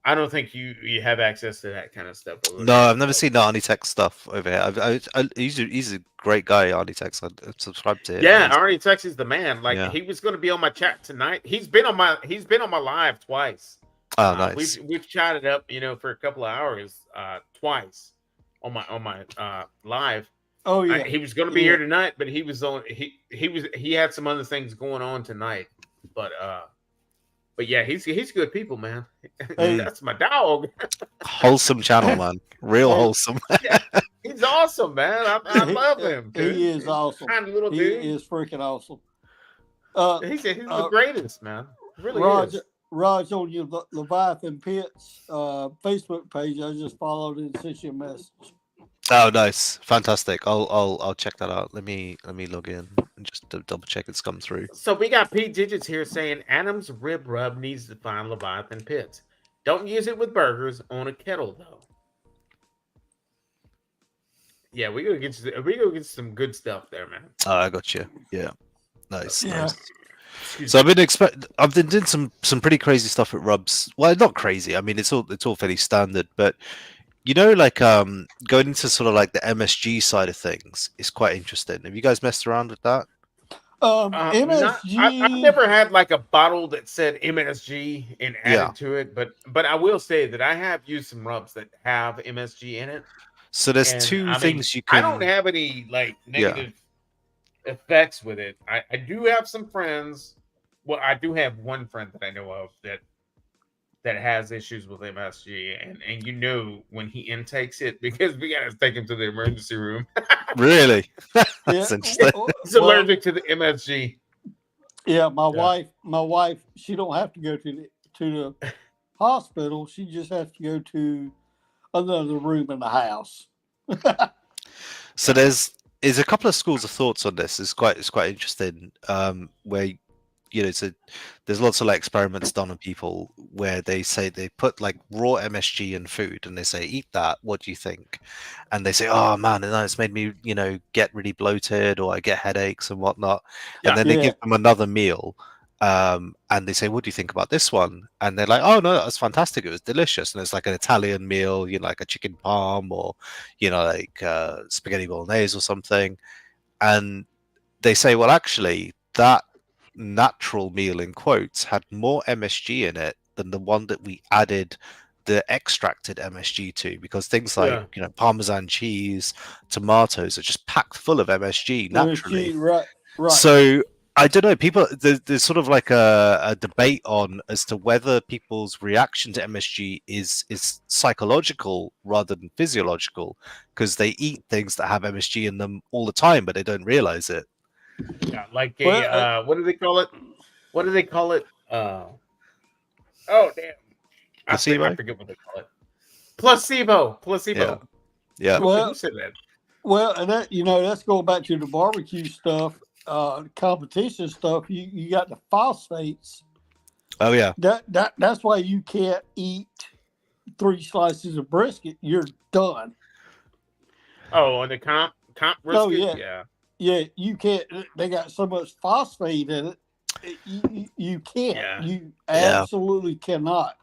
I don't think you have access to that kind of stuff over no, there. I've never seen the Arnitex stuff over here. He's a great guy, Arnitex. I subscribe to him. Yeah, Arnie Texas is the man. Like Yeah. he was going to be on my chat tonight. He's been on my live twice. Oh, nice. We've chatted up, for a couple of hours, twice on my live. Oh yeah. He was going to be here tonight, but he was on. He had some other things going on tonight. But yeah, he's good people, man. Hey. That's my dog. Wholesome channel, man. Real wholesome. Yeah, he's awesome, man. I love him. Dude. He is awesome. Kind of little He dude. is freaking awesome. He's the greatest, man. Really Raj, is. Raj, on your Leviathan Pits Facebook page, I just followed it and sent you a message. Oh, nice, fantastic. I'll check that out. Let me log in and just double check it's come through. So we got Pete Digits here saying Adam's rib rub needs to find Leviathan Pits. Don't use it with burgers on a kettle though. Yeah, we gonna get some good stuff there, man. Oh, I got you. Yeah, nice. Yeah. Nice. So I've been doing some pretty crazy stuff at rubs. Well, not crazy. I mean, it's all fairly standard, but like going into sort of like the MSG side of things is quite interesting. Have you guys messed around with that? MSG. I've never had like a bottle that said MSG and added to it, but I will say that I have used some rubs that have MSG in it. So there's two things you can. I don't have any like negative effects with it. I do have some friends. Well, I do have one friend that I know of that has issues with MSG, and when he intakes it, because we gotta take him to the emergency room. Really? That's interesting. He's allergic to the MSG. Yeah, my wife, she don't have to go to the hospital. She just has to go to another room in the house. So there's a couple of schools of thoughts on this. It's quite interesting. Where so there's lots of like experiments done on people where they say they put like raw MSG in food and they say eat that. What do you think? And they say, oh man, it's made me get really bloated or I get headaches and whatnot. And then they give them another meal. And they say, what do you think about this one? And they're like, oh no, that was fantastic, it was delicious. And it's like an Italian meal, like a chicken parm or like spaghetti bolognese or something. And they say, well, actually that natural meal in quotes had more MSG in it than the one that we added the extracted MSG to, because things like Parmesan cheese, tomatoes are just packed full of MSG naturally. Right. So I don't know. People, there's sort of like a debate on as to whether people's reaction to MSG is psychological rather than physiological, because they eat things that have MSG in them all the time, but they don't realize it. Yeah, like a Well, what do they call it? What do they call it? Oh damn, I Placebo? forget what they call it. Placebo. Yeah. Yeah. Who well, said that? well, and that that's going back to the barbecue stuff, competition stuff. You got the phosphates. Oh yeah. That's why you can't eat 3 slices of brisket. You're done. Oh, on the comp Oh brisket. yeah, Yeah, you can't. They got so much phosphate in it. You can't. yeah. You Yeah. absolutely cannot.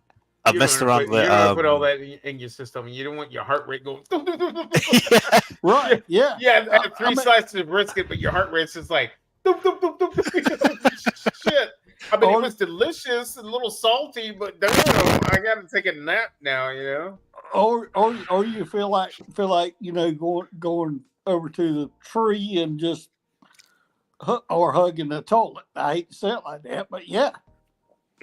I messed around You with don't want to put all that in your system. You don't want your heart rate going. yeah. Right? Yeah. Yeah, I have 3 mean, slices of brisket, but your heart rate's just like shit. I mean, it was delicious, and a little salty, but damn, I gotta take a nap now. or you feel like going over to the tree and just or hugging the toilet. I hate to say it like that, but yeah.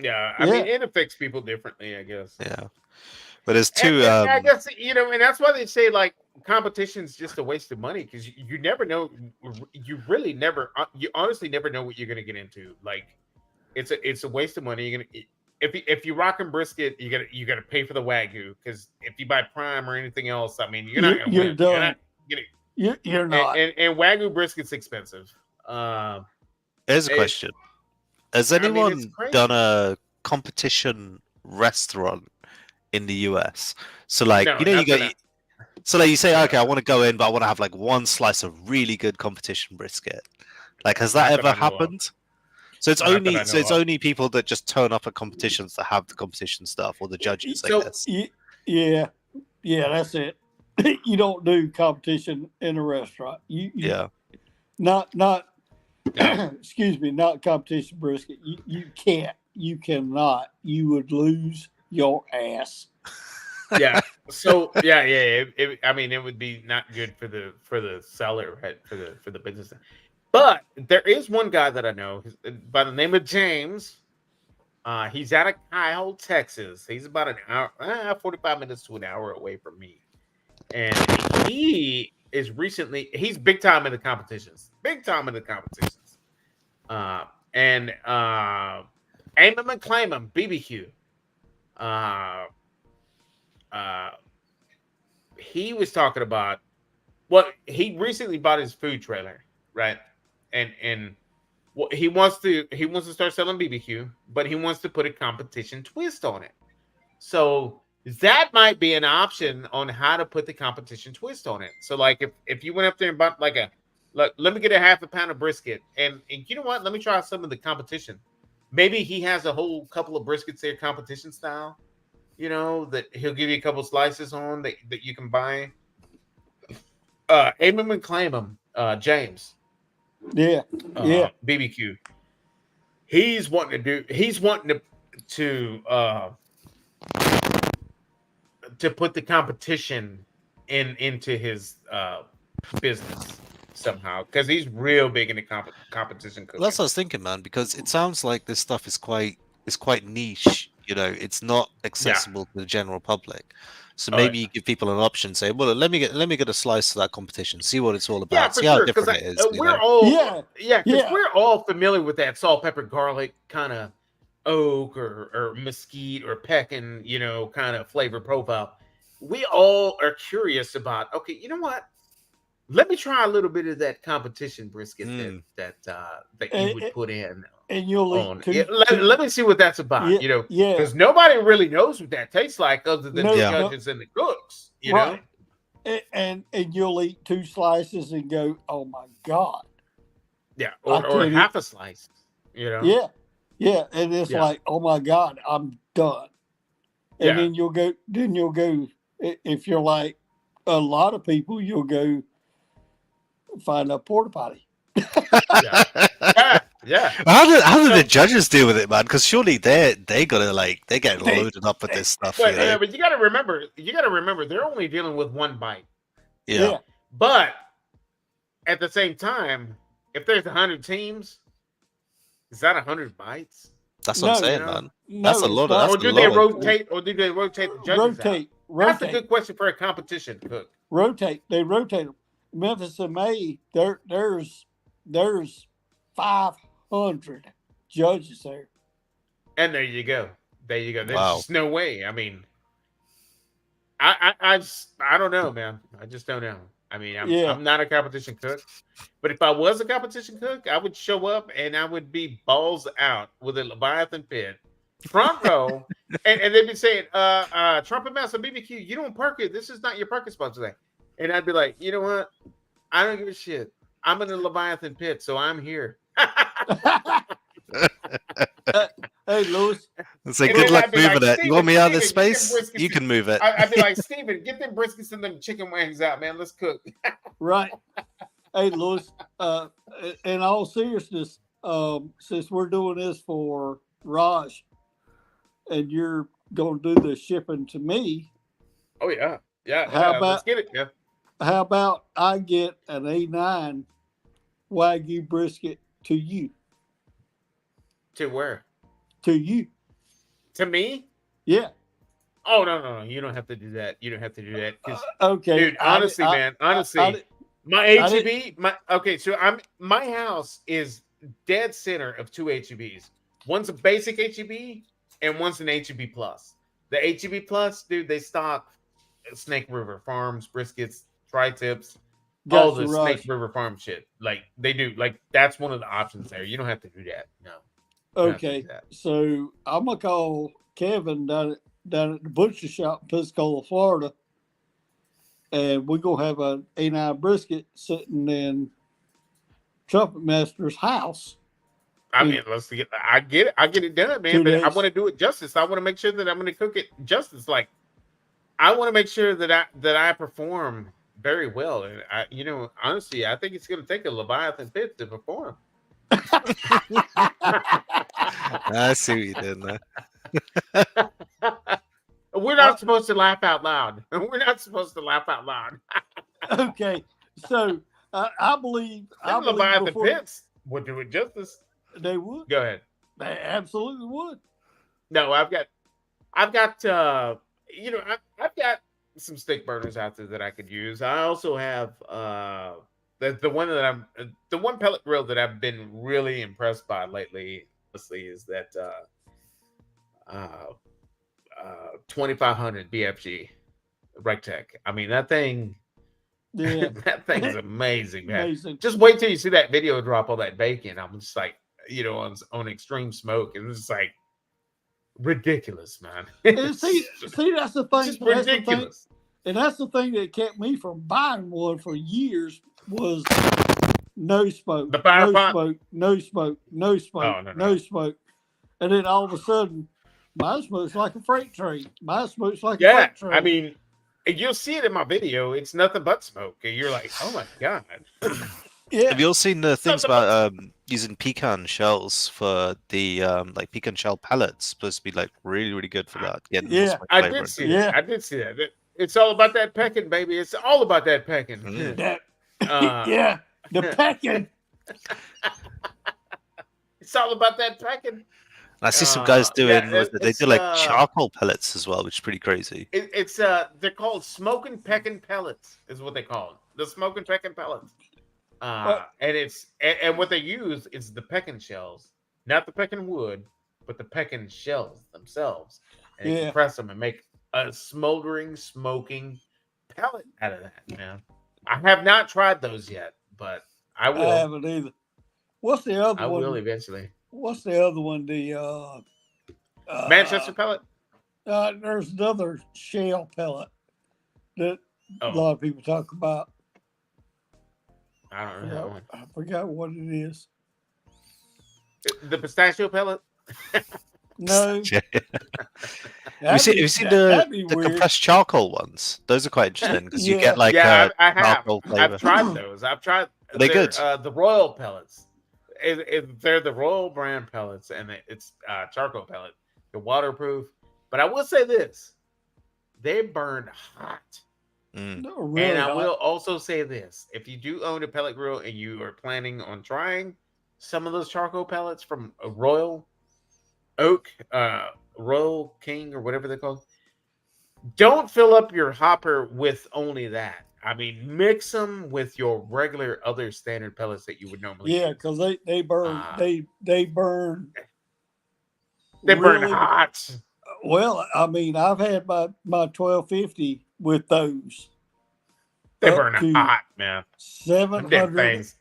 Yeah, I mean, it affects people differently, I guess. Yeah. But there's And, two and I guess and that's why they say like competition's just a waste of money because you never know. You really never. You honestly never know what you're gonna get into. Like, it's a waste of money. You're gonna if you rockin' brisket, you gotta pay for the wagyu because if you buy prime or anything else, I mean, you're not gonna win. Done. You're not. And wagyu brisket's expensive. Here's a question. Has I mean, anyone it's crazy. done a competition restaurant in the US? So like No, you know you not go that. so like you say, okay, I want to go in, but I want to have like one slice of really good competition brisket. Like has that Not that ever I know of. happened? So it's Not that only I so know it's of. only people that just turn up at competitions that have the competition stuff or the judges, I So- guess. Yeah, that's it. You don't do competition in a restaurant. Yeah. Not No. excuse me, not competition brisket. You can't. You cannot. You would lose your ass. Yeah. So yeah. I mean, it would be not good for the seller, right? For the business. But there is one guy that I know by the name of James. He's out of Kyle, Texas. He's about an hour, 45 minutes to an hour away from me, and he is he's big time in the competitions. Big time in the competitions. And aim him and claim him, BBQ. He was talking about he recently bought his food trailer, right? And he wants to start selling BBQ, but he wants to put a competition twist on it. So that might be an option on how to put the competition twist on it. So like if you went up there and bought like let me get a half a pound of brisket, and you know what? Let me try some of the competition. Maybe he has a whole couple of briskets there, competition style. That he'll give you a couple slices on that you can buy. Aim him and claim him, James. Yeah. BBQ. He's wanting to put the competition into his business somehow because he's real big into competition cooking. Well, that's what I was thinking, man, because it sounds like this stuff is quite niche. It's not accessible to the general public. So maybe you give people an option, say, well, let me get a slice of that competition, see what it's all about, Yeah, for see how sure. different it is. We're all Yeah. we're all familiar with that salt, pepper, garlic kind of oak or mesquite or pecan, kind of flavor profile. We all are curious about. Okay, you know what? Let me try a little bit of that competition brisket that you would put in. And you'll On. eat Let me see what that's about. Because nobody really knows what that tastes like other than the judges and the cooks. Right. And you'll eat 2 slices and go, oh my God. Yeah, or half a slice. Yeah, and it's like, oh my God, I'm done. And then you'll go. If you're like a lot of people, you'll go find a porta potty. Yeah. How do the judges deal with it, man? Because surely they gotta they get loaded up with this stuff. But you gotta remember, they're only dealing with one bite. Yeah. But at the same time, if there's 100 teams, is that 100 bites? That's what I'm saying, man. No, That's a lot of. Or do they rotate the judges? Rotate. That's a good question for a competition cook. Rotate. They rotate them. Memphis and May, there's 500 judges there. And there you go. There you go. There's Wow. just no way. I mean, I don't know, man. I just don't know. I mean, I'm not a competition cook, but if I was a competition cook, I would show up and I would be balls out with a Leviathan pit, front row, and they'd be saying, Trumpetmaster BBQ, you don't park it. This is not your parking spot today. And I'd be like, you know what? I don't give a shit. I'm in the Leviathan pit, so I'm here. Hey, Lewis. It's like, And good then luck I'd be moving like, it. You want me out of Steven, get them space? briskets You can and- move it. I'd be like, Steven, get them briskets and them chicken wings out, man. Let's cook. Right. Hey, Lewis. In all seriousness, since we're doing this for Raj, and you're going to do the shipping to me, Oh yeah, yeah. How Let's about- get it? Yeah. how about I get an A9 Wagyu brisket to you? To where? To you. To me? Yeah. Oh no! You don't have to do that. You don't have to do that. 'Cause, Okay. dude, honestly, man, honestly, I- my HEB, so my house is dead center of two HEBs. One's a basic HEB and one's an HEB plus. The HEB plus, dude, they stock Snake River Farms briskets, tri-tips, all Gotcha, the Raj. Snake River Farm shit. Like they do. Like that's one of the options there. You don't have to do that. No. You don't have to do Okay. that. So I'm gonna call Kevin down at the butcher shop in Pensacola, Florida, and we're gonna have an A9 brisket sitting in Trumpetmaster's house. I mean, I get it. I get it done, man. 2 But I days. want to do it justice. I want to make sure that I'm going to cook it justice. Like, I want to make sure that I perform very well. And honestly, I think it's going to take a Leviathan pit to perform. I see what you did there. We're not supposed to laugh out loud. We're not supposed to laugh out loud. Okay. So I believe Them Leviathan before pits would do it justice. they would. Go ahead. They absolutely would. No, I've got I've got some stick burners out there that I could use. I also have the one pellet grill that I've been really impressed by lately, honestly, is that 2500 BFG Rectech. I mean, that thing Yeah. that thing is amazing, man. Amazing. Just wait till you see that video drop on that bacon. I'm just like, on extreme smoke, and it's just like ridiculous, man. And see, that's the thing. Just That's the thing. ridiculous. And that's the thing that kept me from buying one for years was no smoke, The fire no pot? smoke, no smoke, no smoke, Oh, no. no smoke. And then all of a sudden, mine smokes like a freight train. Mine smokes like a Yeah, freight train. I mean, you'll see it in my video. It's nothing but smoke, and you're like, oh my god. yeah, Have you all seen the things Something about using pecan shells for the like pecan shell pellets? Supposed to be like really, really good for that. Getting the Yeah, smoke I flavor did in. see Yeah. that. I did see that. It's all about that pecking, baby. It's all about that pecking. Mm. that, Uh, yeah, the pecking. It's all about that pecking. I see some guys doing yeah, they it's, do like charcoal pellets as well, which is pretty crazy. It's they're called smoking pecking pellets, is what they call it. The smoking pecking pellets. And it's and what they use is the pecking shells, not the pecking wood, but the pecking shells themselves. And they Yeah. compress them and make a smoldering, smoking pellet out of that. Man, I have not tried those yet, but I I will. haven't either. What's the other I one? will eventually. What's the other one? The Manchester pellet. There's another shell pellet that a Oh, lot of people talk about. I don't know that one. I forgot what it is. The pistachio pellet. No, Have you seen the weird. compressed charcoal ones? Those are quite interesting because you Yeah. get like Yeah, I have. charcoal flavor. I've tried those. I've tried. Are they they're, good? The Royal pellets. They're the Royal brand pellets, and it's charcoal pellet. They're waterproof. But I will say this: they burn hot. Mm. No, really And I hot. will also say this: if you do own a pellet grill and you are planning on trying some of those charcoal pellets from a Royal Oak, Royal King, or whatever they're called, don't fill up your hopper with only that. I mean, mix them with your regular other standard pellets that you would normally Yeah, use. because they burn Uh, they burn they burn really hot. well. I mean, I've had my 1250 with those They up burn to hot, man. Them damn 700. things.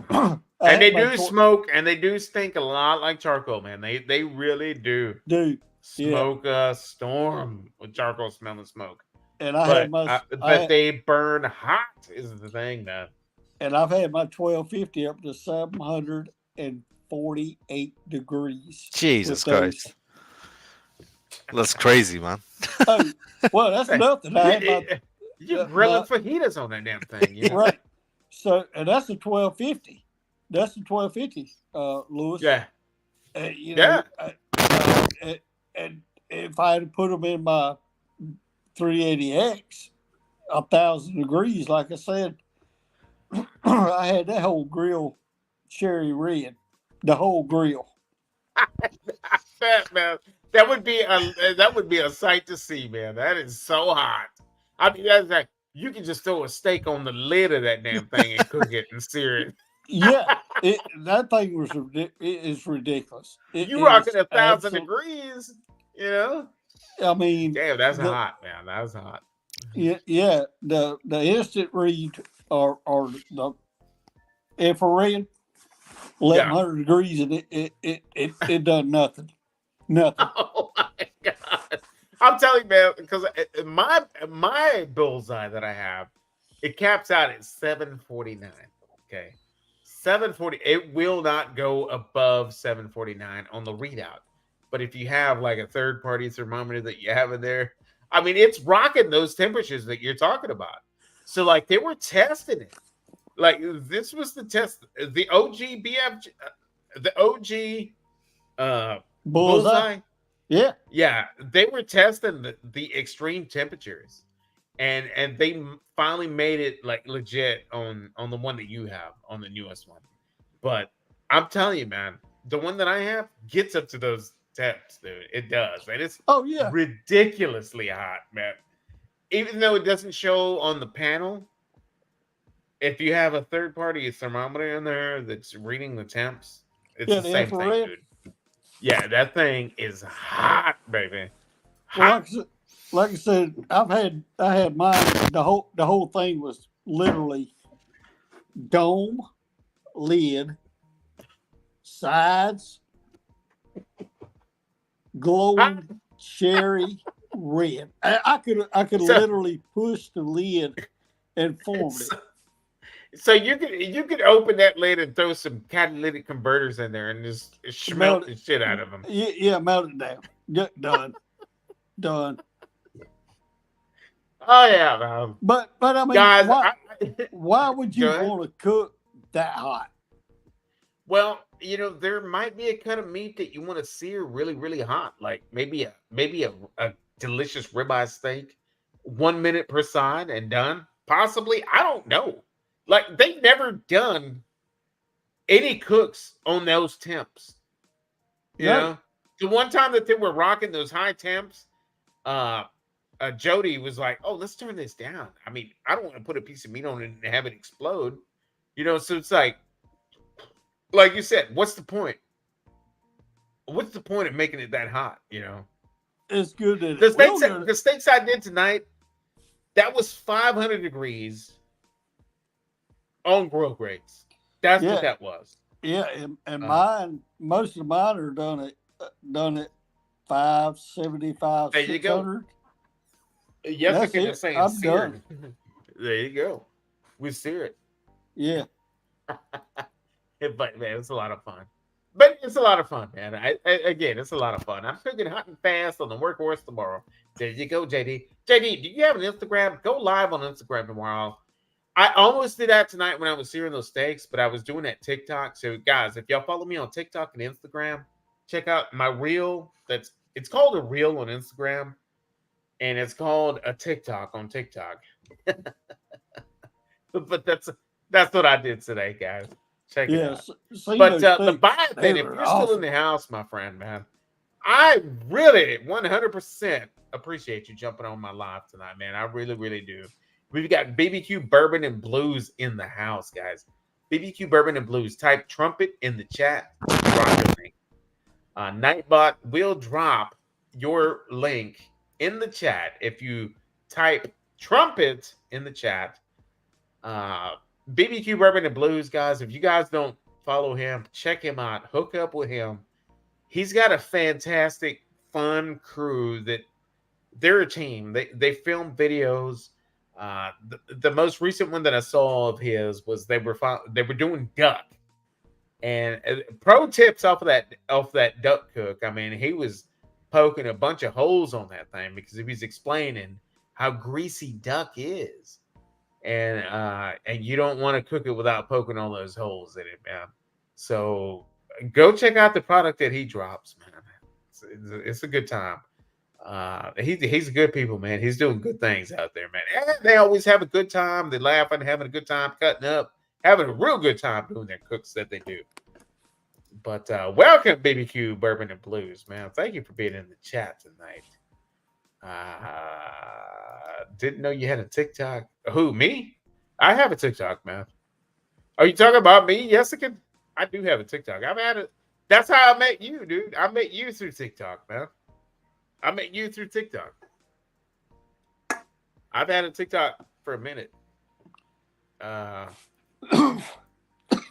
I And they had my do smoke, and they do stink a lot like charcoal, man. They really do dude, yeah. smoke a storm with charcoal smell and smoke. And I had But my but they burn hot is the thing, man. and I've had my 1250 up to 748 degrees. Jesus with those. Christ. That's crazy, man. Oh, well, that's nothing. I had my You're grilling fajitas on that damn thing, you know? right. So, and that's a 1250. That's the 1250, Lewis. Yeah. You know, and if I had put them in my 380X, 1,000 degrees, like I said, I had that whole grill cherry red, the whole grill. Man, that would be a sight to see, man. That is so hot. I mean, that's like you can just throw a steak on the lid of that damn thing and cook it and sear it. Yeah, that thing was it is ridiculous. You rocking 1,000 degrees, you know? I mean, damn, that's hot, man. That's hot. Yeah. The instant read or the infrared, 1,100 degrees, and it done nothing. Nothing. Oh my god! I'm telling you, man, because my bullseye that I have, it caps out at 749. Okay, 740. It will not go above 749 on the readout. But if you have like a third-party thermometer that you have in there, I mean, it's rocking those temperatures that you're talking about. So like they were testing it. Like this was the test. The OG BF, the OG bullseye. Yeah, they were testing the extreme temperatures, and they finally made it like legit on the one that you have, on the newest one. But I'm telling you, man, the one that I have gets up to those temps, dude. It does, and it's ridiculously hot, man. Even though it doesn't show on the panel, if you have a third party thermometer in there that's reading the temps, it's the same thing, dude. Yeah, that thing is hot, baby. Hot. Well, like I said, I had mine. The whole thing was literally dome, lid, sides, glowing cherry red. I could literally push the lid and form it. So you could open that lid and throw some catalytic converters in there and just smelt the shit out of them. Yeah, melt it down. Done. Done. Oh yeah, man. But I mean, guys, why would you want to cook that hot? Well, you know, there might be a cut of meat that you want to sear really, really hot, like maybe a delicious ribeye steak, 1 minute per side and done. Possibly, I don't know. Like they've never done any cooks on those temps. You know, the one time that they were rocking those high temps, Jody was like, "Oh, let's turn this down." I mean, I don't want to put a piece of meat on it and have it explode. You know, so it's like you said, what's the point? What's the point of making it that hot? You know, it's good that the steaks I did tonight, that was 500 degrees. On grill grates. That's what that was. Yeah, and mine, most of mine are done at 575, there 600. You go. Yes, I can just say I'm done. There you go. We sear it. Yeah. But man, it's a lot of fun. But it's a lot of fun, man. Again, it's a lot of fun. I'm cooking hot and fast on the workhorse tomorrow. There you go, JD. JD, do you have an Instagram? Go live on Instagram tomorrow. I almost did that tonight when I was searing those steaks, but I was doing that TikTok. So, guys, if y'all follow me on TikTok and Instagram, check out my reel. It's called a reel on Instagram, and it's called a TikTok on TikTok. But that's what I did today, guys. Check it out. But the buy thing, if you're still in the house, my friend, man, I really 100% appreciate you jumping on my live tonight, man. I really, really do. We've got BBQ Bourbon and Blues in the house, guys. BBQ Bourbon and Blues. Type trumpet in the chat. Drop your link. Nightbot will drop your link in the chat if you type trumpet in the chat. BBQ Bourbon and Blues, guys. If you guys don't follow him, check him out. Hook up with him. He's got a fantastic, fun crew that they're a team. They film videos. The most recent one that I saw of his was they were doing duck. And pro tips off that duck cook. I mean, he was poking a bunch of holes on that thing because he was explaining how greasy duck is, and you don't want to cook it without poking all those holes in it, man. So go check out the product that he drops, man. It's a good time. He's a good people, man. He's doing good things out there, man. And they always have a good time. They laughing, having a good time, cutting up, having a real good time doing their cooks that they do. But welcome, BBQ Bourbon and Blues, man. Thank you for being in the chat tonight. Didn't know you had a TikTok. Who, me? I have a TikTok, man. Are you talking about me, Jessica? I do have a TikTok. I've had it. That's how I met you, dude. I met you through TikTok, man. I met you through TikTok. I've had a TikTok for a minute. There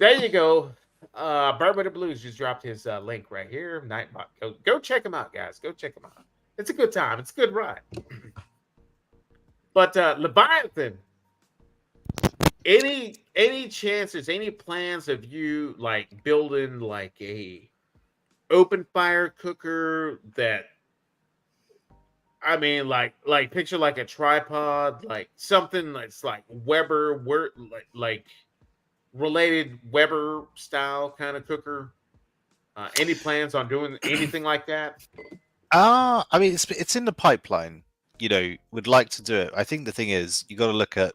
you go. Bourbon and Blues just dropped his link right here. Nightbot. Go check him out, guys. Go check him out. It's a good time. It's a good ride. But Leviathan, any chances, any plans of you like building like a open fire cooker that, I mean, like picture like a tripod, like something that's like Weber, like related Weber style kind of cooker? Any plans on doing anything like that? I mean, it's in the pipeline. You know, would like to do it. I think the thing is, you got to look at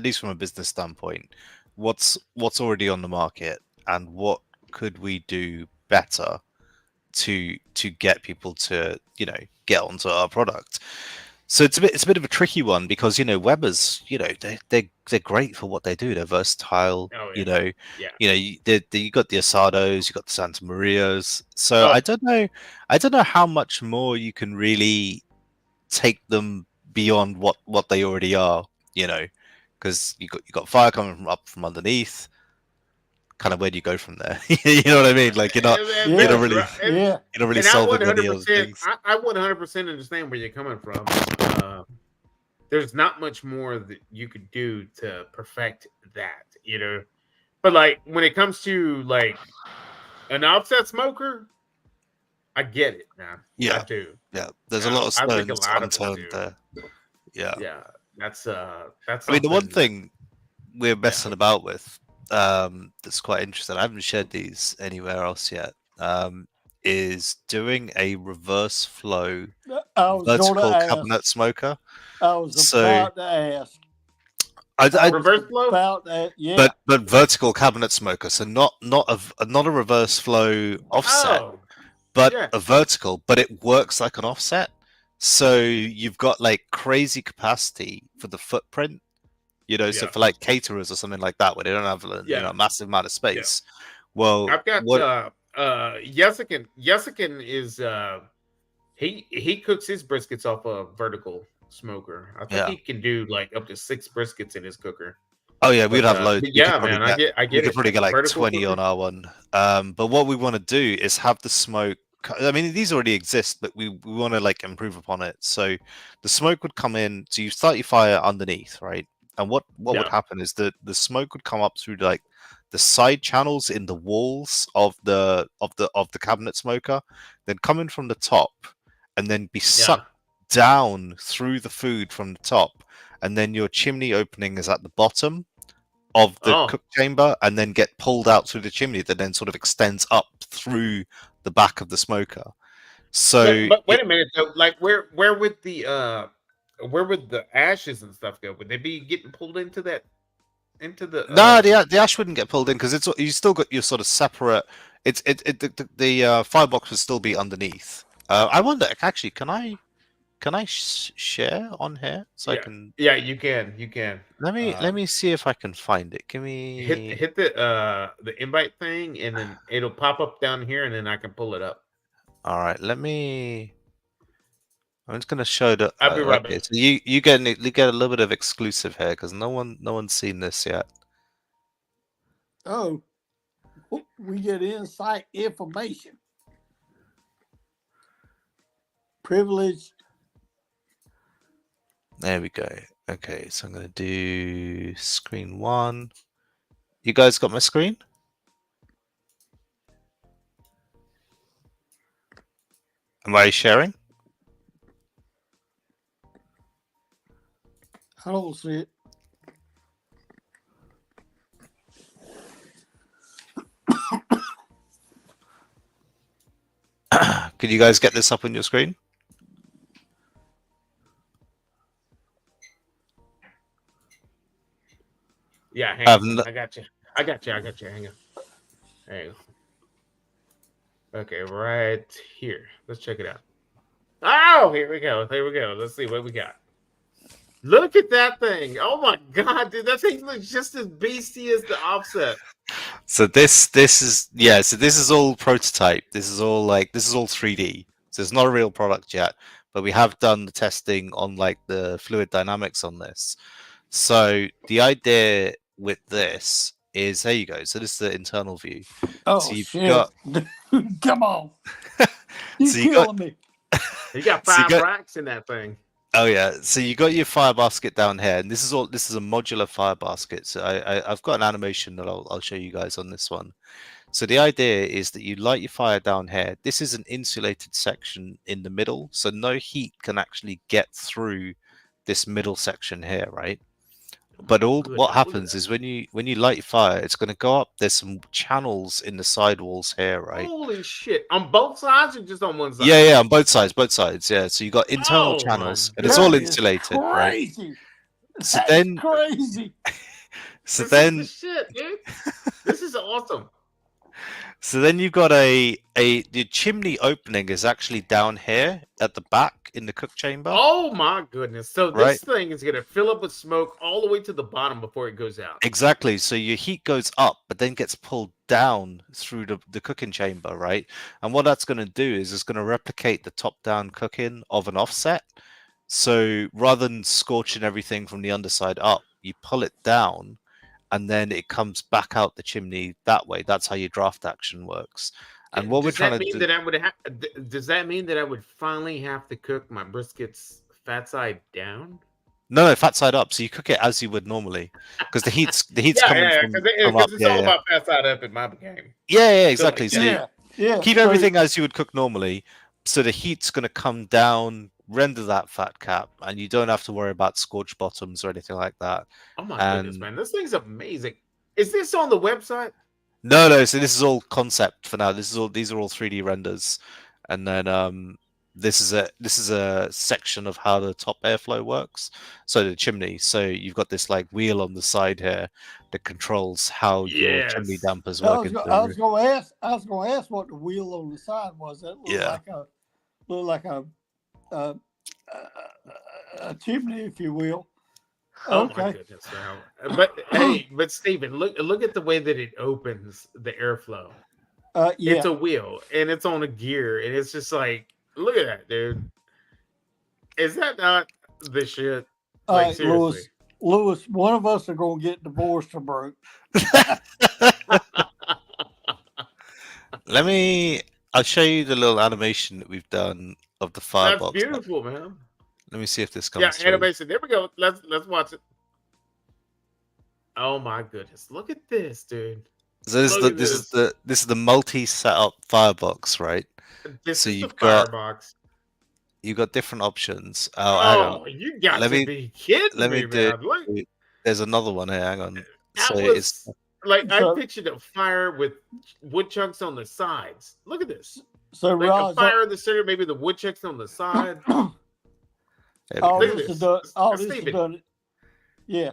least from a business standpoint, what's already on the market and what could we do better to get people to, you know, get onto our product. So it's a bit of a tricky one because, you know, Weber's, you know, they're great for what they do. They're versatile. Oh, yeah. You know, Yeah. you know, you got the Asados, you got the Santa Marias. So I don't know how much more you can really take them beyond what they already are. You know, because you got fire coming up from underneath. Kind of where do you go from there? You know what I mean? Like you're not really solving any of those things. I 100% understand where you're coming from. There's not much more that you could do to perfect that, you know. But like when it comes to like an offset smoker, I get it, man. Yeah, I do. Yeah, there's a lot of stones unturned there. Yeah, that's. I mean, the one thing we're messing about with that's quite interesting. I haven't shared these anywhere else yet. Is doing a reverse flow vertical cabinet smoker. I was about to ask. Reverse flow About that, yeah. But vertical cabinet smoker, so not a reverse flow offset, but a vertical, but it works like an offset. So you've got like crazy capacity for the footprint. You know, so for like caterers or something like that, where they don't have a massive amount of space. Well, I've got Jessica is he cooks his briskets off a vertical smoker. I think he can do like up to 6 briskets in his cooker. Oh yeah, we'd have loads. Yeah, man, I get we could probably get like vertical 20 cooker? on our one. But what we want to do is have the smoke. I mean, these already exist, but we want to like improve upon it. So the smoke would come in. So you start your fire underneath, right? And what would happen is that the smoke would come up through like the side channels in the walls of the cabinet smoker, then come in from the top, and then be sucked down through the food from the top, and then your chimney opening is at the bottom of the cook chamber, and then get pulled out through the chimney that then sort of extends up through the back of the smoker. So, but wait a minute though, like where would the ashes and stuff go? Would they be getting pulled into the? No, the ash wouldn't get pulled in because it's you still got your sort of separate. The firebox would still be underneath. I wonder actually, can I can I share on here so I Yeah, can? yeah, you can. Let me see if I can find it. Give Hit me. the invite thing, and then it'll pop up down here, and then I can pull it up. All right, let me. I'm just gonna show the. I'll be right Okay, back. so you get a little bit of exclusive here because no one's seen this yet. Oh, we get insight information. Privilege. There we go. Okay, so I'm gonna do screen 1. You guys got my screen? Am I sharing? I don't see it. Could you guys get this up on your screen? Yeah, hang I've on. n- I got you. Hang on. Hang on. Okay, right here. Let's check it out. Oh, here we go. Let's see what we got. Look at that thing. Oh my god, dude. That thing looks just as beastie as the offset. So this is so this is all prototype. This is all 3D. So it's not a real product yet, but we have done the testing on like the fluid dynamics on this. So the idea with this is there you go. So this is the internal view. Oh So you've shit! got Come on, you so you got killing me. You got so you 5 got racks in that thing. oh yeah. So you got your fire basket down here, and this is a modular fire basket. So I've got an animation that I'll show you guys on this one. So the idea is that you light your fire down here. This is an insulated section in the middle, so no heat can actually get through this middle section here, right? But what Goodness, look at happens that. is when you light your fire, it's going to go up. There's some channels in the sidewalls here, right? Holy shit. On both sides or just on one side? Yeah, on both sides. Yeah, so you got internal Oh my channels, and it's That all god. is insulated, right? crazy. So That's then, crazy. so This is the then, shit, dude. This is awesome. So then you've got the chimney opening is actually down here at the back in the cook chamber, Oh my goodness. So right? this thing is gonna fill up with smoke all the way to the bottom before it goes out. Exactly. So your heat goes up, but then gets pulled down through the cooking chamber, right? And what that's going to do is it's going to replicate the top-down cooking of an offset. So rather than scorching everything from the underside up, you pull it down, and then it comes back out the chimney that way. That's how your draft action works. And what we're Does that trying to mean do, that I would does that mean that I would finally have to cook my briskets fat side down? no, fat side up. So you cook it as you would normally, because the heat's Yeah, coming from up. because it's all Yeah, about fat side up in my game. yeah, So like exactly. So that. Yeah. keep So, everything as you would cook normally. So the heat's going to come down, render that fat cap, and you don't have to worry about scorched bottoms or anything like that. Oh my goodness, And man. This thing's amazing. Is this on the website? no. So this is all concept for now. These are all 3D renders, and then this is a section of how the top airflow works. So the chimney. So you've got this like wheel on the side here that controls how your chimney Yes. dampers I work was, into go- the I roof. was going to ask. I was going to ask what the wheel on the side was. That Yeah. looked like a chimney, if you will. Oh my Okay. goodness, man. But hey, but Steven, look at the way that it opens the airflow. Yeah. It's a wheel and it's on a gear, and it's just like, look at that, dude. Is that not the shit? All Like right, seriously. Lewis. One of us are going to get divorced or broke. I'll show you the little animation that we've done of the That's firebox. beautiful, man. Let me see if this Yeah, comes through. animation. There we go. Let's watch it. Oh my goodness. Look at this, dude. So this is the multi-setup firebox, right? This So is the you've got different options. Oh, hang on. Oh, you got Let to me be kidding let me, me do. man. Look, There's another one here. Hang on. So that it's was like I So- pictured a fire with wood chunks on the sides. Look at this. So, Like a Roz, fire in the center, maybe the wood chunks on the side. there we all go. Look at this this. is done. All this is Steven. done. Yeah.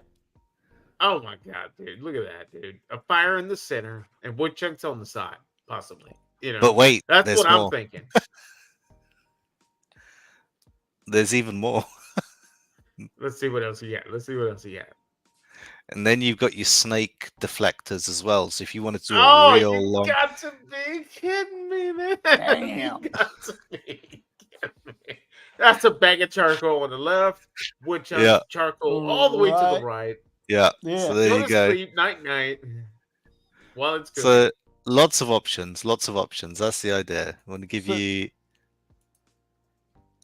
Oh my god, dude! Look at that, dude! A fire in the center and wood chunks on the side, possibly. You know, But wait, that's there's what I'm more. thinking. There's even more. Let's see what else you got. Let's see what else you got. And then you've got your snake deflectors as well. So if you wanted to do a Oh, real you long, got to be kidding me, man! Damn. You got to be kidding me. That's a bag of charcoal on the left, wood Yeah. charcoal all the way to the right. yeah. Yeah. So there Go you to go. sleep, night, while it's cooking. So lots of options. That's the idea. I want to give So- you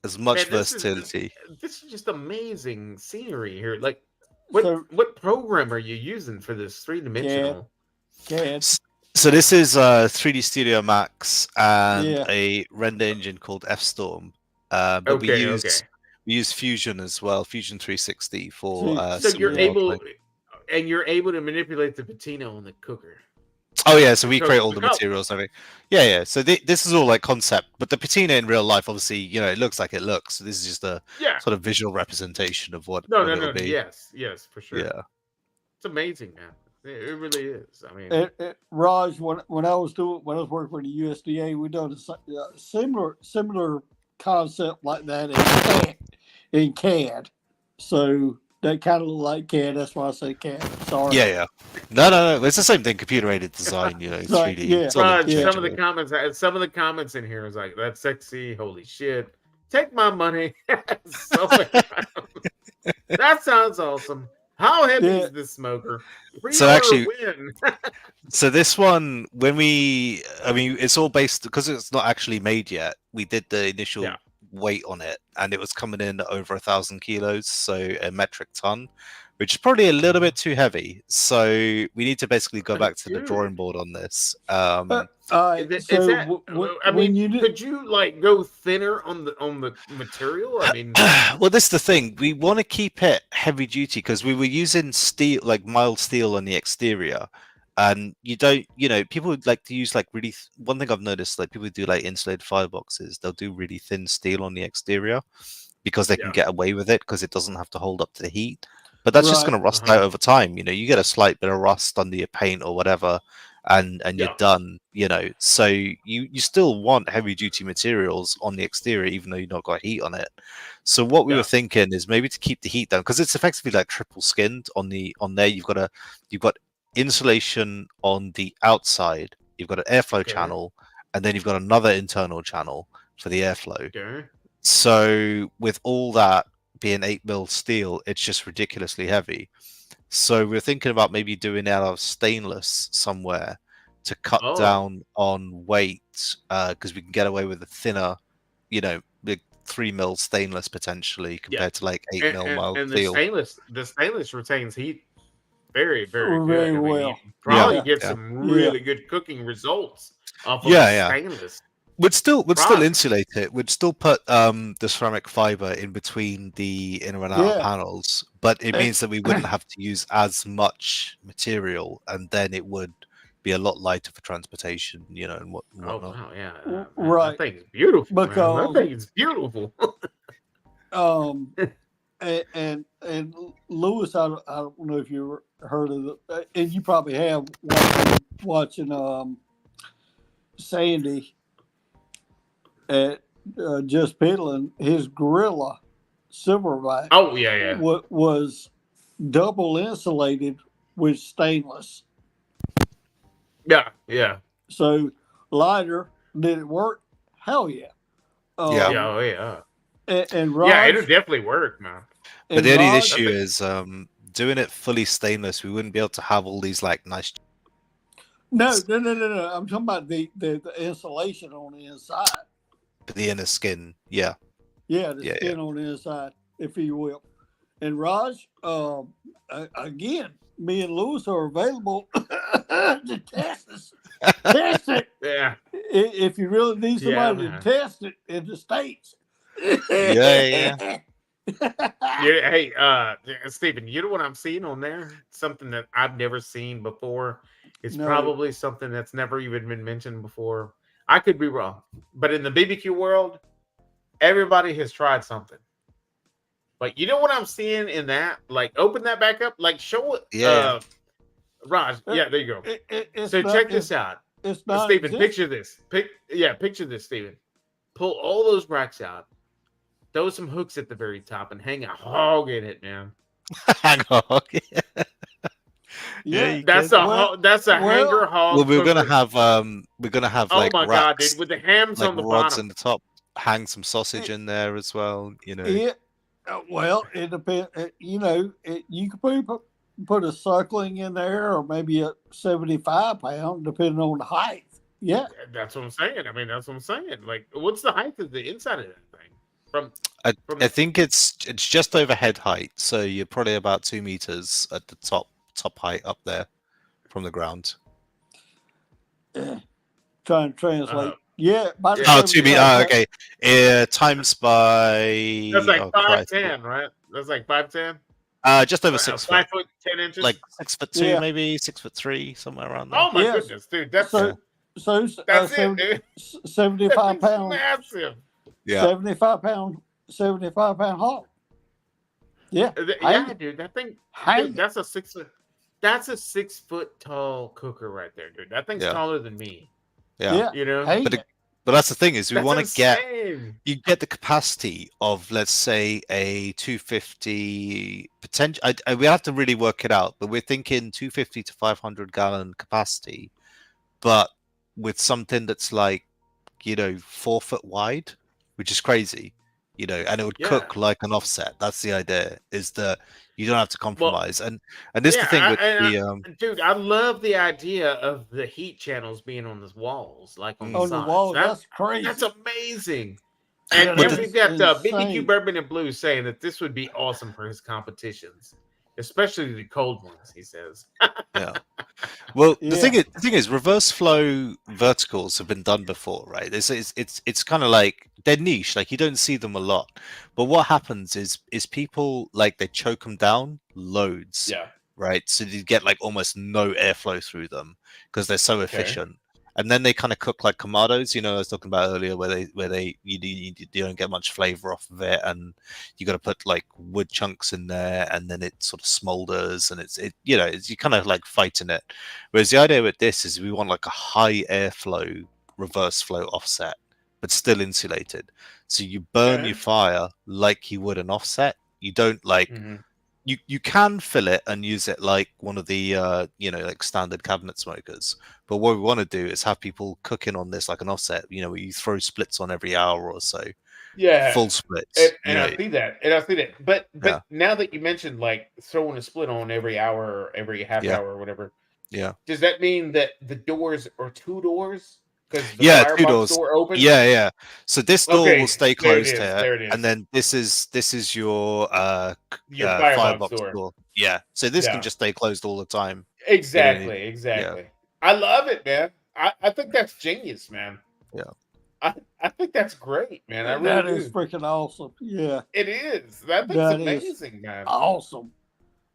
as much Man, versatility. This is just amazing scenery here. Like, what So- program are you using for this 3-dimensional? CAD. So this is 3D Studio Max and Yeah. a render engine called FStorm. But we use Fusion as well, Fusion 360 for. So some you're of able, the- and you're able to manipulate the patina on the cooker. Oh yeah, so we because create all the the color- materials. I mean, yeah. So this is all like concept, but the patina in real life, obviously, it looks like it looks. So this is just a Yeah. sort of visual representation of what. No, what it'll be. Yes, for sure. Yeah. It's amazing, man. It really is. I mean, Raj, when I was working for the USDA, we done a similar concept like that in CAD. So that kind of look like CAD. That's why I say CAD. Sorry. Yeah. No. It's the same thing. Computer aided design. It's Right, 3D. yeah. It's all some of the interchangeable. comments in here is like, that's sexy. Holy shit! Take my money. So many comments. That sounds awesome. How heavy is this smoker? So actually- win. So this one, it's all based because it's not actually made yet. We did the initial Yeah. weight on it, and it was coming in at over 1,000 kilos, so a metric ton, which is probably a little bit too heavy. So we need to basically go back to the drawing board on this. Could you like go thinner on the material? I mean, Well, this is the thing. We want to keep it heavy duty because we were using steel, like mild steel on the exterior. And people would like to use like really, one thing I've noticed, like people do like insulated fireboxes, they'll do really thin steel on the exterior because they can get away with it because it doesn't have to hold up to the heat. But that's just Right. going to rust out over time. You get a slight bit of rust under your paint or whatever, and you're done. So you still want heavy duty materials on the exterior, even though you've not got heat on it. So what we were thinking is maybe to keep the heat down because it's effectively like triple skinned on there. You've got insulation on the outside. You've got an airflow channel, and then you've got another internal channel for the airflow. okay. So with all that being 8mm steel, it's just ridiculously heavy. So we're thinking about maybe doing it out of stainless somewhere to cut down on weight because we can get away with a thinner, big 3mm stainless potentially compared to like 8mm mild and steel. the stainless retains heat very, very good. Very I mean, well. you probably Yeah. get some really good cooking results off of Yeah. stainless. Would still Right. insulate it. Would still put the ceramic fiber in between the inner and outer panels, but it means that we wouldn't have to use as much material, and then it would be a lot lighter for transportation, and Oh whatnot. wow, yeah, Right. That thing's beautiful. Because- that thing's beautiful. And Lewis, I don't know if you heard of it, and you probably have watching Sandy at Just Piddling. His Gorilla Silverback Oh yeah. was double insulated with stainless. Yeah. So lighter, did it work? Hell yeah. Yeah. Yeah. And Raj, Yeah, it'll definitely work, man. But and the only Raj- issue is doing it fully stainless. We wouldn't be able to have all these like nice. No. I'm talking about the insulation on the inside. The inner skin, yeah. Yeah, the skin on the inside, if you will. And Raj, again, me and Lewis are available to test this. Test it. Yeah. If you really need somebody to man. test it in the States. Yeah. Hey, Stephen, you know what I'm seeing on there? Something that I've never seen before. It's No. probably something that's never even been mentioned before. I could be wrong, but in the BBQ world, everybody has tried something. But you know what I'm seeing in that? Like, open that back up. Like, show it. Yeah. Raj. Yeah, there you go. It's So not- check this out. It's not Stephen, exist- picture this. Picture this, Stephen. Pull all those racks out. throw some hooks at the very top and hang a hog in it, man. Hang on. Yeah, Yeah. you That's could. a hanger hog Well, cooker. we're gonna have Oh like my god, racks, dude, with the hams like on the rods bottom. in the top. Hang some sausage in there as well. You know. It depends. You could put a suckling in there, or maybe a 75-pound, depending on the height. Yeah. That's what I'm saying. I mean, that's what I'm saying. Like, what's the height of the inside of that thing? From I think it's just over head height, so you're probably about 2 meters at the top height up there from the ground. Trying to translate. About Yeah. Oh, 2 meters. Oh, okay. Times by. That's like Oh, Christ. 5'10", right? That's like 5'10". Just over 6 foot. 5'10" Like 6'2", Yeah. maybe 6'3", somewhere around there. Oh my Yes. goodness, dude! That's So that's it, dude. 75 That thing's pounds. massive. Yeah. 75 pound hog. Yeah. Yeah, dude. That thing. Hang Dude, that's a 6 foot. That's a 6 foot tall cooker right there, dude. That thing's Yeah. taller than me. Yeah. You know. Hang But it. But that's the thing is, we That's want to get insane. you get the capacity of, let's say, a 250 potential. We have to really work it out, but we're thinking 250 to 500 gallon capacity, but with something that's like, 4 foot wide, which is crazy, and it would cook like an offset. That's the idea, is that you don't have to compromise. And this is the thing with the dude, I love the idea of the heat channels being on the walls, like on the On the sides. wall. That's crazy. That's amazing. Yeah, And that we've is got insane. BBQ Bourbon and Blue saying that this would be awesome for his competitions, especially the cold ones. He says. yeah. Well, Yeah. the thing is, reverse flow verticals have been done before, right? It's kind of like they're niche, like you don't see them a lot. But what happens is people, like, they choke them down loads, Yeah. right? So you get like almost no airflow through them because they're so efficient. And then they kind of cook like Kamados, I was talking about earlier, where you don't get much flavor off of it, and you got to put like wood chunks in there, and then it sort of smolders, and you kind of like fighting it. Whereas the idea with this is we want like a high airflow reverse flow offset, but still insulated. So you burn your fire like you would an offset. You don't like. You can fill it and use it like one of the like standard cabinet smokers, but what we want to do is have people cooking on this like an offset, where you throw splits on every hour or so. Full splits. And I see that. But now that you mentioned like throwing a split on every hour or every half hour or whatever, does that mean that the doors are 2 doors? Because the 2 doors. Door opens? Yeah. So this door will stay closed here, there it is. and then this is your firebox door. Yeah. So this can just stay closed all the time. Exactly. Yeah. I love it, man. I think that's genius, man. Yeah. I think that's great, man. I really That do. is freaking awesome. Yeah. It is. That thing's amazing, man. Awesome.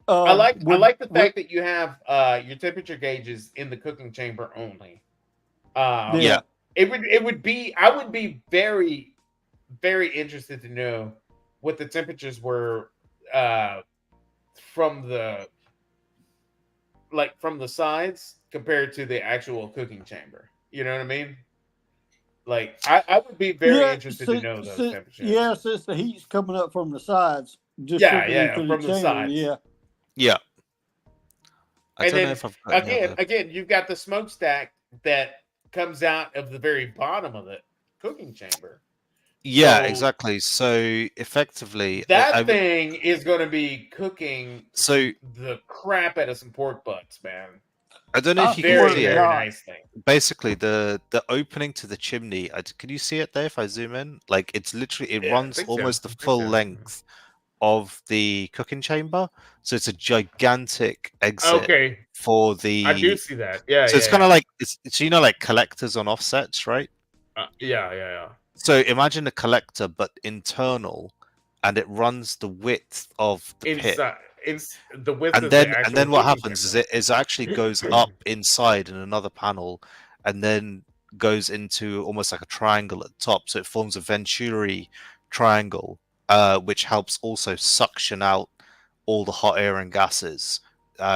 I like the fact that you have your temperature gauges in the cooking chamber only. It would be. I would be very, very interested to know what the temperatures were from the sides compared to the actual cooking chamber. You know what I mean? Like I would be very interested to know those temperatures. Yeah, since the heat's coming up from the sides. Just from the sides. Yeah. I don't know if I've got again, you've got the smokestack that comes out of the very bottom of the cooking chamber. Yeah, exactly. So effectively, that thing is going to be cooking the crap out of some pork butts, man. I don't know if you can see it. Very nice thing. Basically, the opening to the chimney. Can you see it there? If I zoom in, like it's literally it runs almost the full length of the cooking chamber. So it's a gigantic exit for the. I do see that. Yeah. So it's kind of like it's like collectors on offsets, right? Yeah. So imagine a collector, but internal, and it runs the width of the pit. It's the width and then what happens is it actually goes up inside in another panel, and then goes into almost like a triangle at the top. So it forms a Venturi triangle, which helps also suction out all the hot air and gases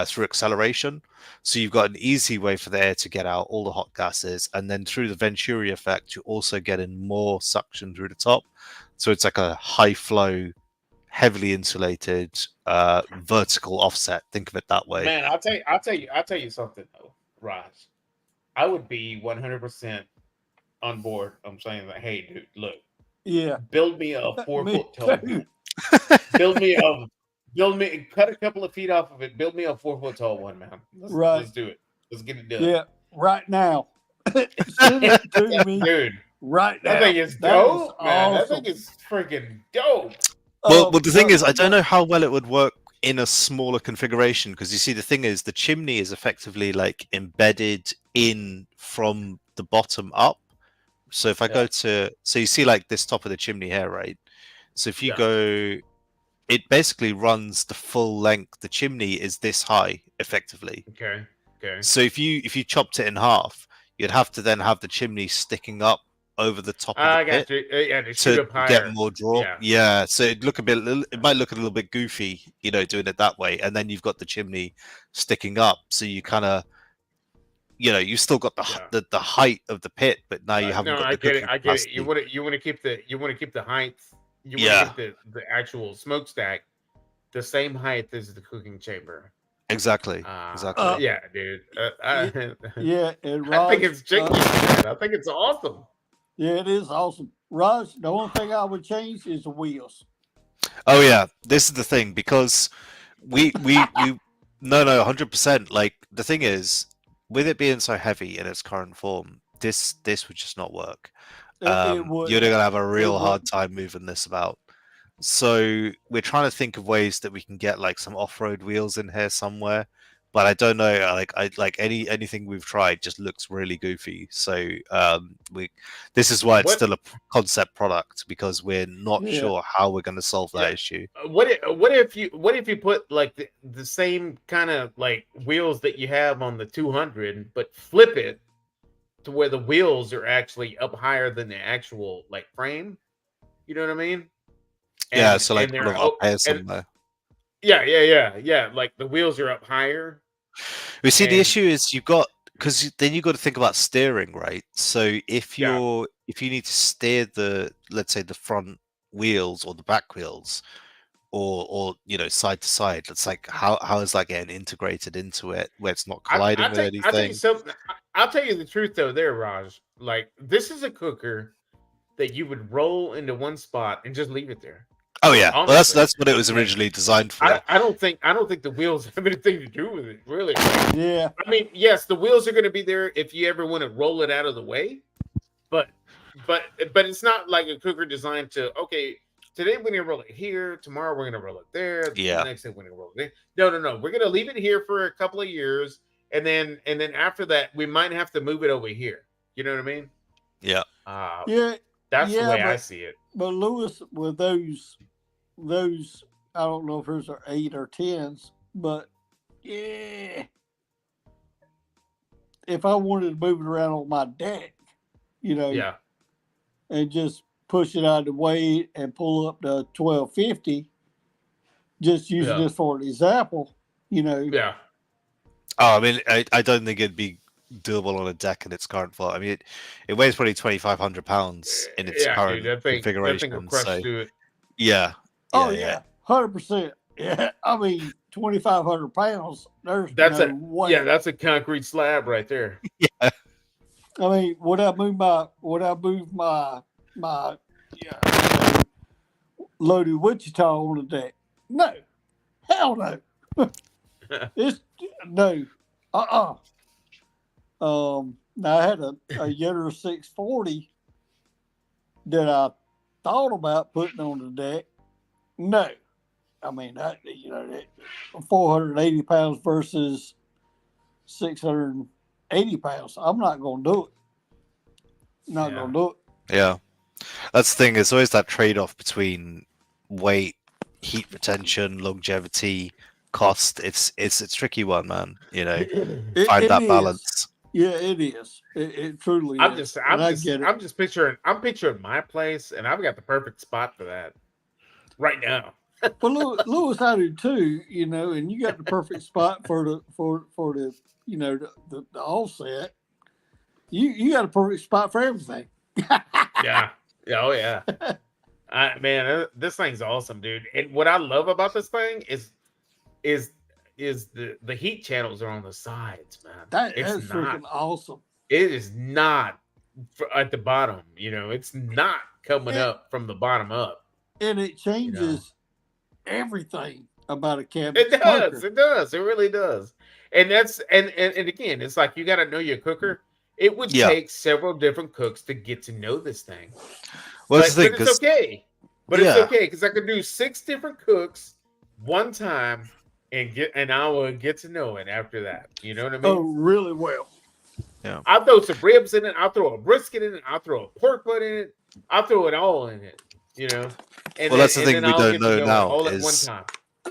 through acceleration. So you've got an easy way for the air to get out all the hot gases, and then through the Venturi effect, you're also getting more suction through the top. So it's like a high flow, heavily insulated, vertical offset. Think of it that way. Man, I'll tell you something though, Raj. I would be 100% on board. I'm saying that, hey, dude, look, Yeah, build me a 4 me foot tall too. one. Build me a, cut a couple of feet off of it. Build me a 4 foot tall one, man. Right. Let's do it. Let's get it done. Yeah, right now. Send it to me Dude, right now. that thing is That dope, is man. That awesome. thing is freaking dope. Well, the thing is, I but- don't know how well it would work in a smaller configuration, because you see, the thing is, the chimney is effectively like embedded in from the bottom up. So if I go to, so you see like this top of the chimney here, right? So if you go, it basically runs the full length. The chimney is this high, effectively. Okay. Okay. So if you chopped it in half, you'd have to then have the chimney sticking up over the top of the I pit got you. Yeah, to shoot to up higher. get more draw. Yeah. Yeah, so it look a bit. It might look a little bit goofy, you know, doing it that way. And then you've got the chimney sticking up, so you kind of, you know, you still got the height of the pit, but now you haven't No, got I the get cooking it. I get it. capacity. You want to keep the height. You Yeah. want to keep the actual smokestack the same height as the cooking chamber. Exactly. Exactly. Yeah, dude. Yeah, and I Raj, think it's genius, man. I think it's awesome. yeah, it is awesome. Raj, the only thing I would change is the wheels. Oh yeah, this is the thing, because we 100%. Like, the thing is, with it being so heavy in its current form, this would just not work. It would. You're gonna have a real would. hard time moving this about. So we're trying to think of ways that we can get like some off-road wheels in here somewhere, but I don't know. Like anything we've tried just looks really goofy. So this is why it's still a concept product, because we're not sure how we're going to solve that issue. What if you put like the same kind of like wheels that you have on the 200, but flip it to where the wheels are actually up higher than the actual like frame? You know what I mean? Yeah, so like sort of up here somewhere. Yeah. Like the wheels are up higher. We see the issue is because then you've got to think about steering, right? So if you need to steer let's say the front wheels or the back wheels, or you know, side to side, it's like how is that getting integrated into it where it's not colliding with anything? I'll tell you the truth though, there, Raj. Like, this is a cooker that you would roll into one spot and just leave it there. Oh yeah, well, that's what it was originally designed for. I don't think the wheels have anything to do with it, really. Yeah. I mean, yes, the wheels are going to be there if you ever want to roll it out of the way, but it's not like a cooker designed to, okay, today we're going to roll it here, tomorrow we're going to roll it there, the next day we're going to roll it there. No, we're going to leave it here for a couple of years, and then after that we might have to move it over here. You know what I mean? Yeah. That's the way I see it. But Lewis, with those, I don't know if those are 8 or 10s, but yeah, if I wanted to move it around on my deck, you know, and just push it out of the way and pull up to 1250, just using this for an example, you know. Yeah. Oh, I mean, I don't think it'd be doable on a deck in its current form. I mean, it weighs probably 2,500 pounds in its current configuration. That thing will crush through it. Yeah. Oh yeah, 100%. Yeah, I mean, 2,500 pounds. There's that's no way. Yeah, that's a concrete slab right there. Yeah. I mean, would I move my loaded Wichita on the deck? No, hell no. It's no. Now I had a Yoder 640 that I thought about putting on the deck. No, I mean, that, you know, that 480 pounds versus 680 pounds. I'm not going to do it. Not going to do it. Yeah, that's the thing. It's always that trade-off between weight, heat retention, longevity, cost. It's a tricky one, man. You know, find that balance. Yeah, it is. It truly is. I'm picturing my place, and I've got the perfect spot for that right now. Well, Lewis, I do too. You know, and you got the perfect spot for the the offset. You got a perfect spot for everything. Yeah. Yeah, oh yeah. Man, this thing's awesome, dude. And what I love about this thing is is the heat channels are on the sides, man. It's That's not. freaking awesome. It is not at the bottom. It's not coming And, up from the bottom up. and it You know, changes everything about a cabinet it does. smoker. It does. It really does. And that's and again, it's like you got to know your cooker. It would Yeah. take several different cooks to get to know this thing. Well, that's But the thing, it's because okay. But it's yeah, okay because I could do 6 different cooks one time and I will get to know it after that. You know what I Oh, mean? really well. I'll throw some ribs in it. I'll throw a brisket in it. I'll throw a pork butt in it. I'll throw it all in it. And well, that's the and thing then we I'll don't get to know know it now all at one is time.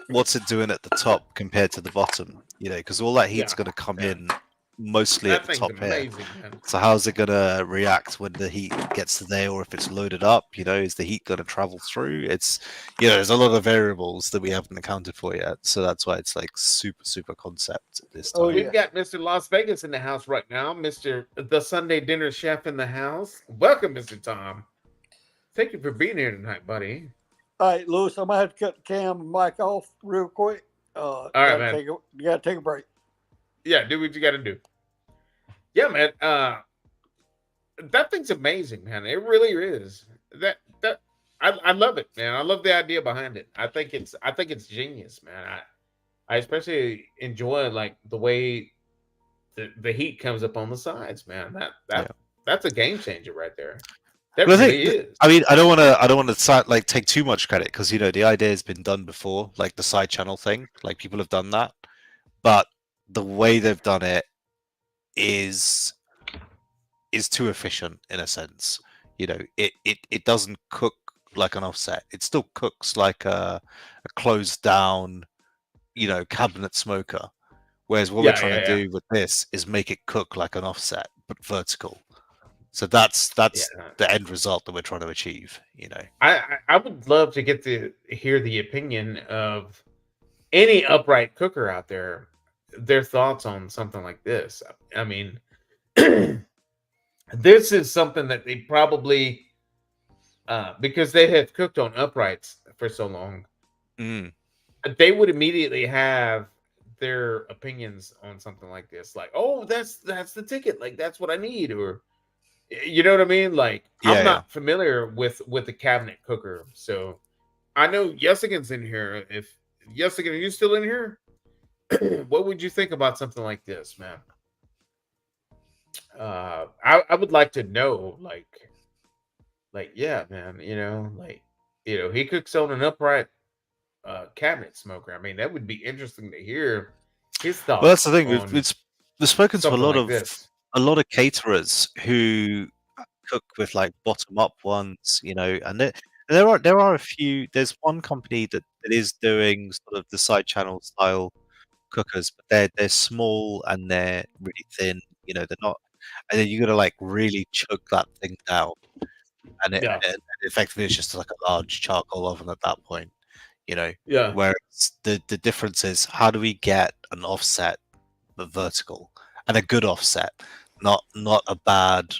what's it doing at the top compared to the bottom. Because all that heat's Yeah, going to come yeah. in mostly That at the thing's top here. amazing, man. So how's it going to react when the heat gets to there, or if it's loaded up? Is the heat going to travel through? It's there's a lot of variables that we haven't accounted for yet. So that's why it's like super concept this time. Oh, yeah. We've got Mr. Las Vegas in the house right now. Mr. The Sunday Dinner Chef in the house. Welcome, Mr. Tom. Thank you for being here tonight, buddy. All right, Lewis, I'm gonna have to cut the cam and mic off real quick. All right, man. You gotta take a break. Yeah, do what you got to do. Yeah, man. That thing's amazing, man. It really is. I love it, man. I love the idea behind it. I think it's genius, man. I especially enjoy like the way the heat comes up on the sides, man. That's a game changer right there. That Well, really is. I mean, I don't want to take too much credit, because the idea has been done before, like the side channel thing. Like, people have done that, but the way they've done it is too efficient in a sense. It doesn't cook like an offset. It still cooks like a closed down, cabinet smoker. Whereas what we're trying to do with this is make it cook like an offset, but vertical. So that's the end result that we're trying to achieve. I would love to get to hear the opinion of any upright cooker out there, their thoughts on something like this. I mean, this is something that they probably because they have cooked on uprights for so long, they would immediately have their opinions on something like this. Like, oh, that's the ticket. Like, that's what I need, or you know what I mean? Like, I'm not familiar with the cabinet cooker, so I know Yessigan's in here. If Yessigan, are you still in here? What would you think about something like this, man? I would like to know, like, yeah, man, he cooks on an upright cabinet smoker. I mean, that would be interesting to hear his thoughts. Well, that's the thing. We've spoken to a lot like of caterers who cook with like bottom up ones, and there are a few. There's one company that is doing sort of the side channel style cookers, but they're small and they're really thin. They're not, and then you got to like really choke that thing down, and and effectively it's just like a large charcoal oven at that point. Whereas the difference is, how do we get an offset but vertical, and a good offset, not a bad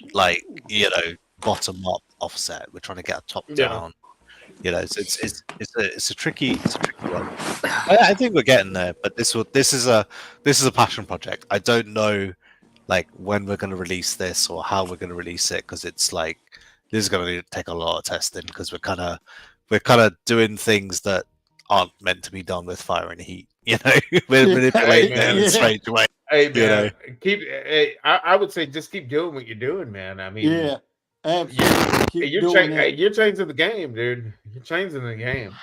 bottom up offset. We're trying to get a top down. So it's a tricky one. I think we're getting there, but this is a passion project. I don't know like when we're going to release this or how we're going to release it, because it's like this is going to take a lot of testing, because we're kind of doing things that aren't meant to be done with fire and heat. We're manipulating it in a strange way. Hey, man, I would say just keep doing what you're doing, man. I mean, yeah, absolutely. You're changing the game, dude. You're changing the game.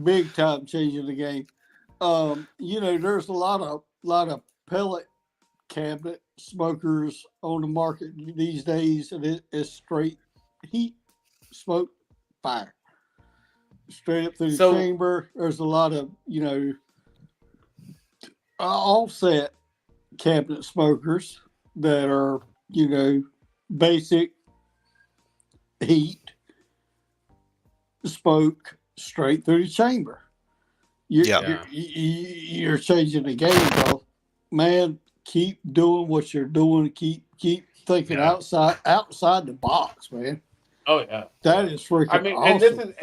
Big time changing the game. There's a lot of pellet cabinet smokers on the market these days, and it's straight heat, smoke, fire, straight up through the chamber. There's a lot of offset cabinet smokers that are basic heat, smoke straight through the chamber. You're changing the game, bro. Man, keep doing what you're doing. Keep thinking outside the box, man. Oh yeah, that is freaking I mean, awesome.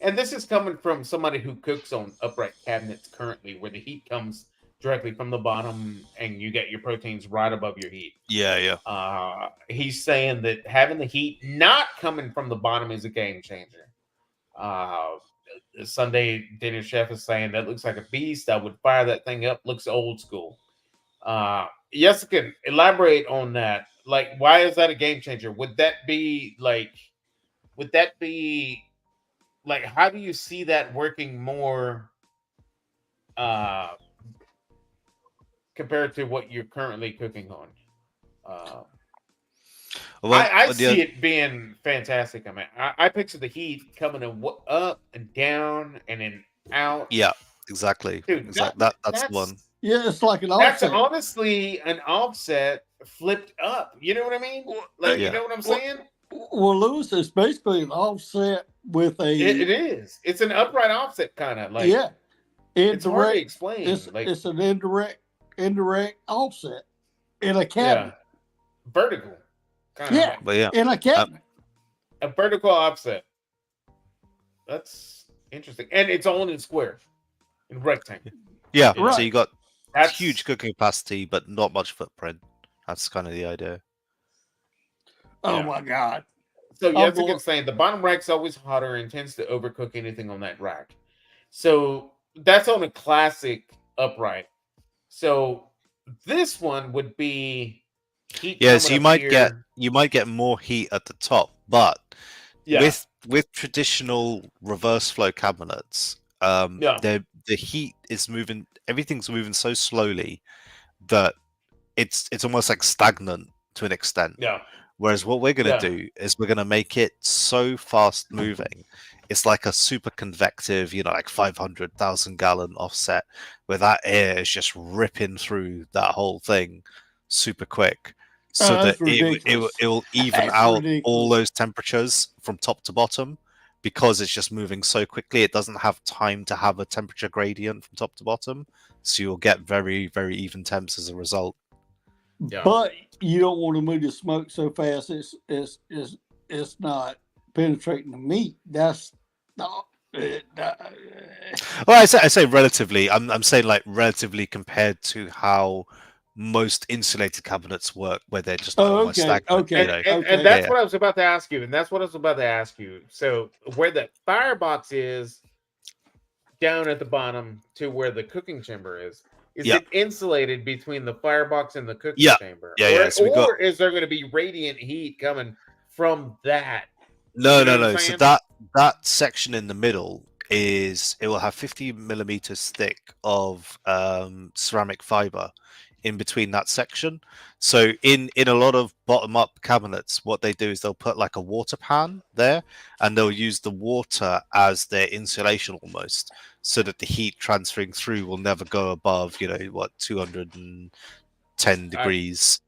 and this is coming from somebody who cooks on upright cabinets currently, where the heat comes directly from the bottom, and you get your proteins right above your heat. Yeah. He's saying that having the heat not coming from the bottom is a game changer. The Sunday dinner chef is saying that looks like a beast. I would fire that thing up. Looks old school. Jessica, elaborate on that. Like, why is that a game changer? Would that be like? How do you see that working more compared to what you're currently cooking on? I see it being fantastic. I mean, I picture the heat coming up and down and then out. Yeah, exactly. Dude, that's the one. Yeah, it's like an offset. That's honestly an offset flipped up. You know what I mean? Like, you know what I'm saying? Well, Lewis, it's basically an offset with a. It is. It's an upright offset, kind of like. Yeah, it's hard to explain. It's an indirect offset in a cabinet. Yeah. Vertical. Yeah, but yeah, in a cabinet. A vertical offset. That's interesting, and it's all in square, in rectangle. Yeah, right. So you got huge cooking capacity, but not much footprint. That's kind of the idea. Oh my God! So Jessica's saying the bottom rack's always hotter and tends to overcook anything on that rack. So that's on a classic upright. So this one would be heat. Yeah, so you might get more heat at the top, but with traditional reverse flow cabinets, the heat is moving. Everything's moving so slowly that it's almost like stagnant to an extent. Yeah. Whereas what we're going to do is we're going to make it so fast moving. It's like a super convective, like 500,000 gallon offset where that air is just ripping through that whole thing super quick. So that it will even out all those temperatures from top to bottom because it's just moving so quickly. It doesn't have time to have a temperature gradient from top to bottom. So you'll get very, very even temps as a result. Yeah. But you don't want to move the smoke so fast it's not penetrating the meat. That's not. Well, I say relatively. I'm saying like relatively compared to how most insulated cabinets work, where they're just almost stagnant. And that's what I was about to ask you. So where the firebox is down at the bottom to where the cooking chamber is it insulated between the firebox and the cooking chamber? Or is there going to be radiant heat coming from that? No. So that section in the middle it will have 50 millimeters thick of ceramic fiber in between that section. So in a lot of bottom up cabinets, what they do is they'll put like a water pan there and they'll use the water as their insulation almost, so that the heat transferring through will never go above 210 degrees.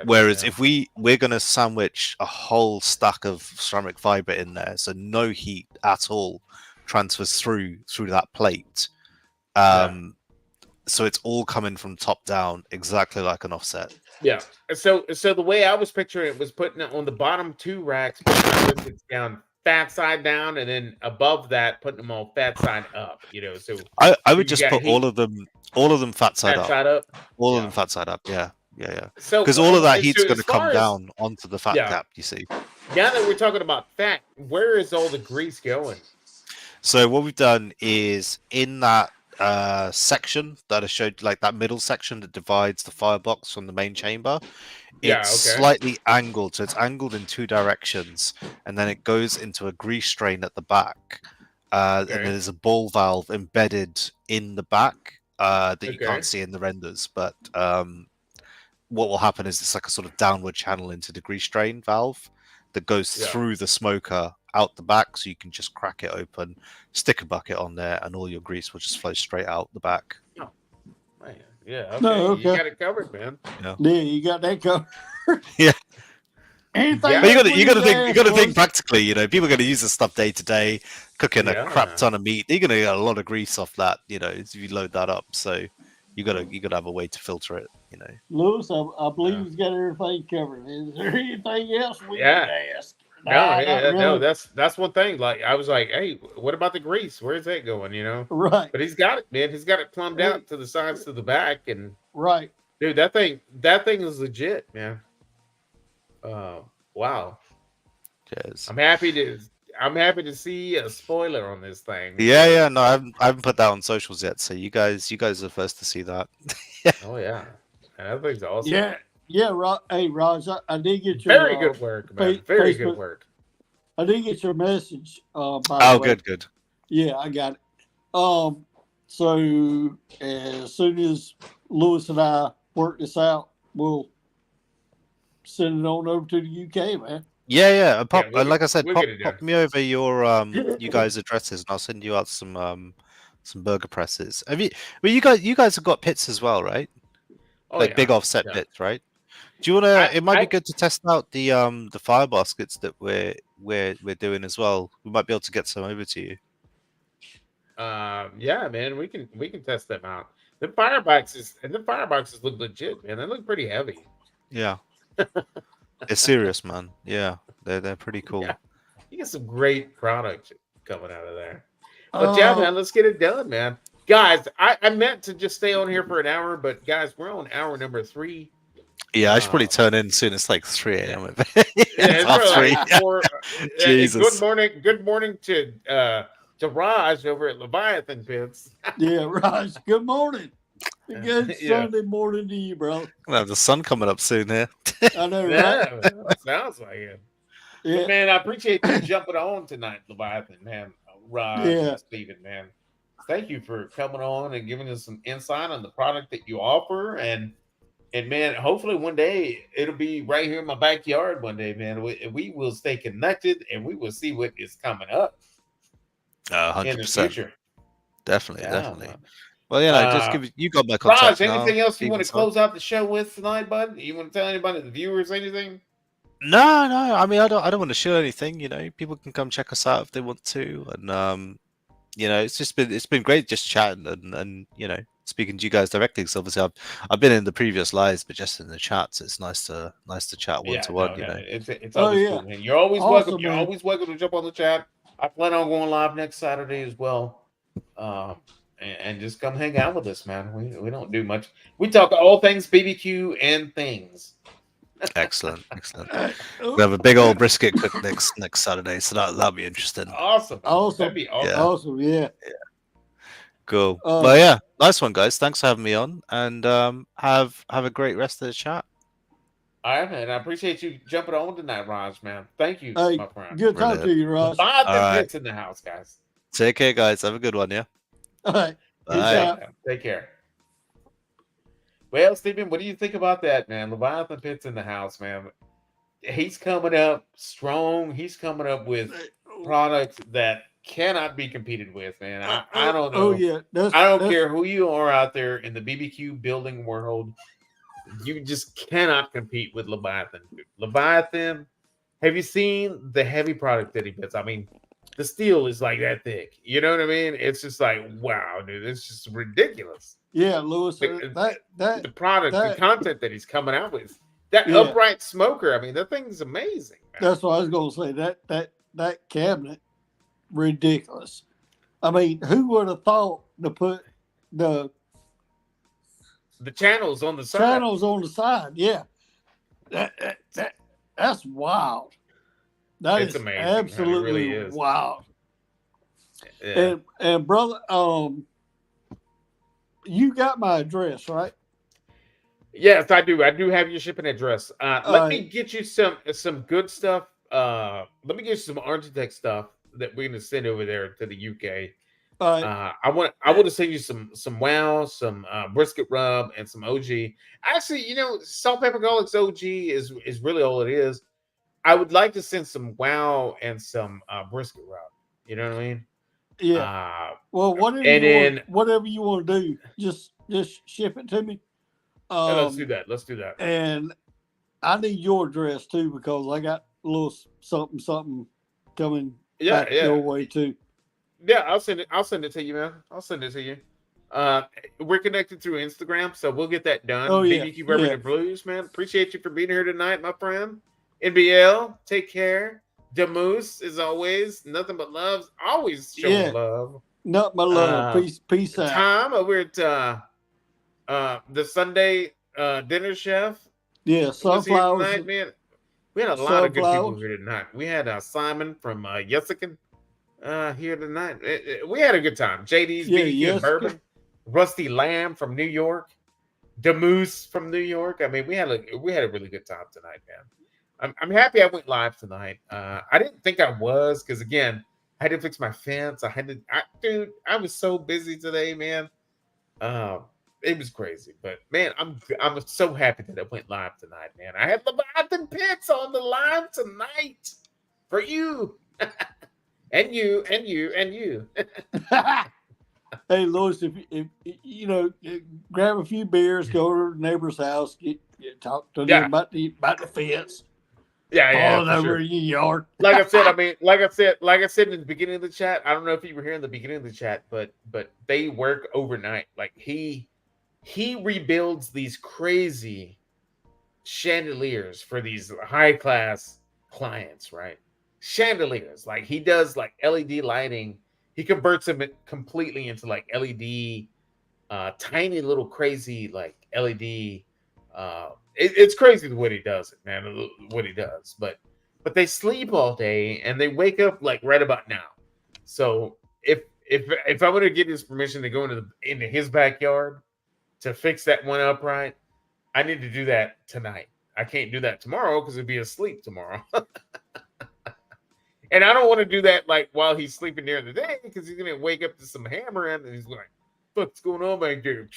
Whereas if we're going to sandwich a whole stack of ceramic fiber in there, so no heat at all transfers through that plate. So it's all coming from top down, exactly like an offset. Yeah. So the way I was picturing it was putting it on the bottom two racks, putting it down fat side down, and then above that putting them all fat side up. So I would just put all of them fat side up. All of them fat side up. Yeah. So because all of that heat's going to come down onto the fat cap. You see. Now that we're talking about fat, where is all the grease going? So what we've done is in that section that I showed, like that middle section that divides the firebox from the main chamber, it's slightly angled, so it's angled in two directions, and then it goes into a grease drain at the back, and there's a ball valve embedded in the back that you can't see in the renders, but what will happen is it's like a sort of downward channel into the grease drain valve that goes through the smoker out the back, so you can just crack it open, stick a bucket on there, and all your grease will just flow straight out the back. Oh, man. Yeah, okay. You got it covered, man. Yeah, you got that covered. Yeah. Anything Yeah. But else you gotta we think, you gotta think was- practically. You know, people are gonna use this stuff day to day, cooking a Yeah. crap ton of meat. You're gonna get a lot of grease off that. You know, if you load that up. So you gotta have a way to filter it. You know. Lewis, I believe Yeah. he's got everything covered. Is there anything else we Yeah. can ask? No, Nah, yeah, not no, really. that's one thing. Like I was like, hey, what about the grease? Where's that going? You know? Right, But he's got it, man. He's got it plumbed Hey. out to the sides, to the back, and right. dude, that thing is legit, man. Wow. Cheers. I'm happy to see a spoiler on this thing. Yeah. No, I haven't put that on socials yet. So you guys are the first to see that. Oh yeah, that thing's awesome. Yeah. Hey, Raj, I did get your Very good work, man. Very good Facebook. work. I did get your message. By Oh, the way. good. Yeah, I got it. So as soon as Lewis and I work this out, we'll send it on over to the UK, man. Yeah. Pop, we'll like I said, we'll pop, get it done. pop me over your you guys' addresses, and I'll send you out some burger presses. Have you? Well, you guys have got pits as well, right? Oh, Like yeah. big offset Yeah. pits, right? Do you want to? It might I- be good to test out the fire baskets that we're doing as well. We might be able to get some over to you. Yeah, man, we can test them out. The fireboxes look legit, man. They look pretty heavy. Yeah, they're serious, man. Yeah, they're pretty cool. Yeah. You get some great product coming out of there. But yeah, man, let's get it done, man. Guys, I meant to just stay on here for an hour, but guys, we're on hour number 3. Yeah, I should probably turn in soon. It's like 3 a.m. Yeah, It's half probably 3. like 4. Jesus. Good morning to Raj over at Leviathan Pits. Yeah, Raj. Good morning. Good Yeah. Sunday morning to you, bro. Gonna have the sun coming up soon here. I know, right? Yeah, sounds like it. Yeah. But man, I appreciate you jumping on tonight, Leviathan, man. Raj Yeah. and Steven, man. Thank you for coming on and giving us some insight on the product that you offer. And man, hopefully one day it'll be right here in my backyard one day, man. We will stay connected and we will see what is coming up in the 100%. future. Definitely. Man. Well, just give you got my Raj, contact now. anything else you Keep want in to touch. close out the show with tonight, bud? You want to tell anybody, the viewers, anything? No. I mean, I don't want to show anything. You know, people can come check us out if they want to, and it's been great just chatting and speaking to you guys directly. Because obviously I've been in the previous lives, but just in the chats, it's nice to chat one to one. It's always yeah. cool, man. You're always Awesome, welcome. You're man. always welcome to jump on the chat. I plan on going live next Saturday as well. And just come hang out with us, man. We don't do much. We talk all things BBQ and things. Excellent. We have a big old brisket cook next Saturday, so that'll be interesting. Awesome. Awesome. That'd be awesome. Yeah. Awesome, yeah. Cool. Well, yeah, nice one, guys. Thanks for having me on, and have a great rest of the chat. All right, man. I appreciate you jumping on tonight, Raj, man. Thank you, Hey, my friend. good talking to you, Raj. Five All right. Pits in the house, guys. Take care, guys. Have a good one, yeah. All right. Bye. Peace out. Take care. Well, Stephen, what do you think about that, man? Leviathan Pitts in the house, man. He's coming up strong. He's coming up with products that cannot be competed with, man. I don't know. Oh yeah, I don't care who you are out there in the BBQ building world. You just cannot compete with Leviathan. Leviathan, have you seen the heavy product that he puts? I mean, the steel is like that thick. You know what I mean? It's just like, wow, dude, it's just ridiculous. Yeah, Lewis. The That product, the content that he's coming out with. That Yeah. upright smoker, I mean, that thing's amazing, man. that's what I was gonna say. That cabinet, ridiculous. I mean, who would have thought to put the The channels on the side. channels on the side? Yeah, that's wild. That It's is amazing, man. It absolutely really is. wild. Yeah. And brother, you got my address, right? Yes, I do. I do have your shipping address. Let me right. get you some good stuff. Let me get you some Architect stuff that we're gonna send over there to the UK. All right. I want to send you some wow, some brisket rub, and some OG. Actually, salt pepper garlic's OG is really all it is. I would like to send some wow and some brisket rub. You know what I mean? Yeah. Well, and whatever you want to do, just ship it to me. Let's do that. Let's do that. And I need your address too because I got a little something coming Yeah, back yeah. your way too. Yeah, I'll send it. I'll send it to you, man. I'll send it to you. We're connected through Instagram, so we'll get that done. Oh, yeah, BBQ Bourbon yeah. and Blues, man. Appreciate you for being here tonight, my friend. NBL, take care. Demoose, as always, nothing but love. Always showing Yeah. love. Not my love. Peace out. Tom over at the Sunday dinner chef. Yeah, Was here sunflowers. tonight, man. We had a lot of good people Sunflowers. here tonight. We had Simon from Yessican here tonight. We had a good time. JD's Yeah, BBQ and Jessica. Bourbon. Rusty Lamb from New York. Demoose from New York. I mean, we had a really good time tonight, man. I'm happy I went live tonight. I didn't think I was because again, I had to fix my fence. Dude, I was so busy today, man. It was crazy, but man, I'm so happy that I went live tonight, man. I had Leviathan Pitts on the line tonight for you, and you, and you, and you. Hey, Louis, if you know, grab a few beers, go to the neighbor's house, talk to them about the fence. Yeah, Fall over in your yard. Like I said, like I said in the beginning of the chat. I don't know if you were here in the beginning of the chat, but they work overnight. Like he rebuilds these crazy chandeliers for these high class clients, right? Chandeliers, like he does like LED lighting. He converts them completely into like LED, tiny little crazy like LED. It's crazy what he does, man. What he does, but they sleep all day and they wake up like right about now. So if I were to get his permission to go into his backyard to fix that one up right, I need to do that tonight. I can't do that tomorrow because he'll be asleep tomorrow. And I don't want to do that like while he's sleeping during the day because he's gonna wake up to some hammering and he's like, "What's going on, back there?"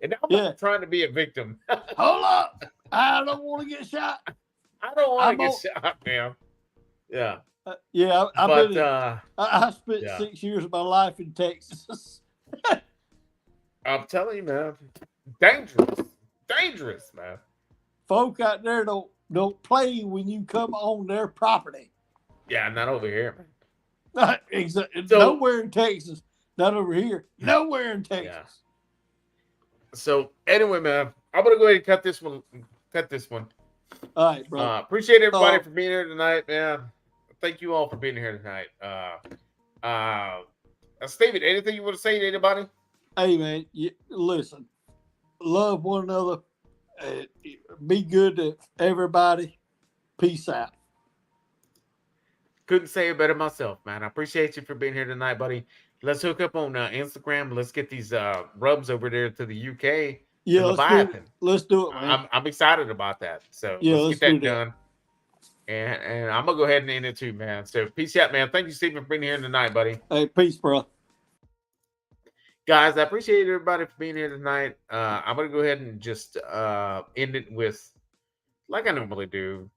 And I'm not trying to be a victim. Hold up! I don't want to get shot. I don't want to get shot, man. Yeah. I spent 6 years of my life in Texas. I'm telling you, man, dangerous, man. Folk out there don't play when you come on their property. Yeah, not over here, man. Exactly. So, nowhere in Texas. Not over here. Nowhere in Texas. Yeah. So anyway, man, I'm gonna go ahead and cut this one. All right, bro. Appreciate everybody for being here tonight, man. Thank you all for being here tonight. Steven, anything you want to say to anybody? Hey, man, listen. Love one another. Be good to everybody. Peace out. Couldn't say it better myself, man. I appreciate you for being here tonight, buddy. Let's hook up on Instagram. Let's get these rubs over there to the UK. Yeah, let's do it, man. I'm excited about that. So let's get that done. And I'm gonna go ahead and end it too, man. So peace out, man. Thank you, Stephen, for being here tonight, buddy. Hey, peace, bro. Guys, I appreciate everybody for being here tonight. I'm gonna go ahead and just end it with, like I normally do,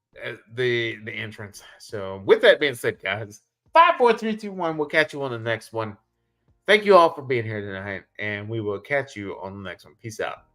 the entrance. So with that being said, guys, 5, 4, 3, 2, 1. We'll catch you on the next one. Thank you all for being here tonight, and we will catch you on the next one. Peace out.